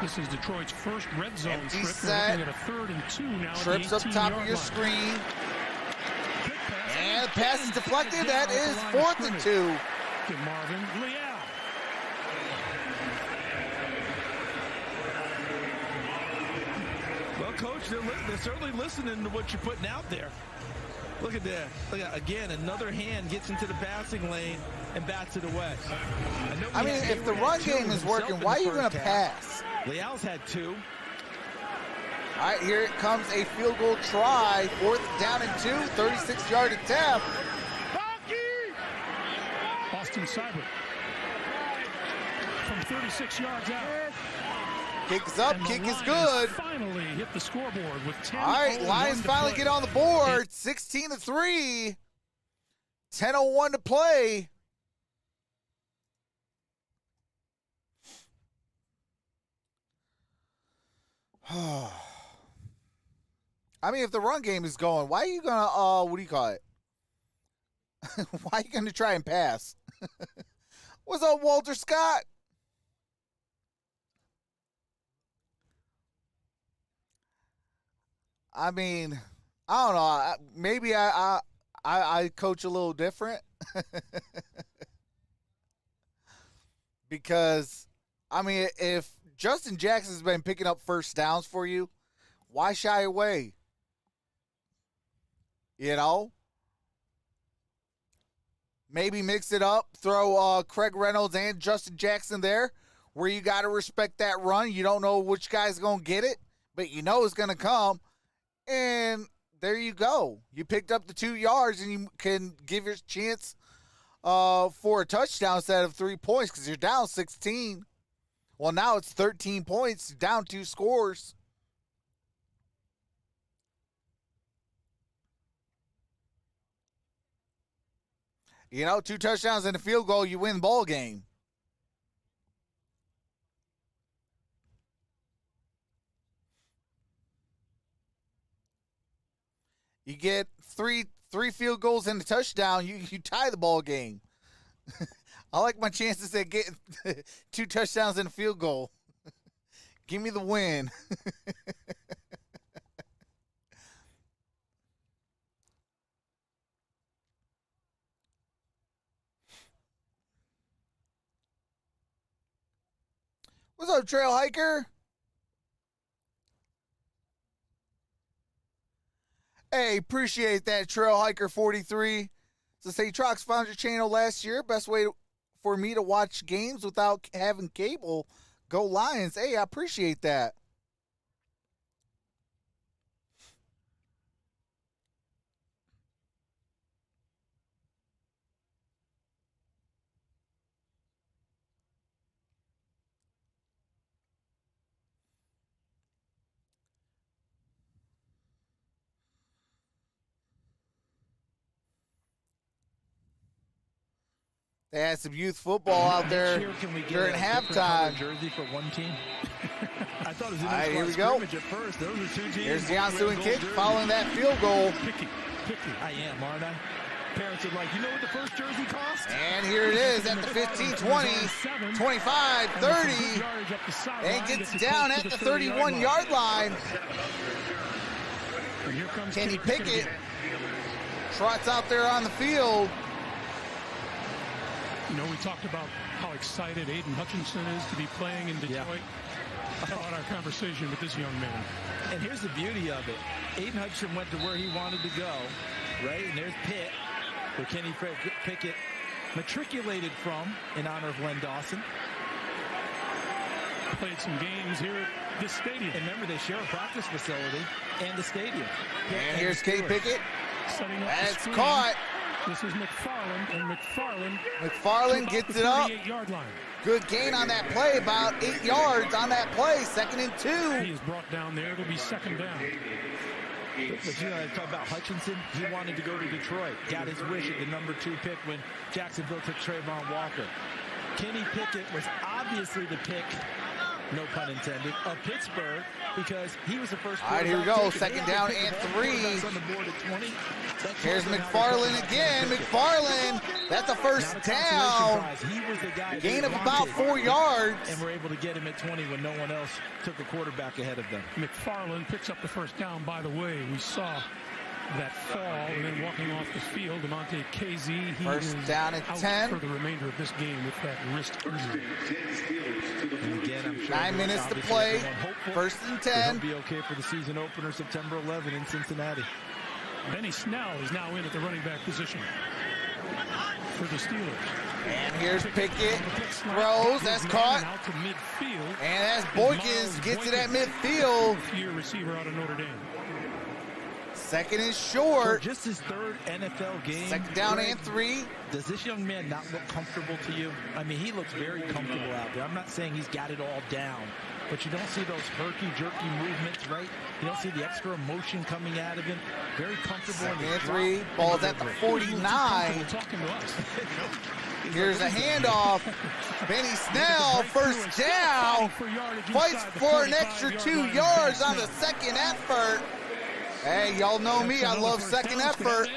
This is Detroit's first red zone empty trip. Set. Looking at a 3rd and 2 now. Trips up top of your screen. And the pass is deflected. That is 4th and 2. To Marvin Leal. Well, Coach, they're certainly listening to what you're putting out there. Look at that. Look at, again, another hand gets into the passing lane and bats it away. I mean, if the run game is working, why are you going to pass? Leal's had 2. All right, here it comes a field goal try. 4th down and 2, 36-yard attempt. Austin Seibert from 36 yards out. Kick is up, kick is good. Finally hit the scoreboard with 10. All right, Lions finally get on the board. 16-3. 10:01 to play. I mean, if the run game is going, why are you gonna what do you call it? Why are you gonna try and pass? What's up, Walter Scott? I mean, I don't know. Maybe I coach a little different. Because, I mean, if Justin Jackson's been picking up first downs for you, why shy away? You know? Maybe mix it up. Throw Craig Reynolds and Justin Jackson there where you got to respect that run. You don't know which guy's going to get it, but you know it's going to come. And there you go. You picked up the 2 yards, and you can give your chance for a touchdown instead of 3 points because you're down 16. Well, now it's 13 points, down 2 scores. You know, 2 touchdowns and a field goal, you win the ball game. You get three field goals and a touchdown, you tie the ball game. I like my chances at getting 2 touchdowns and a field goal. Give me the win. What's up, Trail Hiker? Hey, appreciate that, Trail Hiker 43. So say Trox found your channel last year. Best way for me to watch games without having cable. Go Lions. Hey, I appreciate that. They had some youth football out there during halftime. Jersey for one team. I thought it was all right, here we go. At first. Those are 2 teams. Here's Deion doing kick, following that field goal. Picky. I am, aren't I? Parents are like, you know what the first jersey cost? And here it is at the 15, 20, 25, 30, and gets down at the 31-yard line. Kenny Pickett trots out there on the field. You know, we talked about how excited Aiden Hutchinson is to be playing in Detroit. How about our conversation with this young man? And here's the beauty of it. Aiden Hutchinson went to where he wanted to go, right? And there's Pitt, where Kenny Pickett matriculated from in honor of Len Dawson. Played some games here at this stadium. And remember, they share a practice facility and the stadium. And here's Kenny Pickett. Setting up That's caught. This is McFarland, and McFarland gets it up. 38-yard line. Good gain on that play, about 8 yards on that play. 2nd and 2. He is brought down there. It'll be 2nd down. But you know, I talk about Hutchinson. He wanted to go to Detroit. Got his wish at the number 2 pick when Jacksonville took Trayvon Walker. Kenny Pickett was obviously the pick, no pun intended, of Pittsburgh because he was the first. All right, here we go. 2nd down and 3. Here's McFarland again. McFarland, that's a first down. He was the guy. Gain of about 4 yards. And we're able to get him at 20 when no one else took the quarterback ahead of them. McFarland picks up the first down. By the way, we saw that fall and then walking off the field. Demonte KZ, he first down at 10 for the remainder of this game with that wrist injury. And again, I'm sure 9 minutes to play. 1st and 10. He'll be okay for the season opener September 11 in Cincinnati. Benny Snell is now in at the running back position for the Steelers. And here's Pickett. Throws. That's caught. Out to midfield. And as Boykins gets it at midfield. Year receiver out of Notre Dame. 2nd is short. For just his 3rd NFL game. 2nd down and 3. Does this young man not look comfortable to you? I mean, he looks very comfortable out there. I'm not saying he's got it all down, but you don't see those herky-jerky movements, right? You don't see the extra emotion coming out of him. Very comfortable. 2nd and 3. Ball's at the 49. Here's a handoff. Benny Snell, first down. Fights for an extra 2 yards on the 2nd effort. Hey, y'all know me. I love 2nd effort.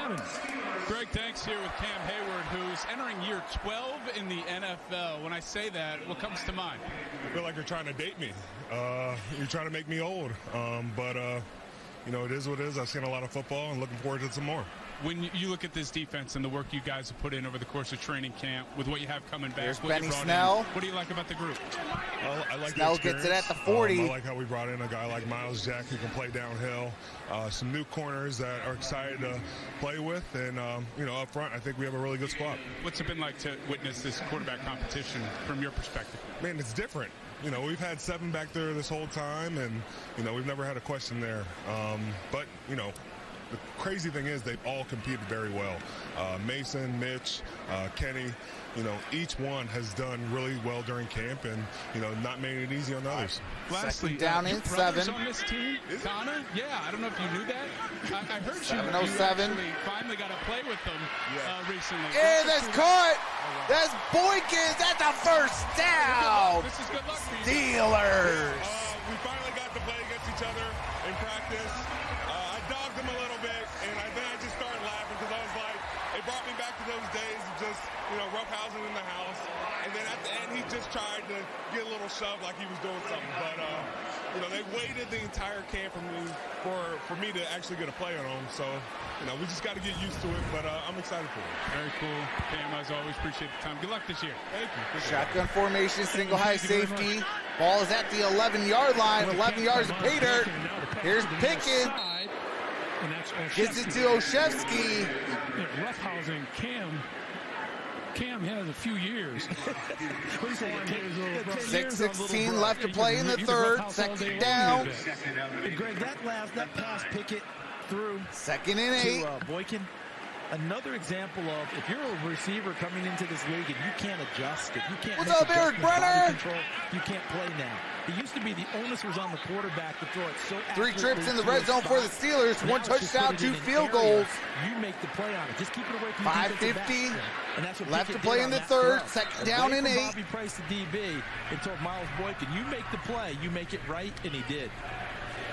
Greg, thanks here with Cam Hayward, who's entering year 12 in the NFL. When I say that, what comes to mind? I feel like you're trying to date me. You're trying to make me old. But it is what it is. I've seen a lot of football and looking forward to some more. When you look at this defense and the work you guys have put in over the course of training camp with what you have coming back, There's what Benny you brought Snell. in, what do you like about the group? Well, I like Snell the gets it at the experience. 40. I like how we brought in a guy like Miles Jack who can play downhill. Some new corners that are excited to play with. And, up front, I think we have a really good squad. What's it been like to witness this quarterback competition from your perspective? Man, it's different. We've had 7 back there this whole time, and, we've never had a question there. But the crazy thing is they've all competed very well. Mason, Mitch, Kenny, each one has done really well during camp and, not made it easy on the others. Lastly, down in 7. On this team, Connor? Yeah, I don't know if you knew that. I heard you 707. actually finally got to play with them recently. Yeah, that's caught. That's Boykins. That's a first down. This is good luck for you. Steelers. We finally got to play against each other in practice. I dogged him a little bit, and then I just started laughing because I was like, it brought me back to those days of just, roughhousing in the house. And then at the end, he just tried to get a little shove like he was doing something. But, they waited the entire camp for me to actually get a play on him. So, we just got to get used to it. But I'm excited for it. Very cool. Cam, as always, appreciate the time. Good luck this year. Thank you. Shotgun formation, single high safety. Ball is at the 11-yard line. 11 yards of pay dirt. Here's Pickett. Gets it to Olszewski. Roughhousing Cam. Cam has a few years. 6:16 left to play in the third. Second down. And Greg, that pass Pickett through. 2nd and 8. To Boykin. Another example of if you're a receiver coming into this league and you can't adjust, if you can't. What's up, Eric Brenner? Control, you can't play now. It used to be the onus was on the quarterback to throw it so 3 trips in the red zone for the Steelers. 1 touchdown, 2 field goals. You make the play on it. Just keep it away from 5:50 and that's what left to Pickett play did in the on that third. throw. 2nd down and 8. Bobby Price, the DB, and told Miles Boykin, you make the play, you make it right, and he did.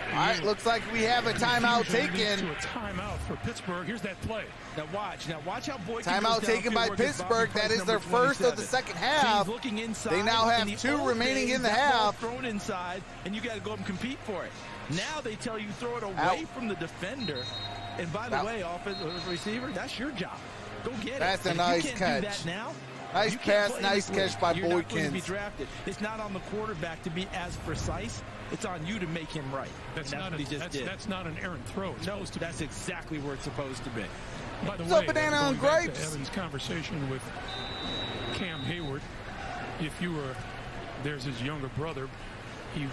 All right, looks like we have a timeout taken. To a timeout for Pittsburgh. Here's that play. Now watch how Boykin Timeout taken by Pittsburgh. That is their first of the second half. They now have 2 remaining in the half. Thrown inside, and you got to go up and compete for it. Now they tell you throw it away from the defender. And by the way, offensive receiver, that's your job. Go get it. That's a nice catch. Do that now. Nice pass, nice catch by You're not going to be Boykins. drafted. It's not on the quarterback to be as precise. It's on you to make him right. That's what he just did. That's not an errant throw. No, that's exactly where it's supposed to be. By the What's way, up, Banana going on back to Grapes? Evan's conversation with Cam Hayward, if you were, there's his younger brother.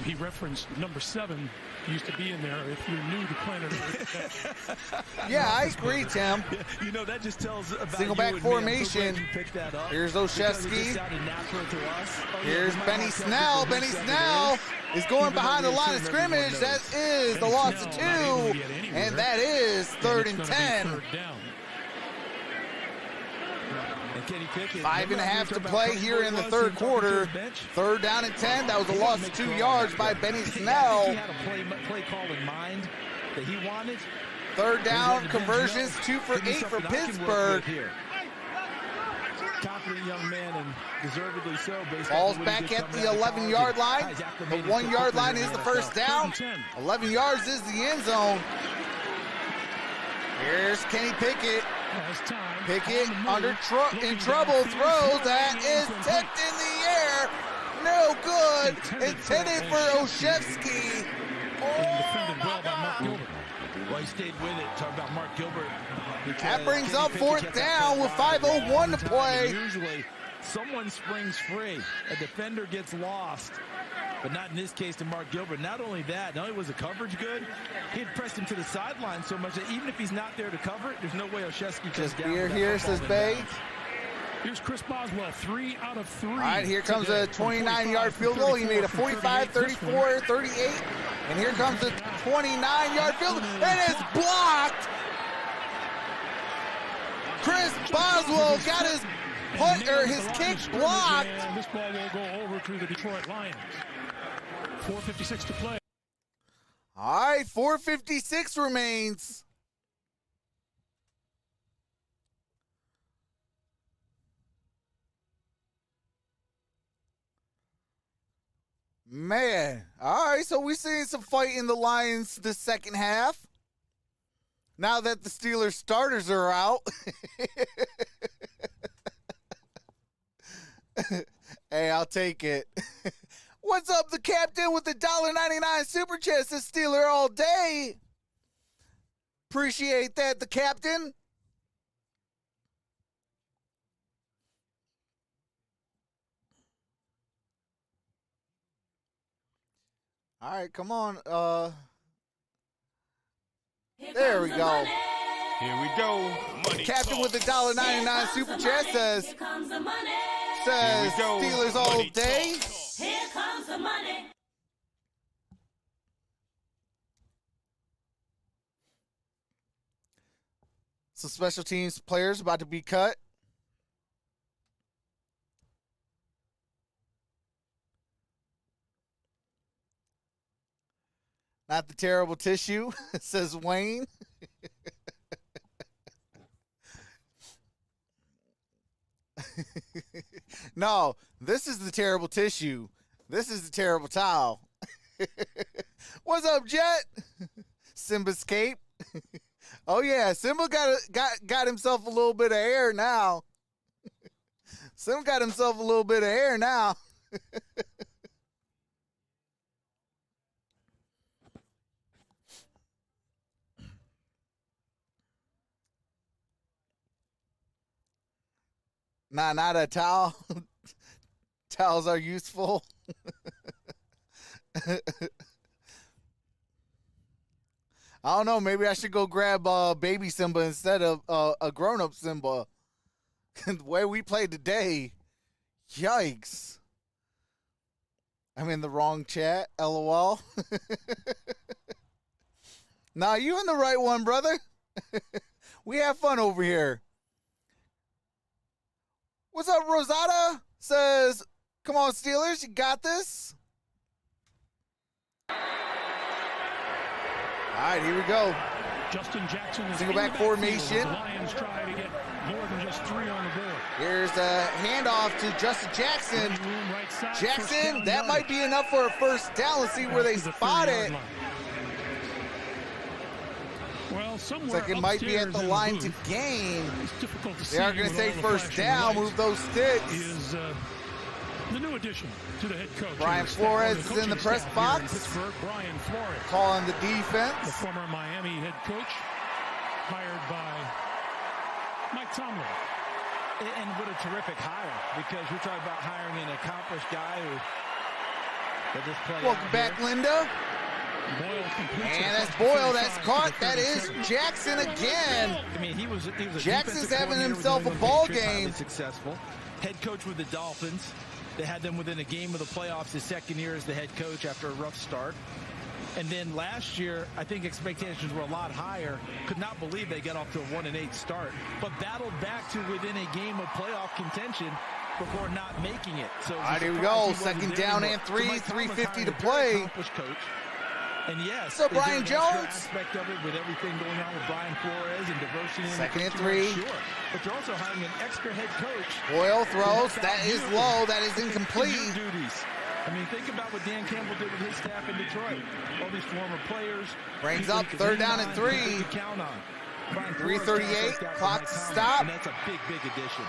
He referenced number 7 used to be in there. If you're new to planet Earth. Yeah, I agree, Tim. That just tells about Single you back and me. I'm so formation. glad you picked that up. Here's Because it Olszewski. just sounded natural to us. Here's Benny Snell. Benny Snell is going behind the line of scrimmage. That is the loss of 2. And that is 3rd and 10. 5.5 to play here in the third quarter. 3rd down and 10. That was a loss of 2 yards by Benny Snell. He had a play call in mind that he wanted. 3rd down conversions, 2 for 8 for Pittsburgh. Confident young man, and deservedly so. Ball's back at the 11-yard line. The 1-yard line is the first down. 11 yards is the end zone. Here's Kenny Pickett. Pickett in trouble. Throws. That is tipped in the air. No good. Intended for Olszewski. Well, he stayed with it. Talk about Mark Gilbert. That brings up 4th down with 5:01 to play. Usually, someone springs free. A defender gets lost. But not in this case to Mark Gilbert. Not only that, not only was the coverage good, he had pressed him to the sideline so much that even if he's not there to cover it, there's no way Olszewski goes down. Beer here, says Bay. Here's Chris Boswell, 3 out of 3. All right, here comes a 29-yard field goal. He made a 45, 34, 38. And here comes a 29-yard field goal. And it's blocked. Chris Boswell got his his kick blocked. And this ball will go over to the Detroit Lions. 4:56 to play. All right, 4:56 remains. Man, all right, so we're seeing some fight in the Lions the second half. Now that the Steelers starters are out. Hey, I'll take it. What's up, the captain with the $1.99 super chat? Says Steeler all day. Appreciate that, the captain. All right, come on. There we go. Here we go. Money Captain talk. with the $1.99 super chat says Steelers all day. Here comes the money. Some special teams players about to be cut. Not the terrible tissue, says Wayne. No, this is the terrible tissue. This is the terrible towel. What's up, Jet? Simba's cape. Oh yeah, Simba got himself a little bit of hair now. Simba got himself a little bit of hair now. Nah, not a towel. Towels are useful. I don't know. Maybe I should go grab baby Simba instead of a grown-up Simba. The way we played today, yikes. I'm in the wrong chat, LOL. Nah, you in the right one, brother. We have fun over here. What's up, Rosada? Says, come on, Steelers, you got this. All right, here we go. Justin Jackson is single back formation. The Lions try to get more than just 3 on the board. Here's a handoff to Justin Jackson. Right side, Jackson, that might be enough for a first down. Let's see where they spot it. Well, looks like it might be at the line to gain. They are going to say first down, move those sticks. Is the new addition to the head coach. Brian Flores is in the press box. Pittsburgh, Brian Flores. Calling the defense. The former Miami head coach, hired by Mike Tomlin. And what a terrific hire, because we're talking about hiring an accomplished guy who just play. Welcome back, Linda. And that's Boyle. That's caught. That is Jackson again. I mean, he was Jackson's having himself a ball game. Successful head coach with the Dolphins. They had them within a game of the playoffs his second year as the head coach after a rough start. And then last year, I think expectations were a lot higher. Could not believe they got off to a 1-8 start, but battled back to within a game of playoff contention before not making it. So all right, here we go. Second down and 3:50 to play. Coach. And yes, so Brian Jones aspect of it with everything going on with Brian Flores and diversity. Second and 3. Sure, but they're also hiring an extra head coach. Boyle throws. That is low. That is incomplete. Duties. I mean, think about what Dan Campbell did with his staff in Detroit. All these former players. Brings up third down and 3. Count on. 3:38. Clock stop. And that's a big, big addition.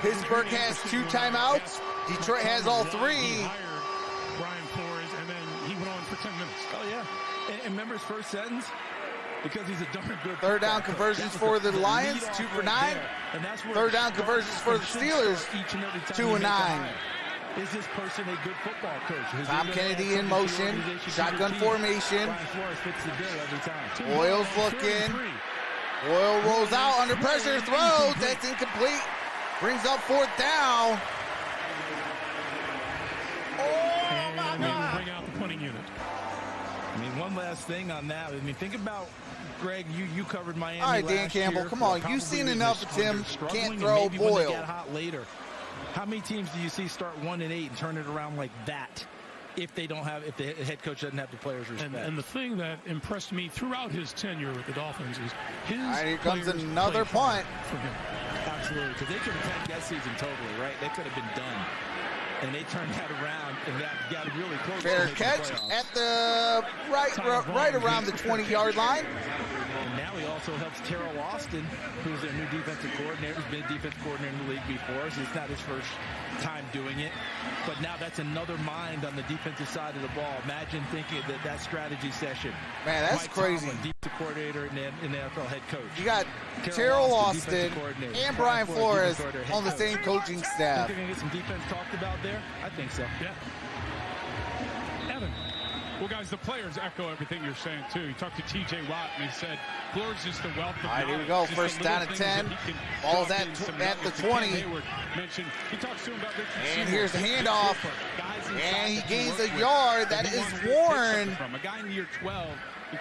Pittsburgh has 2 timeouts. Detroit has all 3. Brian Flores, and then he went on for 10 minutes. Oh, yeah. And remember his first sentence? Because he's a darn good third down conversions for the Lions, 2 for 9. Third down conversions for the Steelers, 2 and 9. Is this person a good football coach? Tom Kennedy in motion, shotgun formation. Boyle's looking. Boyle rolls out under pressure, throws. That's incomplete. Brings up 4th down. Oh my God! Bring out the punting unit. I mean, one last thing on that. I mean, think about, Greg, you covered Miami. All right, Dan Campbell, come on. You've seen enough of him. Can't throw Boyle. When they get hot later. How many teams do you see start 1-8 and turn it around like that if the head coach doesn't have the players respect? And the thing that impressed me throughout his tenure with the Dolphins is his. All right, here comes another punt. For him. Absolutely, because they could have tanked that season totally, right? They could have been done. And they turned that around and that got really close. Fair catch at the right around the 20-yard line. And now probably also helps Terrell Austin, who's their new defensive coordinator. He's been a defensive coordinator in the league before, so it's not his first time doing it. But now that's another mind on the defensive side of the ball. Imagine thinking that strategy session. Man, that's Mike crazy. Tomlin, defensive coordinator and the NFL head coach. You got Terrell Austin and Brian Flores on the same coaching staff. Think they're going to get some defense talked about there? I think so. Yeah. Evan. Well, guys, the players echo everything you're saying, too. You talked to T.J. Watt, and he said, Flores just a wealth of All right, here we go. knowledge, First down and 10. Ball's at the 20. He talks to him about and here's the handoff. And he gains a yard. That is Warren. A guy in year 12,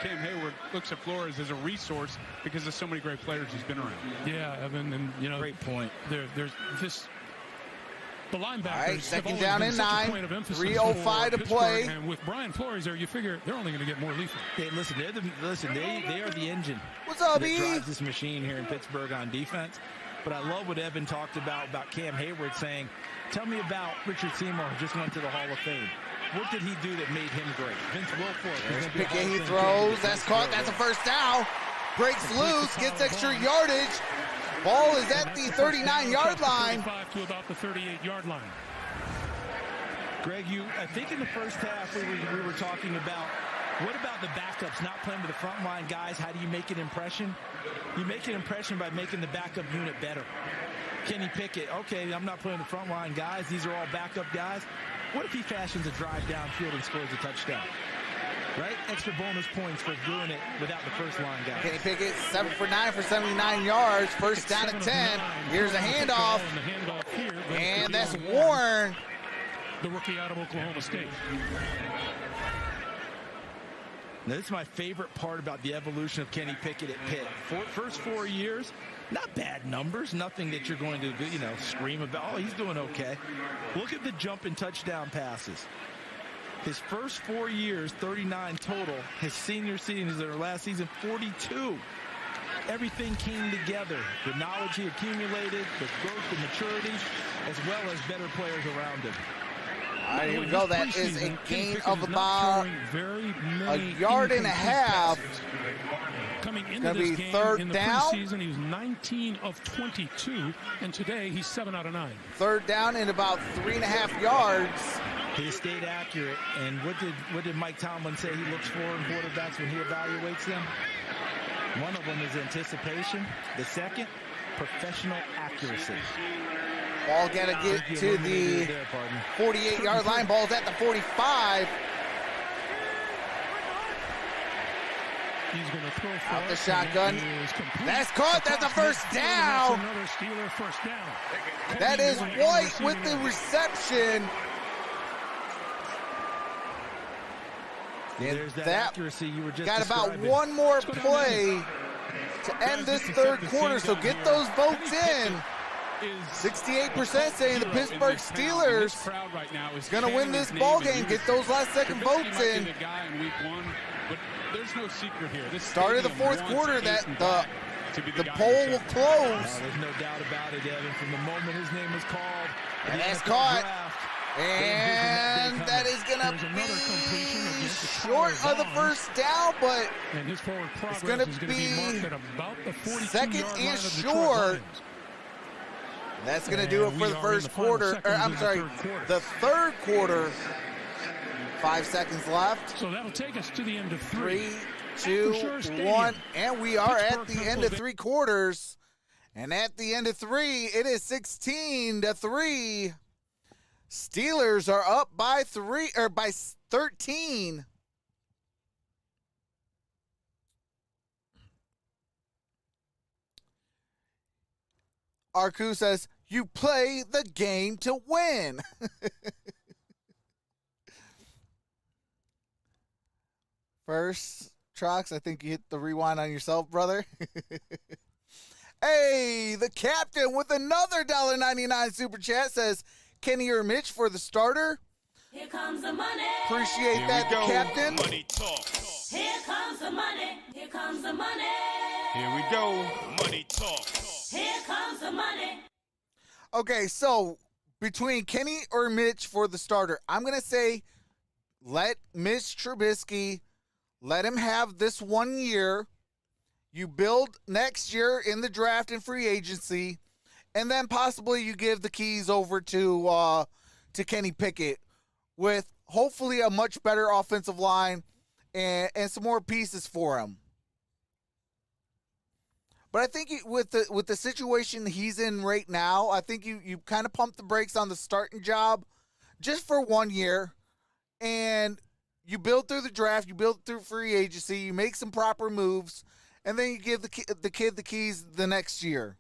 Cam Hayward, looks at Flores as a resource because of so many great players he's been around. Yeah, Evan, and, you know, great point. There's this. The linebackers. All right, second have down always and been such a 9. point of emphasis 3:05 to for play. Pittsburgh, and with Brian Flores there, you figure they're only going to get more lethal. Hey, listen, they are the engine. What's up, that E? drives this machine here in Pittsburgh on defense. But I love what Evan talked about Cam Hayward saying, tell me about Richard Seymour, who just went to the Hall of Fame. What did he do that made him great? Vince Wilfork. There's Pickett, he throws. That's caught. That's a first down. Breaks loose, gets extra yardage. Ball is at the 39-yard line. To about the 38-yard line. Greg, I think in the first half we were talking about, what about the backups not playing with the front line guys? How do you make an impression? You make an impression by making the backup unit better. Kenny Pickett, okay, I'm not playing the front line guys. These are all backup guys. What if he fashions a drive downfield and scores a touchdown? Right? Extra bonus points for doing it without the first line guy. Kenny Pickett, 7 for 9 for 79 yards. First down and 10. Here's a handoff. And that's Warren. The rookie out of Oklahoma State. Now, this is my favorite part about the evolution of Kenny Pickett at Pitt. First 4 years, not bad numbers, nothing that you're going to, scream about. Oh, he's doing okay. Look at the jump in touchdown passes. His first 4 years, 39 total. His senior season, his last season, 42. Everything came together. The knowledge he accumulated, the growth, the maturity, as well as better players around him. All right, here we go. That is a gain of about a yard and a half. Coming into Gonna this be game third in the down. preseason, he was 19 of 22, and today he's 7 out of 9. Third down in about 3.5 yards. He stayed accurate. And what did Mike Tomlin say he looks for in quarterbacks when he evaluates them? One of them is anticipation. The second, professional accuracy. Ball got to get to the 48-yard line. Ball's at the 45. He's going to throw out the shotgun. That's caught. That's a first down. Another Steeler first down. That is White with the reception. There's that accuracy you were just got about describing. one more play to end this third quarter, so get those votes in. 68% saying the Pittsburgh Steelers is going to win this ball game. Get those last second votes in. There's no secret here. Start of the fourth quarter, that the poll will close. There's no doubt about it, Evan. From the moment his name was called, and that's caught. And that is going to be short of the first down, but it's going to be second and short. That's going to do it for the first quarter. The third quarter. 5 seconds left. So that'll take us to the end of 3. 3, 2, 1, and we are at the end of 3 quarters. And at the end of 3, it is 16-3. Steelers are up by 13. Arku says, you play the game to win. First, Trox, I think you hit the rewind on yourself, brother. Hey, the captain with another $1.99 super chat says, Kenny or Mitch for the starter. Here comes the money. Appreciate that, the captain. Money talk. Here comes the money. Here comes the money. Here we go. Money talk. Here comes the money. Okay, so between Kenny or Mitch for the starter, I'm going to say let Mitch Trubisky, let him have this 1 year. You build next year in the draft and free agency, and then possibly you give the keys over to Kenny Pickett with hopefully a much better offensive line and some more pieces for him. But I think with the situation he's in right now, I think you kind of pump the brakes on the starting job just for 1 year, and you build through the draft, you build through free agency, you make some proper moves, and then you give the kid the keys the next year.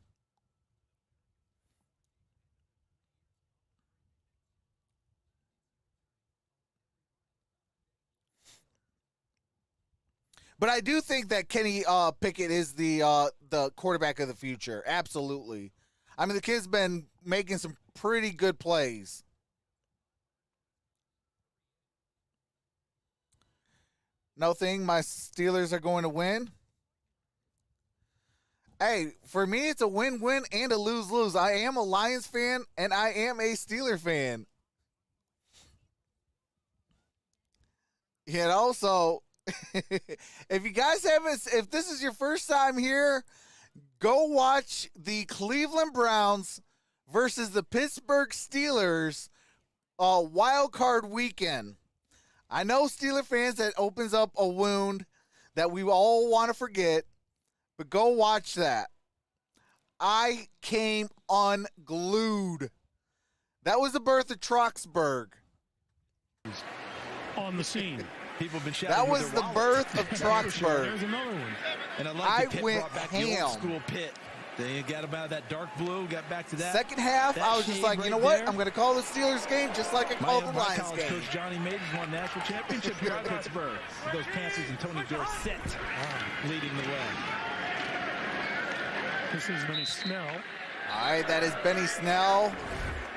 But I do think that Kenny Pickett is the quarterback of the future. Absolutely. I mean, the kid's been making some pretty good plays. No thing, my Steelers are going to win. Hey, for me, it's a win-win and a lose-lose. I am a Lions fan, and I am a Steeler fan. You know, so if you guys haven't, if this is your first time here, go watch the Cleveland Browns versus the Pittsburgh Steelers wild card weekend. I know Steeler fans, that opens up a wound that we all want to forget, but go watch that. I came unglued. That was the birth of Troxel. On the scene. People have been shouting. That was the birth of Troxel. There's another one. And I Pitt went brought back the ham. old school Pitt. They got about that dark blue, got back to that. Second half, that I was just shade like, right you know what? there. I'm going to call the Steelers game just like I called the My Lions college game. coach Johnny Mays won national championship here at Pittsburgh. With those Panthers and Tony Dorsett leading the way. This is Benny Snell. All right, that is Benny Snell.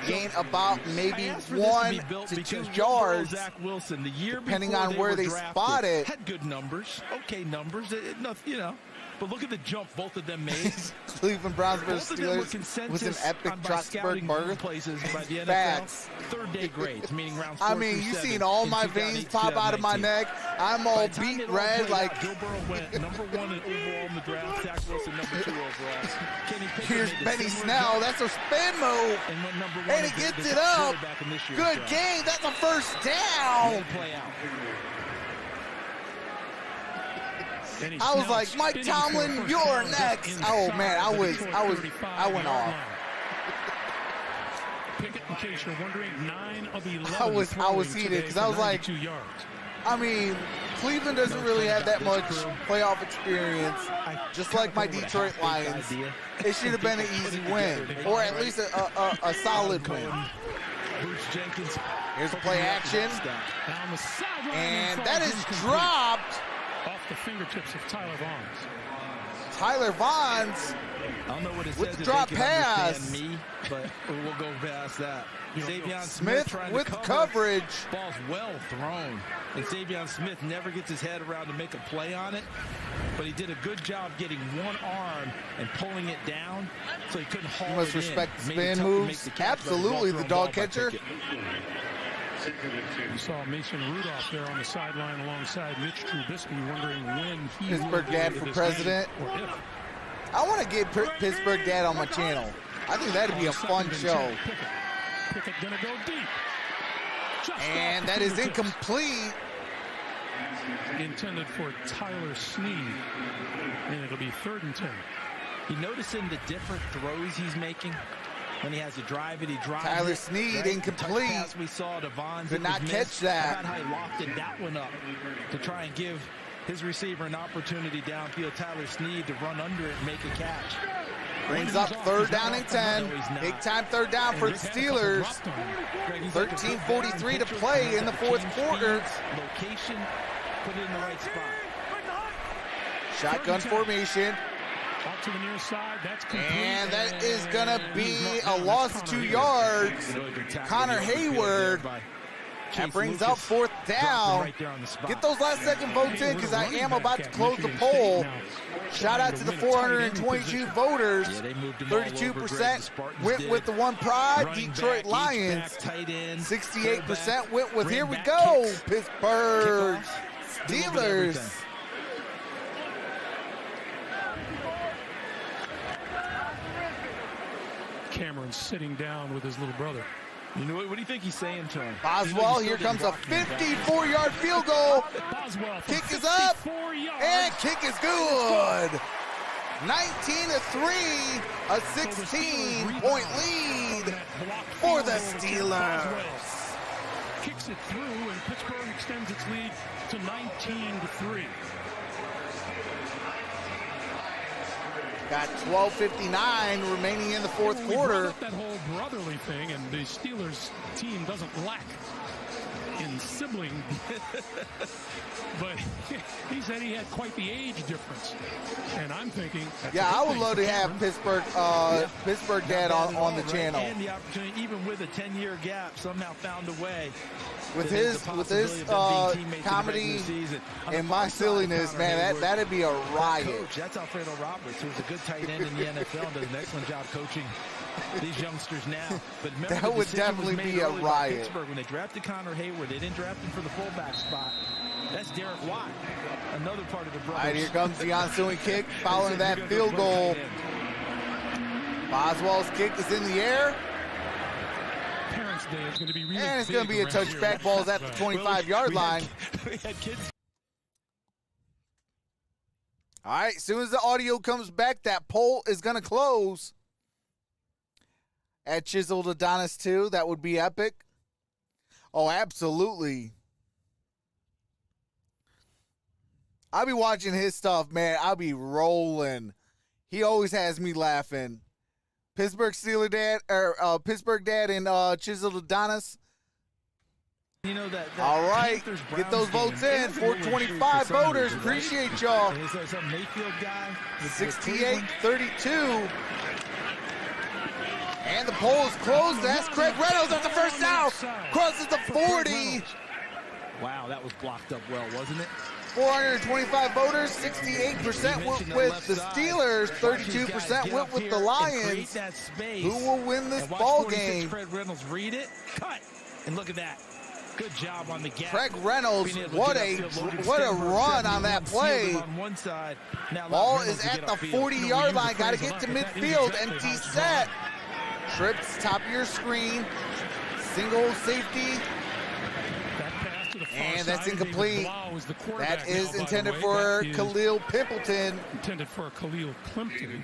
Gain about maybe 1 to 2 yards, Zach Wilson, the year depending before on where were they drafted, spot it. Had good numbers, okay numbers, you know. But look at the jump both of them made. Cleveland Browns versus Steelers was an epic Troxel birth. Places by the NFL. Facts. Third day grades, meaning rounds 4 I mean, through you 7 seen all in my veins pop out of my 2018. neck. I'm all By the time beat it all red played like. out, Joe Burrow went number 1 in overall in the draft. Zach Wilson number 2 overall. Kenny Pickett Here's made a Benny similar Snell. jump That's a spin move. and went number 1 And as he the gets top it up. quarterback in this year's Good draft. game. That's a first down. Let it play out. Benny I was Snell like, Mike spinning for a Tomlin, first you're down next. inside Oh man, I the went Detroit off. 35-yard line. Pickett, in case you're wondering, 9 of 11 I was throwing heated today because for I was like, 92 yards. I mean, Cleveland doesn't really have that much playoff experience, just like my Detroit Lions. It should have been an easy win, or at least a solid win. Here's the play action, Down the sideline and falls that is incomplete. dropped. Off the fingertips of Tyler Vaughns. Tyler Vaughns I don't know what it with says the if drop they can pass. understand me, but we'll go past that. Xavier Smith trying with to cover. coverage. Ball's well thrown. And Xavier Smith never gets his head around to make a play on it, but he did a good job getting one arm and pulling it down so he couldn't haul You must it in. respect the Made it spin tough to make moves. the catch, but it was Absolutely, the well-thrown dog ball by catcher. Pickett. You saw Mason Rudolph there on the sideline alongside Mitch Trubisky, wondering when he Pittsburgh will Dad go for to this president. game, or if. I want to get Pittsburgh Dad on my channel. I think that'd be a fun show. Pickett gonna go deep. Just And off that the is fingertips. incomplete. Intended for Tyler Snead, and it'll be 3rd and 10. You noticing the different throws he's making? When he has to drive it, he drives Tyler it, Snead right? incomplete. The touch pass we saw to Vaughn Could not catch that. How about how he lofted that one up to try and give his receiver an opportunity downfield, Tyler Snead, to run under it and make a catch. Brings up 3rd down and 10. Big time 3rd down for the Steelers. 13:43 to play in the 4th quarter. Location, put it in the right spot. Shotgun formation. Out to the near side, that's complete. And that is going to be a loss of 2 yards. Connor Hayward. That brings up 4th down. Get those last second votes in because I am about to close the poll. Shout out to the 422 voters. 32% went with the one pride, Detroit Lions. 68% went with, here we go, Pittsburgh Steelers. Cameron sitting down with his little brother. You know what do you think he's saying to him? Boswell, here comes a 54-yard field goal. Boswell, kick is up, and kick is good. 19-3, a 16-point lead for the Steelers. Kicks it through, and Pittsburgh extends its lead to 19-3. Got 12:59 remaining in the fourth quarter. That whole brotherly thing, and the Steelers team doesn't lack in sibling. But he said he had quite the age difference, and I'm thinking, yeah, I would love to have Pittsburgh dad on the channel. And the opportunity, even with a 10-year gap, somehow found a way. With his comedy and my silliness, man, that'd be a riot. Coach, that's Alfredo Roberts, who's a good tight end in the NFL and does an excellent job coaching these youngsters now. But remember, that would definitely be a riot. Pittsburgh, when they drafted Connor Hayward, they didn't draft him for the fullback spot. That's Derek Watt, another part of the brothers. All right, here comes the ensuing kick following that field goal. Boswell's kick is in the air. Parents' Day is going to be really and it's going to be a touchback. Ball's at the 25-yard line. We had kids. All right, as soon as the audio comes back, that poll is going to close. At Chiseled Adonis 2, that would be epic. Oh, absolutely. I'll be watching his stuff, man. I'll be rolling. He always has me laughing. Pittsburgh dad and Chiseled Adonis. You know that all right, get those votes in. 425 voters. Appreciate y'all. 68-32. And the poll is closed. That's Craig Reynolds at the first down. Crosses the 40. Wow, that was blocked up well, wasn't it? 425 voters, 68% went with the Steelers, 32% went with the Lions. Who will win this ball game? Craig Reynolds read it, cut, and look at that. Good job on the gap. Craig Reynolds, what a run on that play. Ball is at the 40-yard line. Got to get to midfield. Empty set. Trips top of your screen. Single safety. And that's incomplete. That is intended for Khalil Pimpleton. Intended for Khalil Plimpton.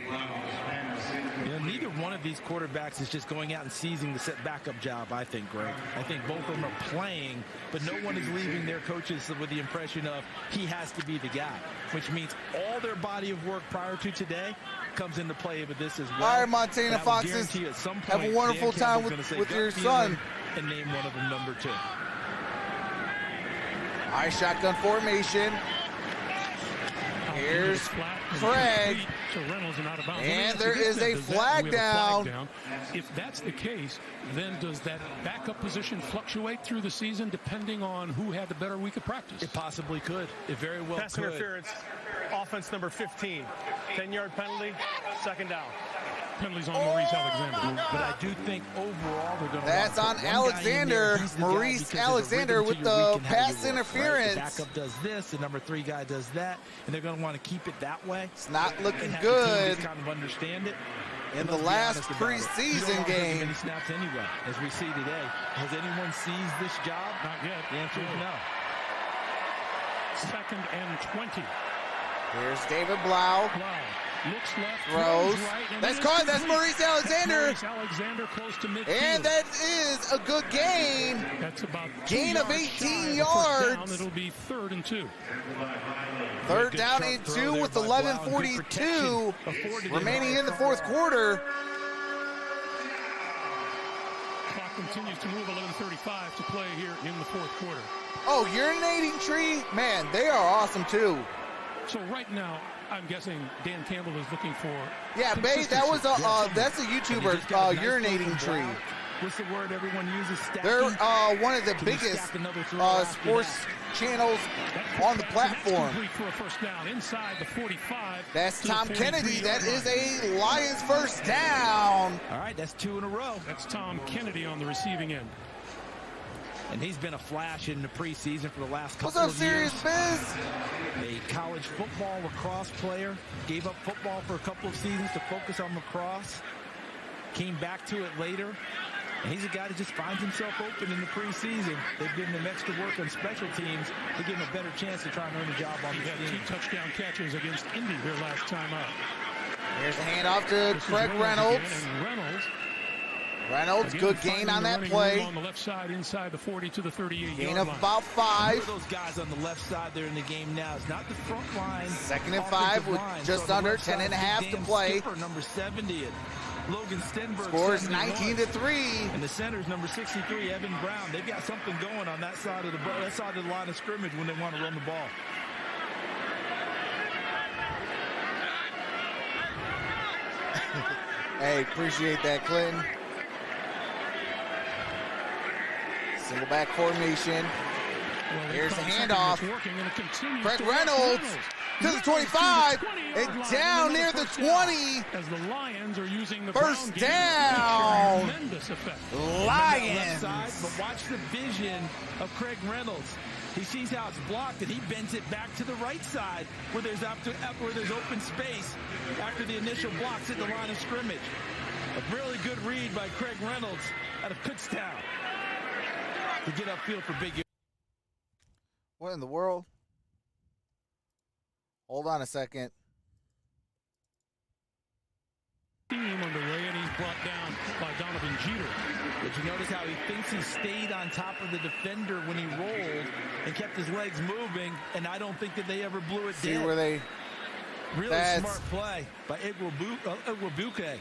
Yeah, neither one of these quarterbacks is just going out and seizing the set backup job, I think, Greg. I think both of them are playing, but no one is leaving their coaches with the impression of he has to be the guy, which means all their body of work prior to today comes into play with this as well. All right, Montana Foxes, have a wonderful time with your son. And name one of them number 2. All right, shotgun formation. Here's Craig. And there is a flag down. If that's the case, then does that backup position fluctuate through the season depending on who had the better week of practice? It possibly could. It very well Pass could. interference, offense number 15. 10-yard penalty, second down. Penalties on Maurice Alexander. But I do think overall they're going to. That's on Alexander, Maurice Alexander with the pass interference. Right? The backup does this, the number 3 guy does that, and they're going to want to keep it that way. It's not looking good. Kind of understand it. In the last preseason game. Many snaps anyway, as we see today. Has anyone seized this job? Not yet. The answer is no. 2nd and 20. Here's David Blau. Looks left, throws. right, That's caught. That's Maurice Alexander. Maurice Alexander close to midfield. And that is a good gain. That's about gain of 18 yards. It'll be 3rd and 2. 3rd down and 2 with 11:42 remaining in the fourth quarter. Clock continues to move. 11:35 to play here in the fourth quarter. Oh, urinating tree, man, they are awesome too. So right now, I'm guessing Dan Campbell is looking for. Yeah, Babe, that was that's a YouTuber urinating tree. What's the word everyone uses? Stacking? They're one of the biggest sports channels on the platform. For a first down inside the 45. That's Tom Kennedy. That is a Lions first down. All right, that's 2 in a row. That's Tom Kennedy on the receiving end. And he's been a flash in the preseason for the last couple of years. What's up, Serious Biz? A college football lacrosse player. Gave up football for a couple of seasons to focus on lacrosse. came back to it later. And he's a guy that just finds himself open in the preseason. They've given him extra work on special teams to give him a better chance to try and earn a job on the team. He had 2 touchdown catches against Indy their last time out. Here's the handoff to Craig Reynolds. Reynolds, good gain on that play. On the left side, inside the 40 to the 38 Gain yard of line. about 5. Those guys on the left side there in the game now. It's not the front line. 2nd and 5 with just under 10 and a half to play. Skipper, number 70, and Logan Stenberg. Scores 19-3. And the center's number 63, Evan Brown. They've got something going on that side of the line of scrimmage when they want to run the ball. Hey, appreciate that, Clinton. Single back formation. Well, here's the handoff. Craig to Reynolds to the 25 and down near the 20. As the Lions are using the first down. Tremendous effect. Lions. Side, but watch the vision of Craig Reynolds. He sees how it's blocked, and he bends it back to the right side where there's open space after the initial blocks at the line of scrimmage. A really good read by Craig Reynolds out of Kutztown to get upfield for big. What in the world? Hold on a second. Team underway, and he's brought down by Donovan Jeter. Did you notice how he thinks he stayed on top of the defender when he rolled and kept his legs moving, and I don't think that they ever blew it See dead. where they... Really smart play by Igwabuke.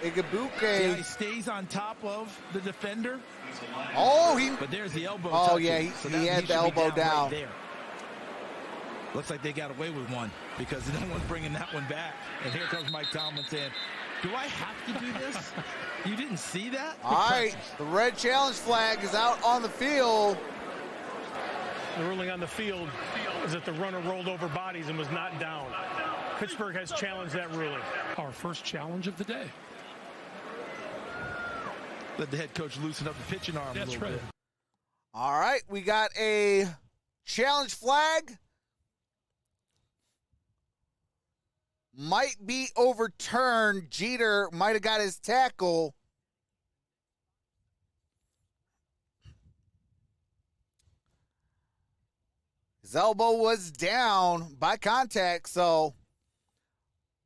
Igwabuke. He stays on top of the defender. Oh, but there's the elbow. Oh, yeah, he had the elbow down. Right there. Looks like they got away with one because no one's bringing that one back. And here comes Mike Tomlin saying, do I have to do this? You didn't see that? All right, the red challenge flag is out on the field. The ruling on the field is that the runner rolled over bodies and was not down. Pittsburgh has challenged that ruling. Our first challenge of the day. Let the head coach loosen up the pitching arm a little bit. All right, we got a challenge flag. Might be overturned. Jeter might have got his tackle. His elbow was down by contact, so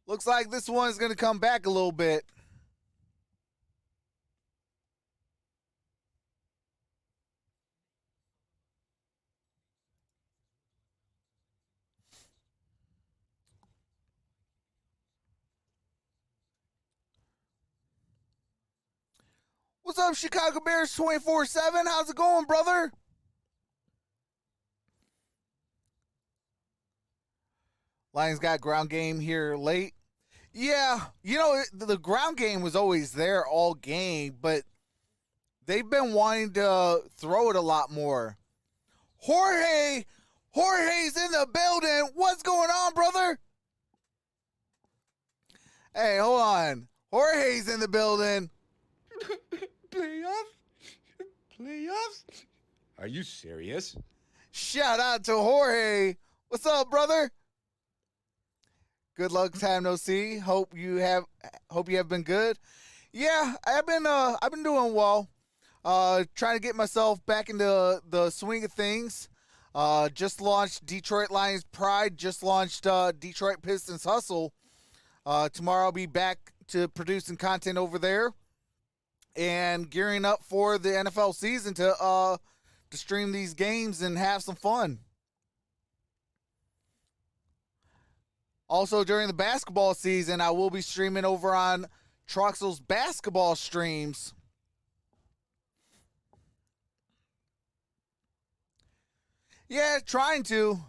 looks like this one is going to come back a little bit. What's up, Chicago Bears 24/7? How's it going, brother? Lions got ground game here late. Yeah, you know, the ground game was always there all game, but they've been wanting to throw it a lot more. Jorge's in the building. What's going on, brother? Hey, hold on. Jorge's in the building. Playoffs? Are you serious? Shout out to Jorge. What's up, brother? Good luck, time no see. Hope you have been good. Yeah, I've been doing well. Trying to get myself back into the swing of things. Just launched Detroit Lions Pride. Just launched Detroit Pistons Hustle. Tomorrow I'll be back to producing content over there and gearing up for the NFL season to stream these games and have some fun. Also, during the basketball season, I will be streaming over on Troxel's basketball streams. Yeah, trying to.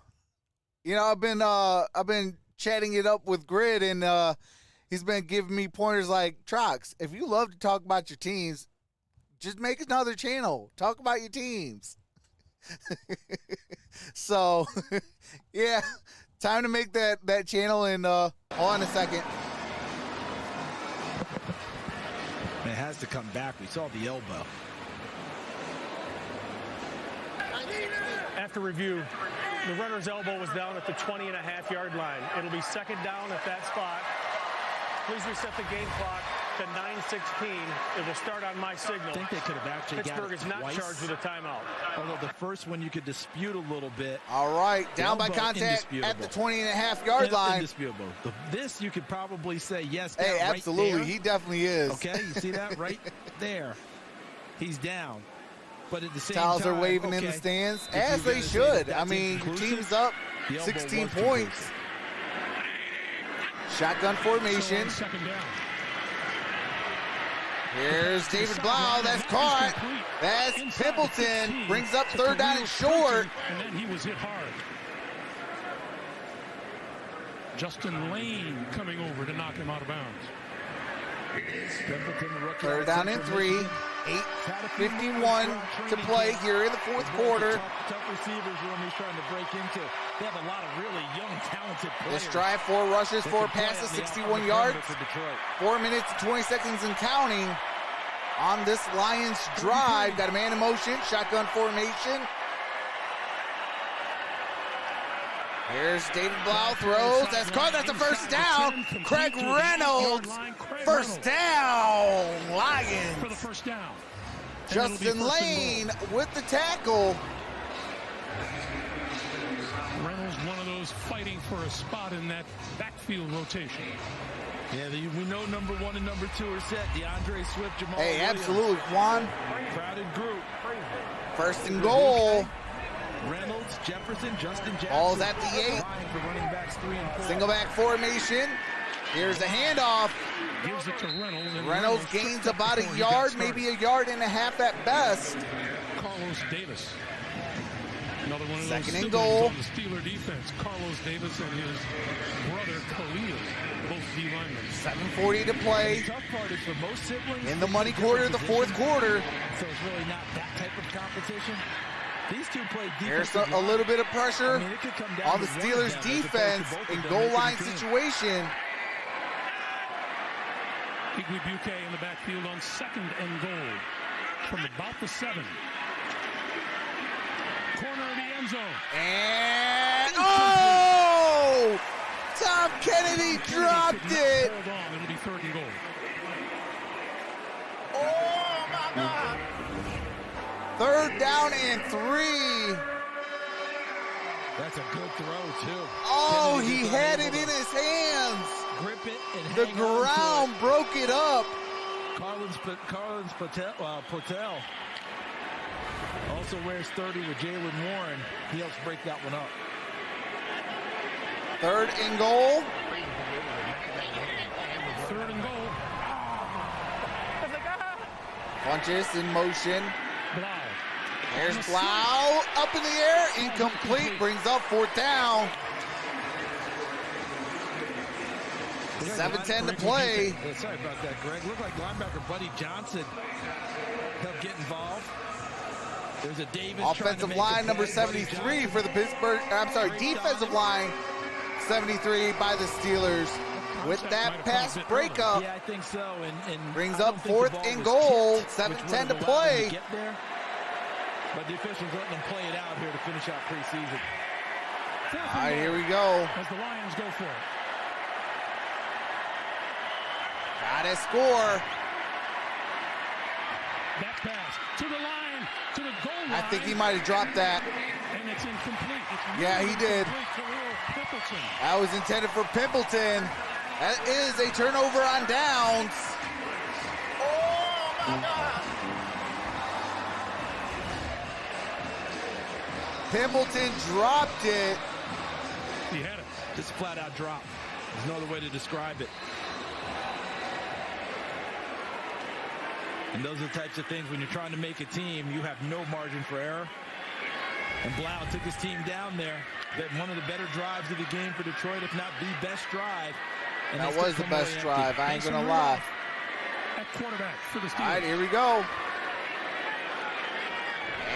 You know, I've been chatting it up with Grid, and he's been giving me pointers like, Trox, if you love to talk about your teams, just make another channel. Talk about your teams. So, yeah, time to make that channel, and hold on a second. It has to come back. We saw the elbow. After review, the runner's elbow was down at the 20.5-yard line. It'll be second down at that spot. Please reset the game clock. to 9:16. It will start on my signal. I think they could have actually Pittsburgh is not twice. charged with a timeout. Although the first one you could dispute a little bit. All right, down by contact at the 20.5-yard line. Indisputable. This you could probably say yes. Hey, down absolutely, right there. he definitely is. Okay, you see that right there? He's down. But at the same Towels time, are waving in the stands, as they should. I mean, team's up 16 points. Shotgun formation. Second down. Here's David Blau. That's caught. That's Pimpleton. Brings up third down and short. And then he was hit hard. Justin Lane coming over to knock him out of bounds. Third down and 3. 8:51 to play here in the fourth quarter. Tough receivers when he's trying to break into. They have a lot of really young, talented players. This drive, 4 rushes, 4 passes, 61 yards. 4 minutes and 20 seconds and counting on this Lions drive. Got a man in motion, shotgun formation. Here's David Blau, throws. That's caught. That's a first down. Craig Reynolds, first down. Lions. For the first down. Justin Lane with the tackle. Reynolds, one of those fighting for a spot in that backfield rotation. Yeah, we know number 1 and number 2 are set. DeAndre Swift, Jamal Hey, Williams. absolutely, Juan. Crowded group. First and goal. Reynolds, Jefferson, Justin Jackson. Ball's at the 8. For running backs 3 and 4. Single back formation. Here's the handoff. Gives it to Reynolds. And Reynolds gains about a yard, maybe a yard and a half at best. Carlos Davis. Another one of Second those and goal. on the Steeler defense. Carlos Davis and his brother Khalil, both D linemen. 7:40 to play. The tough part is for most siblings. In the money quarter of the fourth quarter. So it's really not that type of competition. These two play There's defensive a little bit of pressure I mean, it could come down on the to one Steelers of them as opposed to defense both of in them goal making line the team. situation. Igwe in the backfield on second and goal from about the 7. Corner of the end zone. And oh! Tom Kennedy dropped it. Hold on, it'll be third and goal. Oh, my God. Third down and 3. That's a good throw, too. Oh, Kennedy he just had unable it in his hands. Grip it and The hang on to ground it. broke it up. Carlins Patel also wears 30 with Jalen Warren. He helps break that one up. Third and goal. Third and goal. Bunches in motion. Blau. There's Blau up in the air. Incomplete. Brings up fourth down. 7:10 to play. Sorry about that, Greg. Looked like linebacker Buddy Johnson helped get involved. There's a Davis Offensive line number 73 for the Pittsburgh. I'm sorry, defensive line 73 by the Steelers. With that pass breakup, Yeah, I think so. And brings I up don't think the fourth ball and was goal. tipped, 7:10 to which would have allowed them play. get there. But the officials letting them play it out here to finish out preseason. All right, here we go. As the Lions go for it. Gotta score. That pass to the line, to the goal line. I think he might have dropped that. And it's incomplete. It's Yeah, he did. Pimpleton. That was intended for Pimpleton. That is a turnover on downs. Oh, my God. Pimpleton dropped it. He had it. Just a flat-out drop. There's no other way to describe it. And those are the types of things when you're trying to make a team, you have no margin for error. And Blau took his team down there. That one of the better drives of the game for Detroit, if not the best drive. And That was the best drive, I ain't gonna lie. At quarterback for the Steelers. All right, here we go.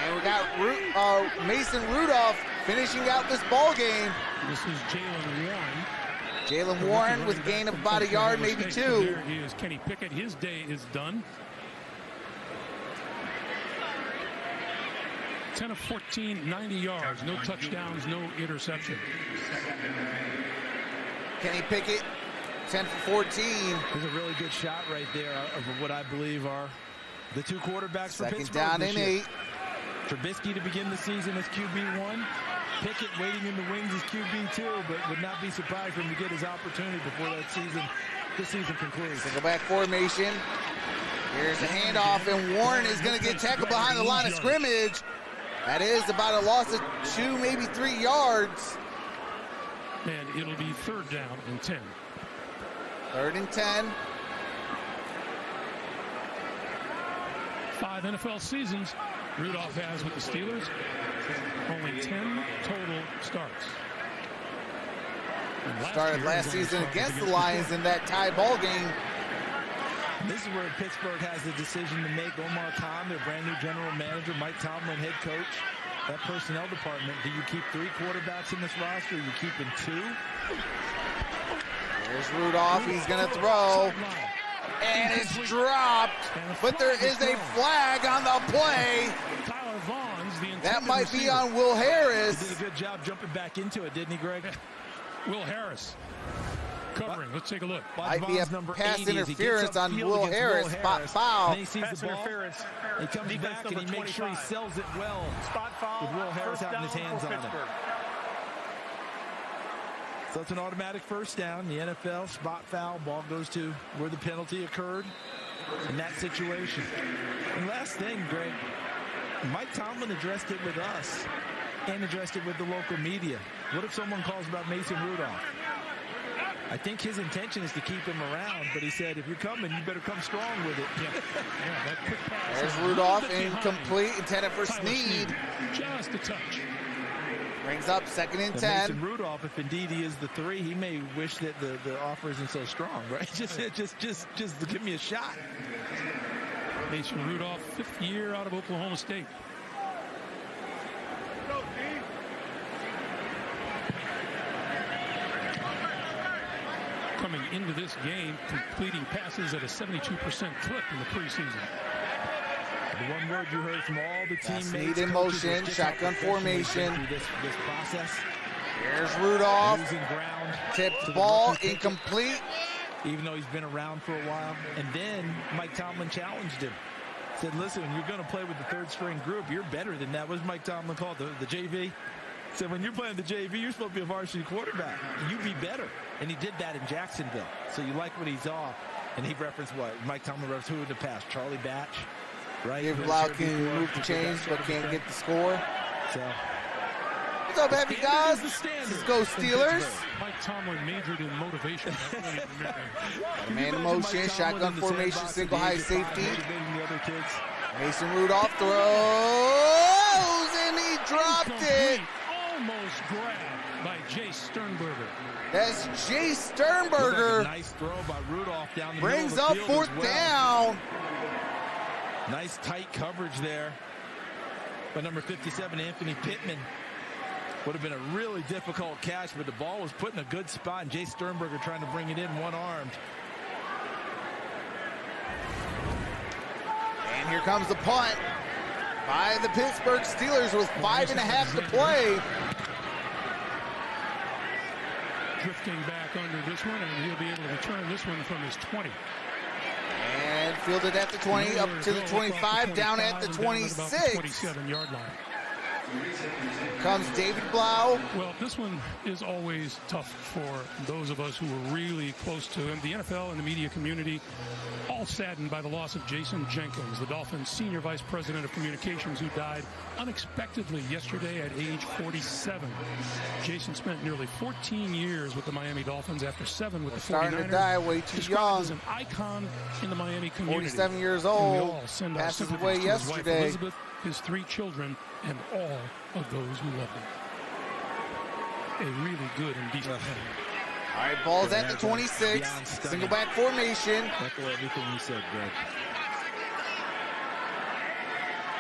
And we got Mason Rudolph finishing out this ball game. This is Jalen Warren. Jalen Warren with gain of about a yard, maybe 2. There he is, Kenny Pickett. His day is done. 10 of 14, 90 yards, no touchdowns, no interception. Kenny Pickett, 10 for 14. There's a really good shot right there of what I believe are the two quarterbacks for Pittsburgh. Second down and 8. Trubisky to begin the season as QB1. Pickett waiting in the wings as QB2, but would not be surprised for him to get his opportunity before this season concludes. Single back formation. Here's the handoff, and Warren is going to get tackled behind the line of scrimmage. That is about a loss of 2, maybe 3 yards. And it'll be 3rd down and 10. 3rd and 10. 5 NFL seasons Rudolph has with the Steelers. Only 10 total starts. Started last season against the Lions in that tie ball game. This is where Pittsburgh has the decision to make. Omar Khan, their brand new general manager, Mike Tomlin, head coach, that personnel department. Do you keep 3 quarterbacks in this roster? Or are you keeping 2? There's Rudolph. He's going to throw. And it's dropped. But there is a flag on the play. That might be on Will Harris. He did a good job jumping back into it, didn't he, Greg? Will Harris covering. Let's take a look. Might be a pass interference on Will Harris. Spot foul. And he sees the ball. He comes back and he makes sure he sells it well. Spot foul. With Will Harris having his hands on it. So it's an automatic first down. The NFL spot foul. Ball goes to where the penalty occurred in that situation. And last thing, Greg, Mike Tomlin addressed it with us and addressed it with the local media. What if someone calls about Mason Rudolph? I think his intention is to keep him around, but he said, if you're coming, you better come strong with it. That quick pass. There's Rudolph, incomplete, intended for Snead. Just a touch. Brings up 2nd and 10. Mason Rudolph, if indeed he is the 3, he may wish that the offer isn't so strong, right? Just give me a shot. Mason Rudolph, 5th year out of Oklahoma State. Coming into this game, completing passes at a 72% clip in the preseason. The one word you heard from all the teammates. Snead in motion, shotgun formation. This process. Here's Rudolph. Losing ground. Tipped ball, incomplete. Even though he's been around for a while. And then Mike Tomlin challenged him. Said, listen, you're going to play with the 3rd string group. You're better than that. What does Mike Tomlin call it? The JV? Said, when you're playing the JV, you're supposed to be a varsity quarterback. You be better. And he did that in Jacksonville. So you like what he saw. And he referenced what? Mike Tomlin referenced who in the past? Charlie Batch, right? Dave Blau can move the chains, but can't get the score. So, what's up, happy guys? Let's go Steelers. Mike Tomlin majored in motivation. Man in motion, shotgun formation, single high safety. Mason Rudolph throws, and he dropped it. Almost grabbed by Jay Sternberger. That's Jay Sternberger. Nice throw by Rudolph down the brings middle of the up field 4th down. Nice tight coverage there. By number 57, Anthony Pittman. Would have been a really difficult catch, but the ball was put in a good spot, and Jay Sternberger trying to bring it in one-armed. And here comes the punt by the Pittsburgh Steelers with 5.5 to play. Drifting back under this one, and he'll be able to return this one from his 20. And fielded at the 20, up to the 25, down at the 26. 27-yard line. Comes David Blau. Well, this one is always tough for those of us who were really close to him. The NFL and the media community all saddened by the loss of Jason Jenkins, the Dolphins' senior vice president of communications, who died unexpectedly yesterday at age 47. Jason spent nearly 14 years with the Miami Dolphins after 7 with the 49ers. Starting to die way too young. As an icon in the Miami community. 47 years old. Passes away yesterday. His wife Elizabeth, his 3 children, and all of those who love him. A really good and decent man. All right, ball's at the 26. Single back formation. Echo everything you said, Greg.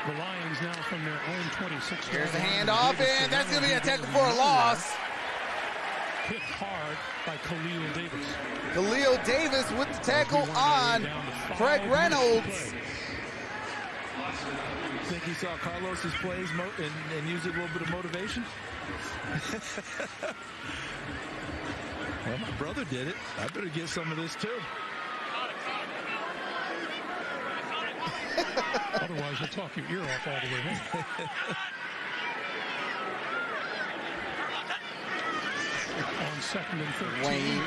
The Lions now from their own 26. Here's the handoff, and that's going to be a tackle for a loss. Hit hard by Khalil Davis. Khalil Davis with the tackle on Craig Reynolds. Think he saw Carlos's plays and used a little bit of motivation? Well, my brother did it. I better get some of this too. Otherwise, you'll talk your ear off all the way home. On 2nd and 13. Wayne.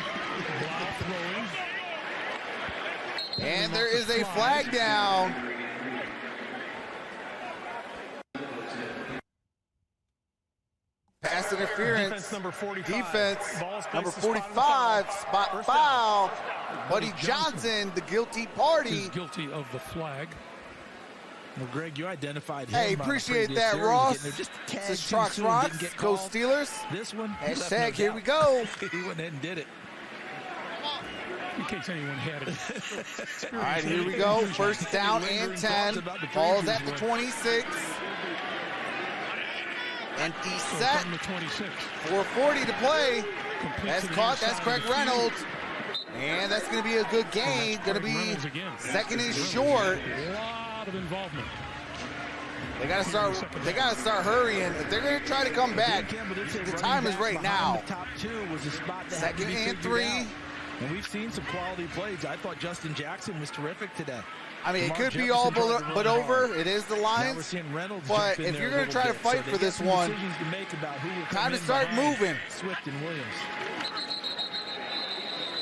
Blau throwing. And there is a flag down. Pass interference. Defense number 45. Defense Ball's number placed to 45. Spot First foul. down. Buddy Johnson, the guilty party. Is guilty of the flag. Well, Greg, you identified him. Hey, on a appreciate previous that, series, Ross. getting there just a tad This is too Trox soon, Rocks. didn't get Go called. Steelers. This one, he left no Hashtag, here doubt. we go. He went ahead and did it. In case anyone had it. All right, here we go. First down and 10. Ball's at the 26. Empty set. From the 26. 4:40 to play. That's to the caught. That's inside Craig of the field. Reynolds. And that's going to be a good gain. Going to be Reynolds again. second and short. A lot of involvement. They got to start. They got to start hurrying. If they're going to try to come back, the time is right now. Top two was a spot that Second had to be and figured 3. out. And we've seen some quality plays. I thought Justin Jackson was terrific today. I mean, it Mark could be Jefferson all tried to but run over. hard. It is the Now we're Lions. seeing Reynolds But jump in if there you're a going to little try to bit. fight So for they this got some one, decisions to make about who will come time to in start behind moving. Swift and Williams.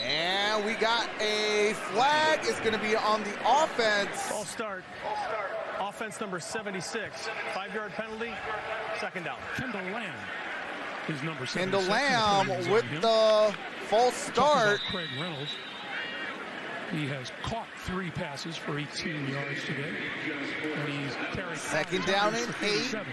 And we got a flag. It's going to be on the offense. Ball start. Offense number 76. 5-yard penalty. Second down. Kendall Lamb is number 76. Kendall Lamb with the false start. Craig Reynolds. He has caught 3 passes for 18 yards today. And he's carried Second down and 8. 7.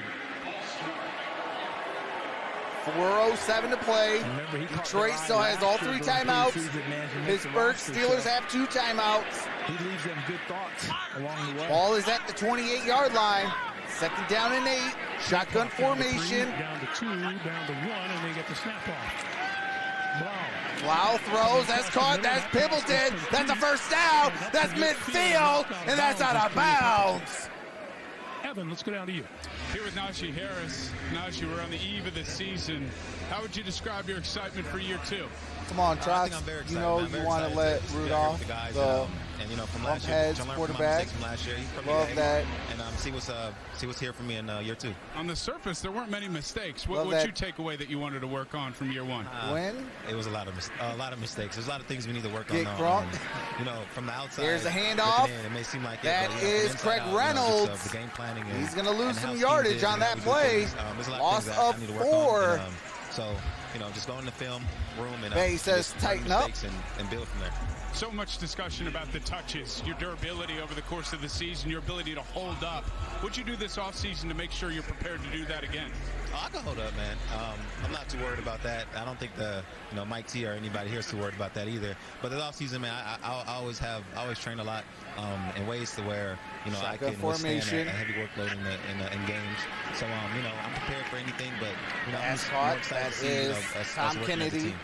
4:07 to play. Remember, he caught Detroit the still line has all last 3 year during timeouts. preseason, man. He makes the Pittsburgh roster, Steelers so have 2 timeouts. He leaves them good thoughts along the way. Ball is at the 28-yard line. Second down and 8. Shotgun formation. Down to 2, down to 1, and they get the snap off. Wow. Blau throws. That's caught. That's Pibbleton. That's a first down. That's midfield. And that's out of bounds. Evan, let's go down to you. Here with Najee Harris. Najee, we're on the eve of the season. How would you describe your excitement for year 2? Come on, I Trox. think I'm very excited. You know I'm very you want to excited let to Rudolph, the guys, the and you know, from bump last year, heads to learn from my quarterback. mistakes from last year. He's probably Love today, that. and see what's here for me in year 2. On the surface, there weren't many mistakes. What Love would that. you take away that you wanted to work on from year 1? Win. It was a lot of mistakes. There's a lot of things we need to work Get on. Gronk. You know, from the outside. Here's a looking handoff. in, it may seem like That it, but, you know, is from inside Craig out, you know, Reynolds. just, the game planning and, He's going to lose and how some schemes yardage is on and how that we do play. things. There's a lot Loss of things that I of need to work 4. on. So, you know, just go in the film room and Bay says just learn tighten up. mistakes and build from there. So much discussion about the touches, your durability over the course of the season, your ability to hold up. What'd you do this offseason to make sure you're prepared to do that again? Oh, I can hold up, man. I'm not too worried about that. I don't think Mike T or anybody here is too worried about that either. But this offseason, man, I always train a lot in ways to where, you know, I can withstand a heavy workload in games. So, you know, I'm prepared for anything, but, you know, I'm just more excited to see, you know, us Tom working as a Kennedy. team.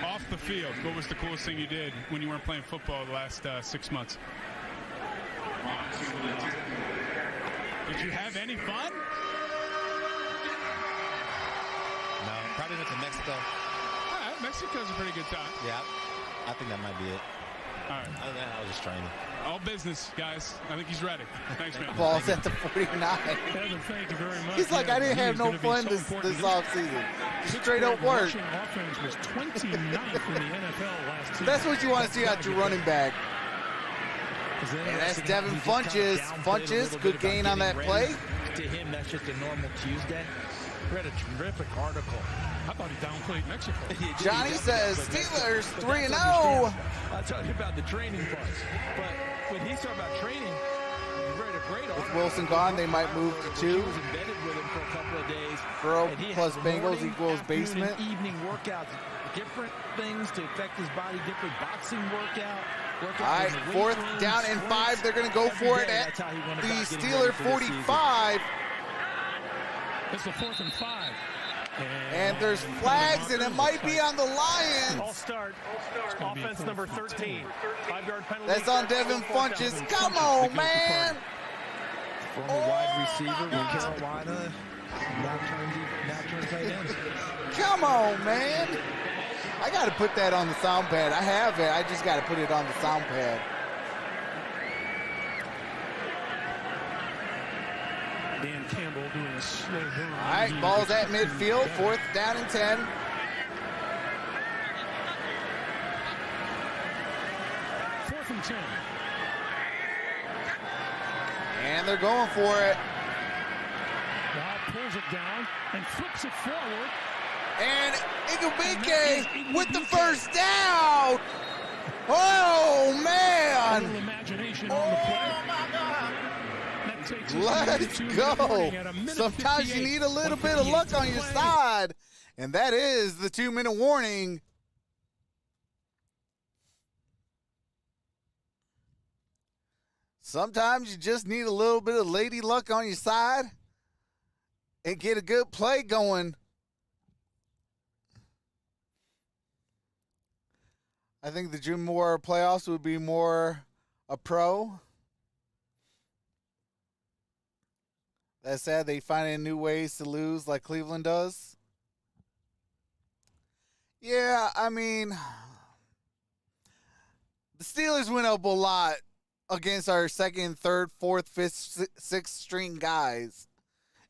Off the field, what was the coolest thing you did when you weren't playing football the last 6 months? Did you have any fun? No, probably went to Mexico. All right, Mexico's a pretty good time. Yeah, I think that might be it. All right. Other than that, I was just training. All business, guys. I think he's ready. Thanks, man. Ball's at the 49. Evan, thank you very much. He's like, I didn't have no fun this offseason. Straight up work. Rushing offense was 29th in the NFL last season. That's what you want to see out your running back. And that's Devin Funches. Funches, good gain on that play. To him, that's just a normal Tuesday. Read a terrific article. I thought he downplayed Mexico. Johnny says Steelers 3-0. I'll tell you about the training parts. But when he's talking about training, he read a great article. With Wilson gone, they might move to 2. He was embedded with him for a couple of days. Girl And he plus has Bengals morning, equals afternoon, basement. and evening workouts. Different things to affect his body. Different boxing workout. All right, 4th down and 5. They're going to go for it at the Steeler 45. It's the 4th and 5. And there's flags, and it might be on the Lions. All start. Offense number 13. 5-yard penalty. That's on Devin Funches. Come on, man. Former wide receiver with Carolina. Now turns tight end. Come on, man. I got to put that on the sound pad. I have it. I just got to put it on the sound pad. Dan Campbell doing a slow burn. All right, ball's at midfield, 4th down and 10. Fourth and 10. And they're going for it. Now pulls it down and flips it forward. And Igubike with the first down. Oh, man. A little imagination on the play. That takes us Let's to go. at a minute Sometimes you 58. need a little bit of luck on your side. And that is the 2-minute warning. Sometimes you just need a little bit of lady luck on your side and get a good play going. I think the June Moore playoffs would be more a pro. That's sad. They finding new ways to lose like Cleveland does. Yeah, I mean, the Steelers went up a lot against our second, third, fourth, fifth, sixth string guys.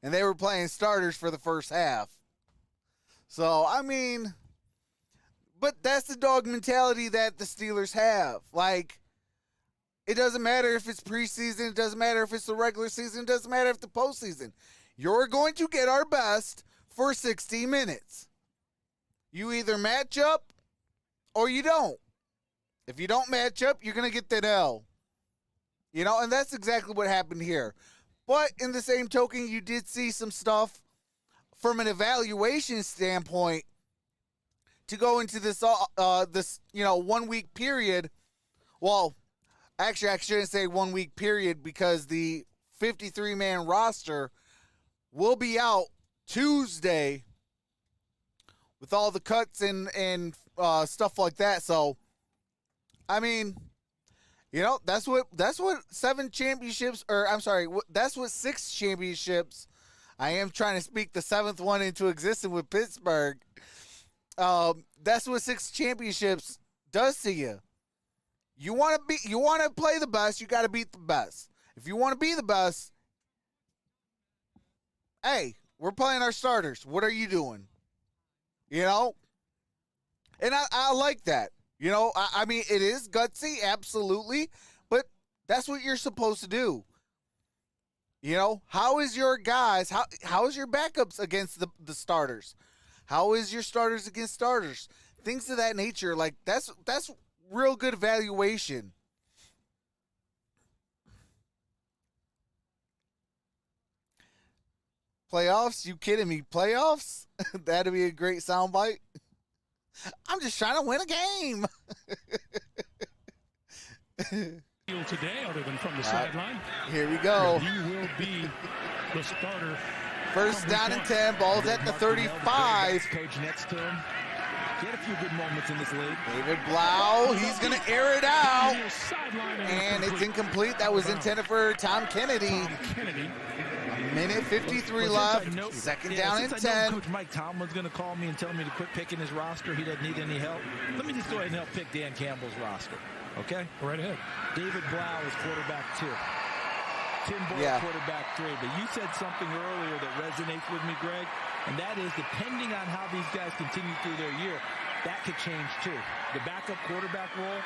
And they were playing starters for the first half. So, I mean, but that's the dog mentality that the Steelers have. Like, it doesn't matter if it's preseason. It doesn't matter if it's the regular season. It doesn't matter if the postseason. You're going to get our best for 60 minutes. You either match up or you don't. If you don't match up, you're going to get that L. You know, and that's exactly what happened here. But in the same token, you did see some stuff from an evaluation standpoint to go into this 1 week period. Well, actually, I shouldn't say 1 week period because the 53-man roster will be out Tuesday with all the cuts and stuff like that. So, I mean, you know, that's what 7 championships, or I'm sorry, that's what 6 championships. I am trying to speak the 7th one into existence with Pittsburgh. That's what 6 championships does to you. You want to play the best, you got to beat the best. If you want to be the best, hey, we're playing our starters. What are you doing? You know? And I like that. You know, I mean, it is gutsy, absolutely, but that's what you're supposed to do. You know, how is your guys, how is your backups against the starters? How is your starters against starters? Things of that nature, like that's real good evaluation. Playoffs? You kidding me? Playoffs? That'd be a great soundbite. I'm just trying to win a game. Today, other than from the sideline. Here we go. He will be the starter. First down and 10. Ball's at the 35. Coach next to him. He had a few good moments in this league. David Blau, he's going to air it out. And it's incomplete. That was intended for Tom Kennedy. A minute 53 left. Second down and 10. Coach Mike Tomlin's going to call me and tell me to quit picking his roster. He doesn't need any help. Let me just go ahead and help pick Dan Campbell's roster. Okay? Right ahead. David Blau is quarterback 2. Tim Boyle, quarterback 3. But you said something earlier that resonates with me, Greg, and that is depending on how these guys continue through their year, that could change too. The backup quarterback role,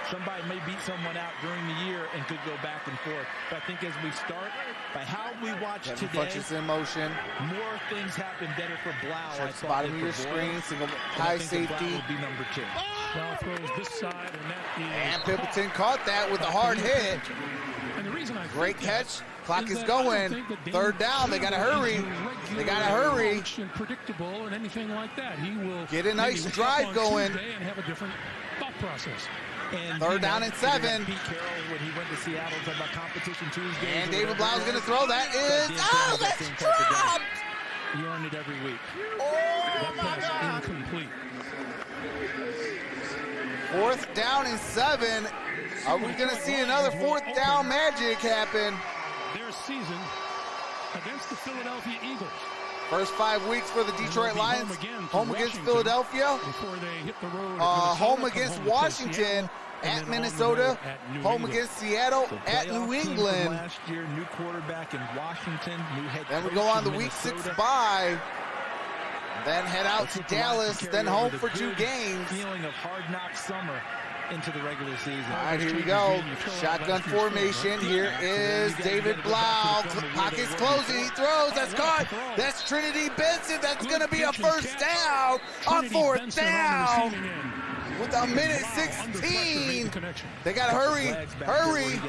somebody may beat someone out during the year and could go back and forth. But I think as we start, by how we watch today, punches in motion. More things happen better for Blau. Starts the bottom of your screen, single high safety. Would be number 2. Blau throws this side, and that is. And Pimpleton caught that with a hard hit. And the reason I Great catch. Clock is going. Third down. They got to hurry. They got to hurry. Predictable and anything like that. He will get a nice drive going. And have a different thought process. And third down and 7. Pete Carroll, when he went to Seattle, talking about competition Tuesday. And David Blau's going to throw. That is, that's dropped. You earn it every week. That pass incomplete. 4th down and 7. Are we going to see another 4th down magic happen? Their season against the Philadelphia Eagles. First 5 weeks for the Detroit Lions. Home against Washington Philadelphia. Before they hit the road. Home against Washington. At Minnesota. Home against Seattle. So at New England. Last year, new quarterback in Washington. New head Then we coach go on in the Week 6 Minnesota. bye. Then head out to Dallas. Then home for 2 games. Feeling of hard knock summer into the regular season. All right, here we go. Shotgun formation. Here is David Blau. Pocket's closing. He throws. That's caught. That's Trinity Benson. That's going to be a first down on 4th down. With a minute 16. They got to hurry. Hurry.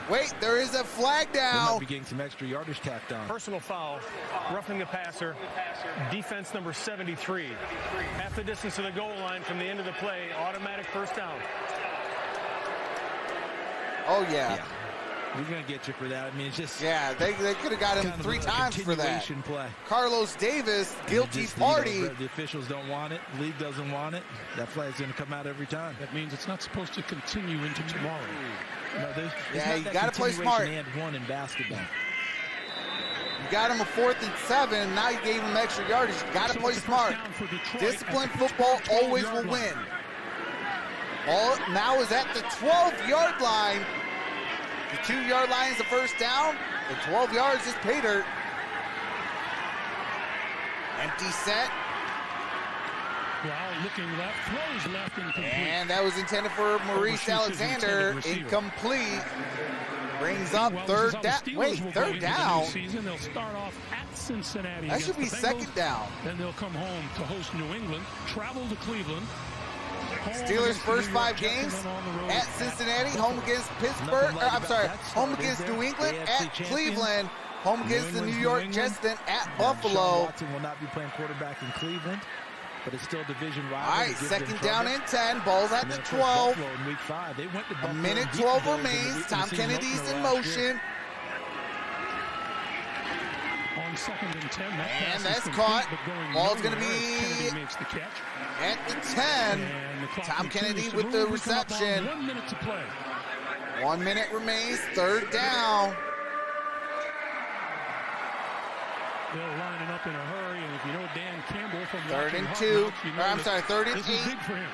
Wait, there is a flag down. Be getting some extra yardage tacked on. Personal foul, roughing the passer, defense number 73. Half the distance to the goal line from the end of the play, automatic first down. Oh, yeah. We're going to get you for that. I mean, it's just... Yeah, they could have got him 3 times for that. Play. Carlos Davis, guilty party. The officials don't want it. League doesn't want it. That flag's going to come out every time. That means it's not supposed to continue into tomorrow. No, yeah, you got to play smart. And one in basketball. You got him a 4th and 7. Now you gave him extra yardage. You got to play smart. Disciplined football always will win. Ball now is at the 12-yard line. The 2-yard line is the first down. The 12 yards is pay dirt. Empty set. Wow, looking left, throws left, incomplete. And that was intended for Maurice Alexander. Incomplete. Brings up third down. Wait, third down? They'll start off at Cincinnati. That should be second down. Then they'll come home to host New England, travel to Cleveland. Steelers' first 5 games at Cincinnati, home against Pittsburgh. Home against New England, at Cleveland. Home against the New York Jets, then at Buffalo. Watson will not be playing quarterback in Cleveland, but it's still division rival. All right, second down and 10. Ball's at the 12. In week 5. They went to a minute 12 remains. Tom Kennedy's in motion. On 2nd and 10. And that's caught. Ball's going to be at the 10. Tom Kennedy with the reception. 1 minute to play. 1 minute remains. Third down. They'll line it up in a hurry, and if you know Dan Campbell from 3rd and 2. Third and 8. This is big for him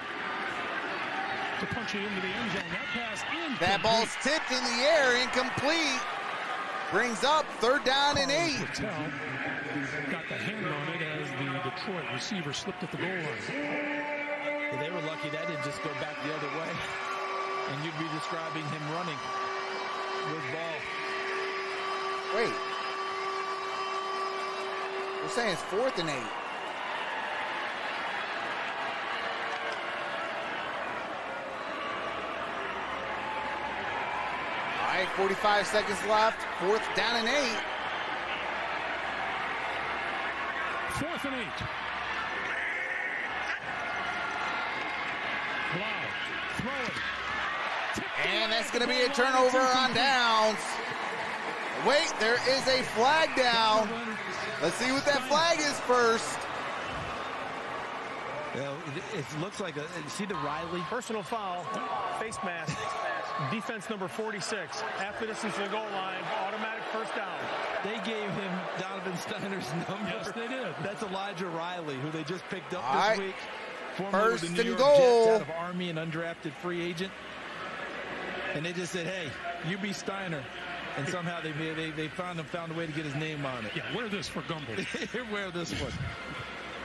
to punch it into the end zone. That pass incomplete. That ball's tipped in the air, incomplete. Brings up 3rd down and 8. Got the hand on it as the Detroit receiver slipped at the goal line. Yeah, they were lucky that didn't just go back the other way, and you'd be describing him running with ball. Wait. We're saying it's 4th and 8. All right, 45 seconds left. 4th down and 8. 4th and 8. Blau, throw it. And that's going to be a turnover on downs. Wait, there is a flag down. Let's see what that flag is first. Well, it looks like see the Riley? Personal foul, face mask, defense number 46. Half the distance to the goal line, automatic first down. They gave him Donovan Steiner's number. Yes, they did. That's Elijah Riley, who they just picked up All this right. week. Formerly First with the New and York goal. Jets, out of Army, and undrafted free agent. And they just said, hey, you be Steiner. And somehow they found a way to get his name on it. Yeah, wear this for Gumbel. Wear this one.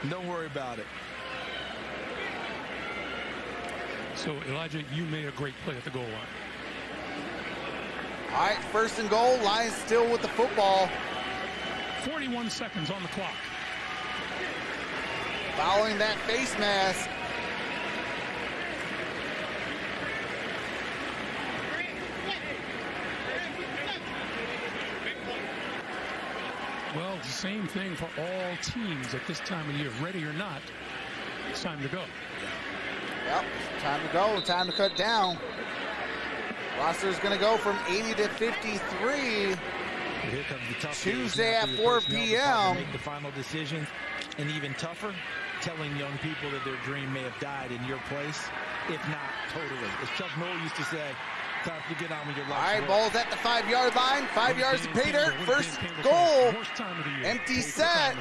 Don't worry about it. So, Elijah, you made a great play at the goal line. All right, 1st and goal. Lions still with the football. 41 seconds on the clock. Following that face mask. Well, the same thing for all teams at this time of year. Ready or not, it's time to go. Yep, time to go. Time to cut down. Roster's going to go from 80 to 53. Here comes the tough Tuesday at 4 p.m. Make the final decisions, and even tougher, telling young people that their dream may have died in your place, if not totally. As Chuck Noll used to say, Time to get on with your All life. right, ball's at the 5-yard line. 5 yards to pay dirt. First goal. Empty set.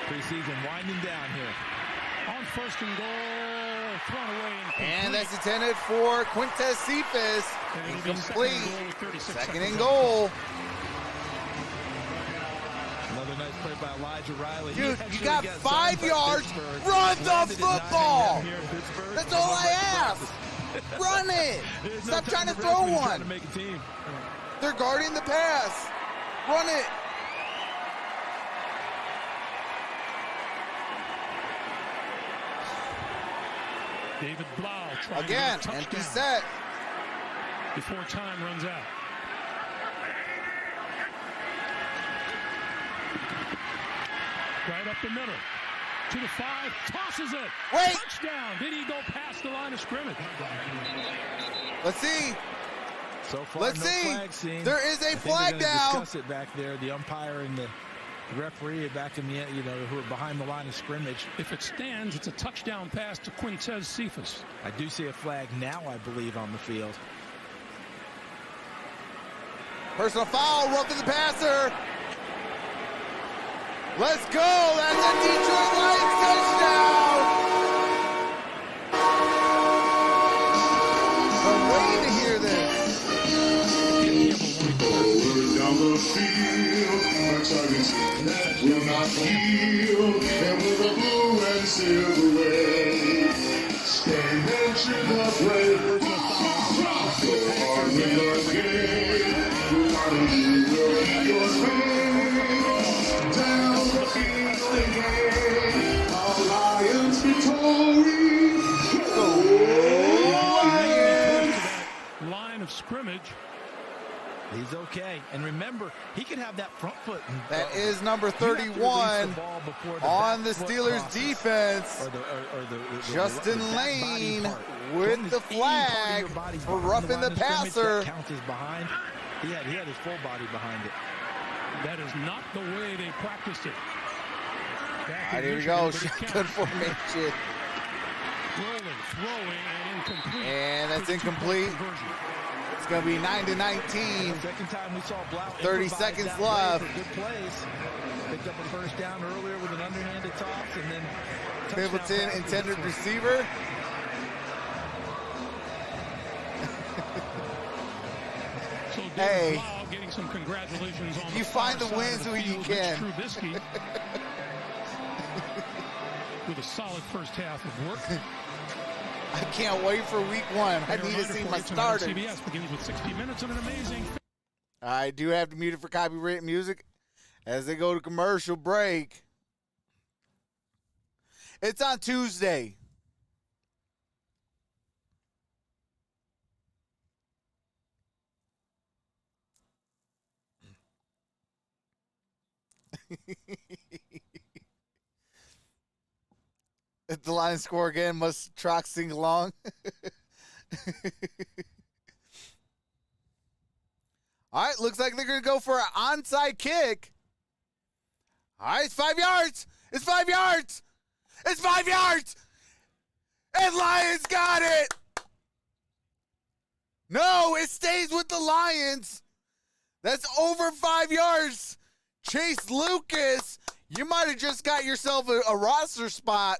Preseason winding down here. On first and goal, thrown away. And that's intended for Quintez Cephas. Incomplete. Second and goal. Another nice play by Elijah Riley. Dude, you got 5 yards. Run the football. That's all I ask. Run it. Stop trying to throw one. They're guarding the pass. Run it. David Blau trying again, to get a empty touchdown set. before time runs out. Right up the middle. To the 5, tosses it. Wait. Touchdown. Did he go past the line of scrimmage? Let's see. So far, Let's no see. flag seen. There is a I think flag they're gonna down. Discuss it back there. The umpire and the referee back in the, who are behind the line of scrimmage. If it stands, it's a touchdown pass to Quintez Cephas. I do see a flag now, I believe, on the field. Personal foul, roughing the passer. Let's go. That's a Detroit Lions touchdown. I'm waiting to hear this. Down the field, my targets that will not yield, and with a blue and silver wave, stand and cheer the brave. Go hard with your game, hallelujah, your fame. Down the field again, our Lions victory. Go Lions! Line of scrimmage. He's okay. And remember, he can have that front foot. That is number 31 on the Steelers defense. Justin Lane with the flag for roughing the passer. That count is behind. He had his full body behind it. That is not the way they practiced it. All right, here we go. Shotgun formation. Rolling, throwing, and incomplete. And that's incomplete. It's going to be 9-19. Second time we saw Blau 30 seconds left. Good plays. Picked up a first down earlier with an underhanded toss, and then Pivoton intended receiver. So hey, Blau getting some congratulations on you find the wins who you can. Trubisky with a solid first half of work. I can't wait for week 1. I need to see my starters. CBS begins with 60 minutes of an amazing. I do have to mute it for copyright music as they go to commercial break. It's on Tuesday. If the Lions score again, must Trox sing along? All right, looks like they're going to go for an onside kick. All right, it's 5 yards. It's 5 yards. It's 5 yards. And Lions got it. No, it stays with the Lions. That's over 5 yards. Chase Lucas, you might have just got yourself a roster spot.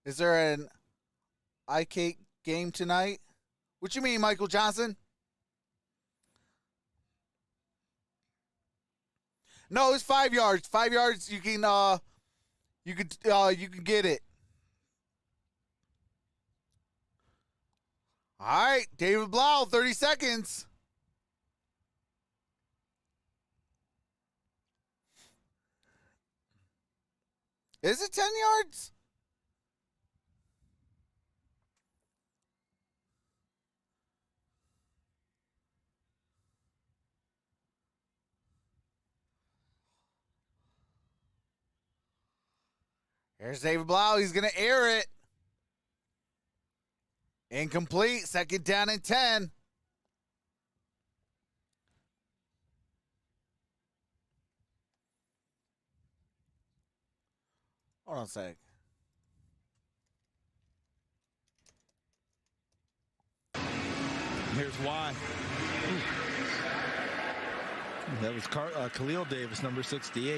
Is there an IK game tonight? What you mean, Michael Johnson? No, it's 5 yards. 5 yards. You can get it. All right, David Blau, 30 seconds. Is it 10 yards? Here's David Blau. He's going to air it. Incomplete. Second down and 10. Hold on a sec. Here's why. That was Khalil Davis, number 68. Do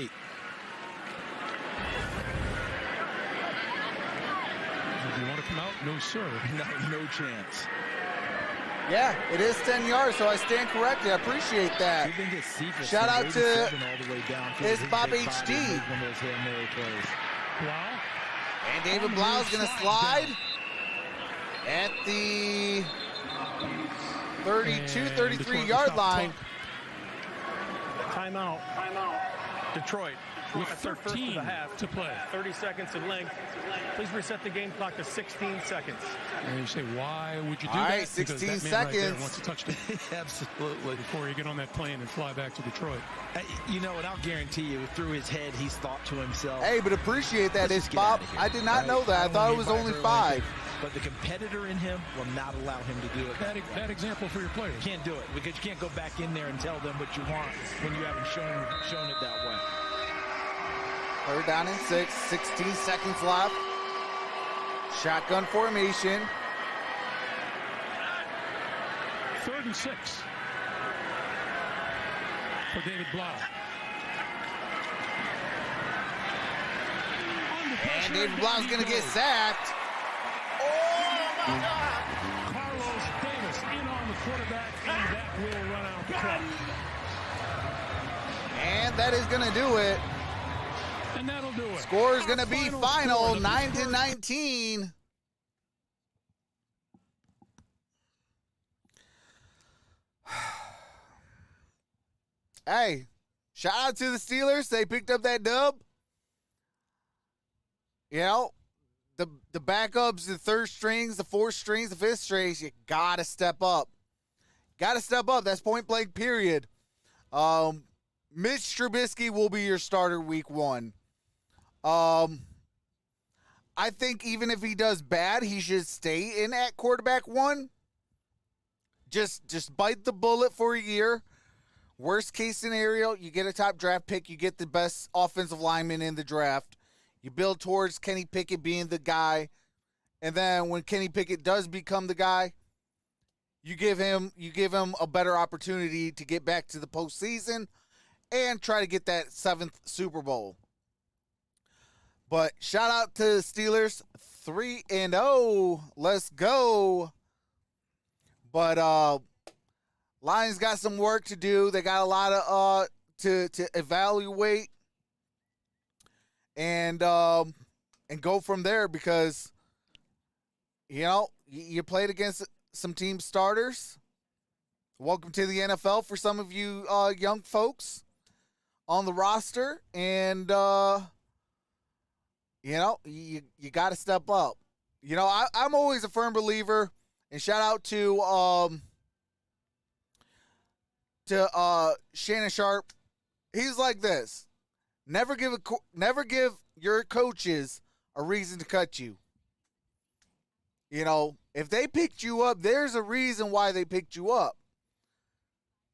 you want to come out? No, sir. No chance. Yeah, it is 10 yards, so I stand corrected. I appreciate that. Shout out to it's Bob HD. And David Blau is going to slide at the 32, 33-yard line. Timeout. Detroit. With That's our first of 13 the half. to play. 30 seconds in length. Please reset the game clock to 16 seconds. And you say, why would you do All that? right, Because 16 that man right there seconds. wants to touch it. Absolutely. Before you get on that plane and fly back to Detroit. You know, and I'll guarantee you, through his head, he's thought to himself. Hey, but appreciate that. Let's It's get Bob. outta here, I did not right? know that. I don't thought it want was anybody only to like 5. it, but the competitor in him will not allow him to do it. Bad example for your players. Can't do it because you can't go back in there and tell them what you want when you haven't shown it that way. 3rd down and 6, 16 seconds left. Shotgun formation. 3rd and 6 for David Blau. And David Blau's going to get sacked. Carlos Davis in on the quarterback, and that will run out the clock. And that is going to do it. And that'll do it. Score is going to be final, score, 9-19. Hey, shout out to the Steelers. They picked up that dub. You know, the backups, the 3rd strings, the 4th strings, the 5th strings, you got to step up. Got to step up. That's point blank, period. Mitch Trubisky will be your starter week 1. I think even if he does bad, he should stay in at quarterback 1. Just bite the bullet for a year. Worst case scenario, you get a top draft pick, you get the best offensive lineman in the draft. You build towards Kenny Pickett being the guy. And then when Kenny Pickett does become the guy, you give him a better opportunity to get back to the postseason and try to get that 7th Super Bowl. But shout out to the Steelers, 3-0. Let's go. But Lions got some work to do. They got a lot of to evaluate and go from there because you know you played against some team starters. Welcome to the NFL for some of you young folks on the roster, and you know you got to step up. You know I'm always a firm believer, and shout out to Shannon Sharp. He's like this. Never give your coaches a reason to cut you. You know, if they picked you up, there's a reason why they picked you up.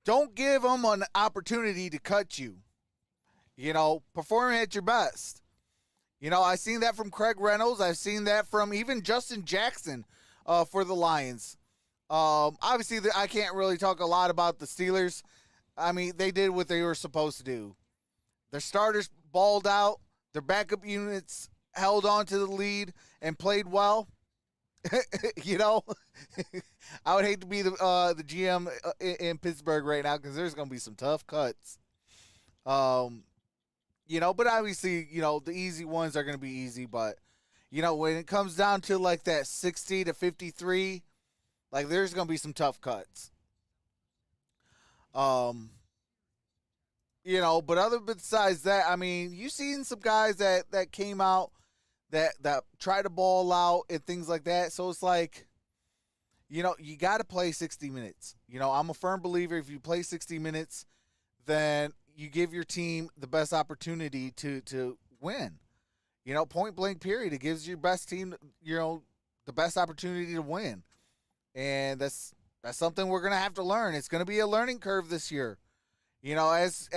Don't give them an opportunity to cut you. You know, perform at your best. You know, I've seen that from Craig Reynolds. I've seen that from even Justin Jackson for the Lions. Obviously, I can't really talk a lot about the Steelers. I mean, they did what they were supposed to do. Their starters balled out. Their backup units held on to the lead and played well. You know, I would hate to be the GM in Pittsburgh right now because there's going to be some tough cuts. You know, but obviously, you know, the easy ones are going to be easy. But, you know, when it comes down to like that 60 to 53, like there's going to be some tough cuts. You know, but besides that, I mean, you've seen some guys that came out that try to ball out and things like that. So it's like, you know, you got to play 60 minutes. You know, I'm a firm believer if you play 60 minutes, then you give your team the best opportunity to win. You know, point blank period. It gives your best team, you know, the best opportunity to win. And that's something we're going to have to learn. It's going to be a learning curve this year. You know, as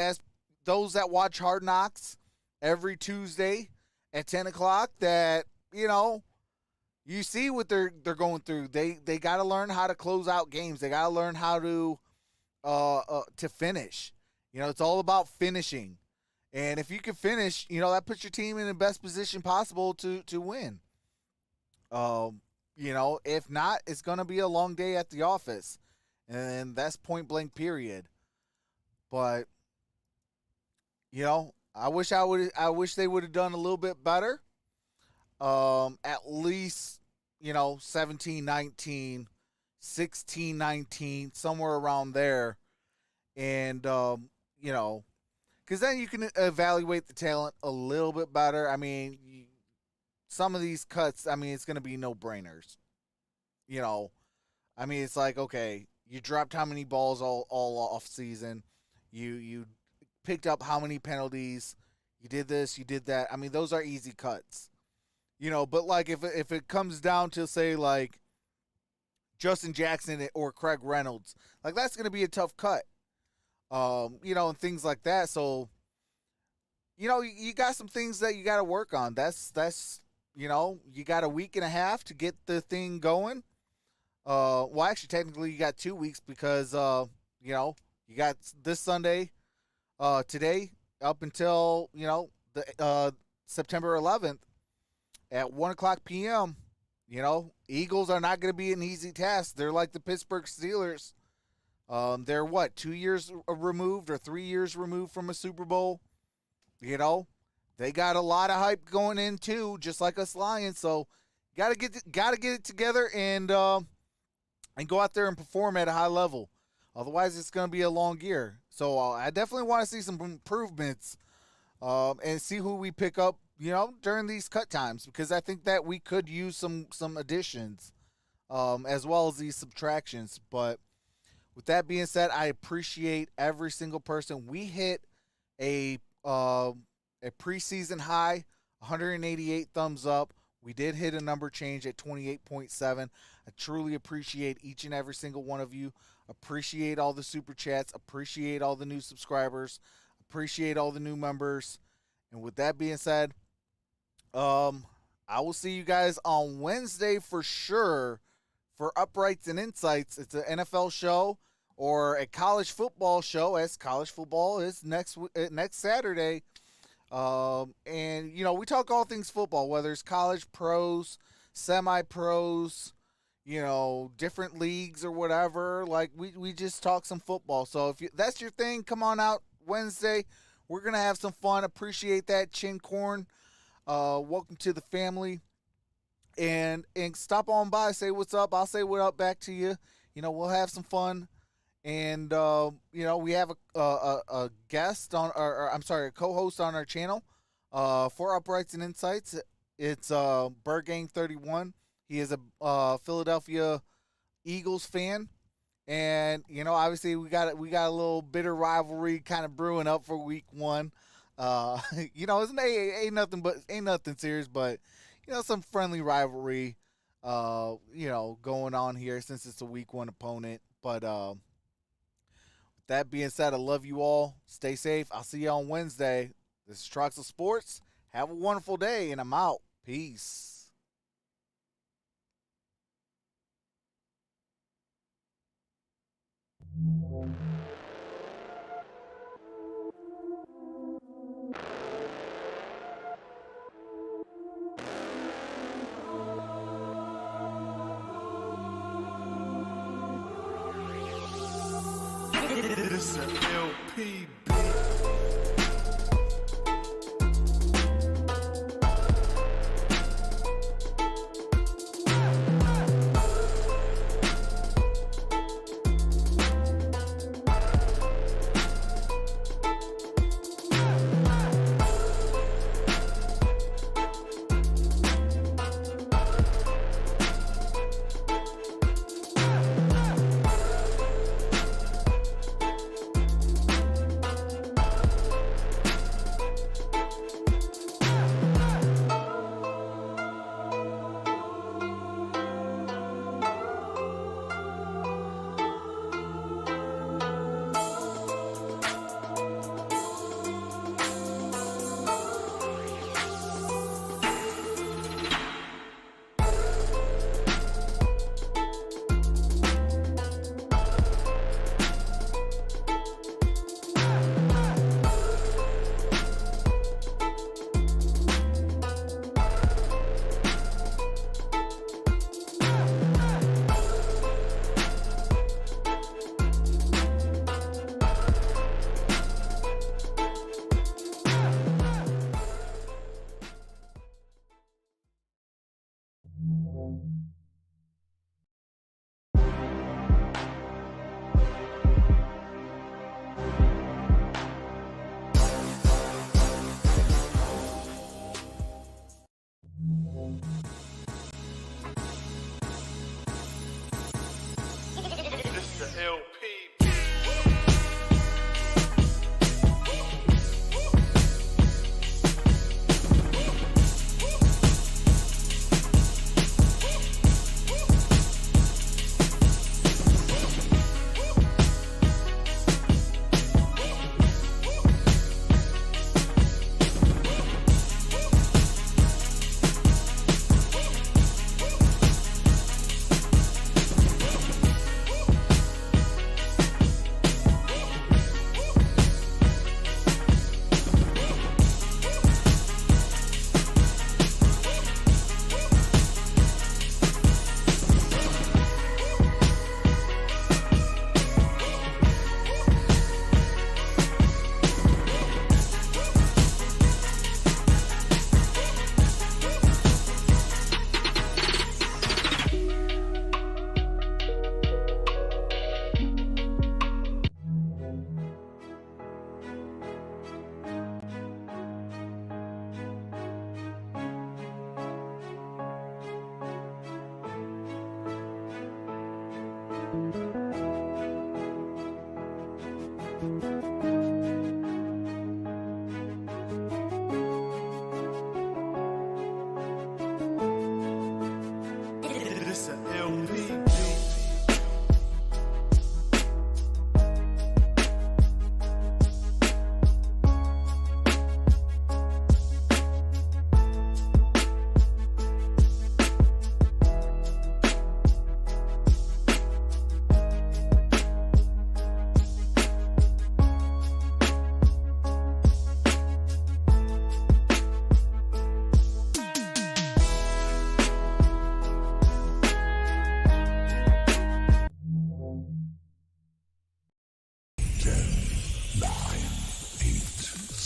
those that watch Hard Knocks every Tuesday at 10 o'clock that, you see what they're going through. They got to learn how to close out games. They got to learn how to finish. It's all about finishing. And if you can finish, that puts your team in the best position possible to win. If not, it's going to be a long day at the office. And that's point blank period. But, I wish they would have done a little bit better. At least, 17-19, 16-19, somewhere around there. And, because then you can evaluate the talent a little bit better. I mean, some of these cuts, it's going to be no-brainers. It's like, okay, you dropped how many balls all off season. You picked up how many penalties. You did this, you did that. Those are easy cuts. But like if it comes down to, say, like Justin Jackson or Craig Reynolds, like that's going to be a tough cut. And things like that. So, you got some things that you got to work on. That's you got a week and a half to get the thing going. Well, actually, technically, you got 2 weeks because, you got this Sunday, today, up until, the September 11th at 1 o'clock p.m. Eagles are not going to be an easy task. They're like the Pittsburgh Steelers. They're 2 years removed or 3 years removed from a Super Bowl. They got a lot of hype going in too, just like us Lions. So gotta get it together and go out there and perform at a high level. Otherwise, it's gonna be a long year. So I definitely want to see some improvements and see who we pick up, during these cut times, because I think that we could use some additions as well as these subtractions. But with that being said, I appreciate every single person. We hit a preseason high, 188 thumbs up. We did hit a number change at 28.7. I truly appreciate each and every single one of you. Appreciate all the super chats. Appreciate all the new subscribers. Appreciate all the new members. And with that being said, I will see you guys on Wednesday for sure for Uprights and Insights. It's an NFL show or a college football show, as college football is next Saturday. And, we talk all things football, whether it's college, pros, semi-pros, different leagues or whatever. Like, we just talk some football. So if that's your thing, come on out Wednesday. We're going to have some fun. Appreciate that, Chin Corn. Welcome to the family. And stop on by, say what's up. I'll say what up back to you. We'll have some fun. And, we have a guest on, a co-host on our channel for Uprights and Insights. It's BirgGang31. He is a Philadelphia Eagles fan. And, obviously we got a little bitter rivalry kind of brewing up for week 1. It's ain't nothing serious, but, some friendly rivalry, going on here since it's a week 1 opponent. But, that being said, I love you all. Stay safe. I'll see you on Wednesday. This is Troxel Sports. Have a wonderful day, and I'm out. Peace. It's an LP beat.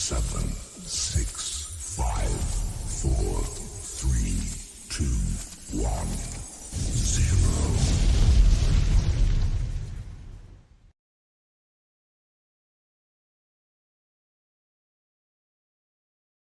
7, 6,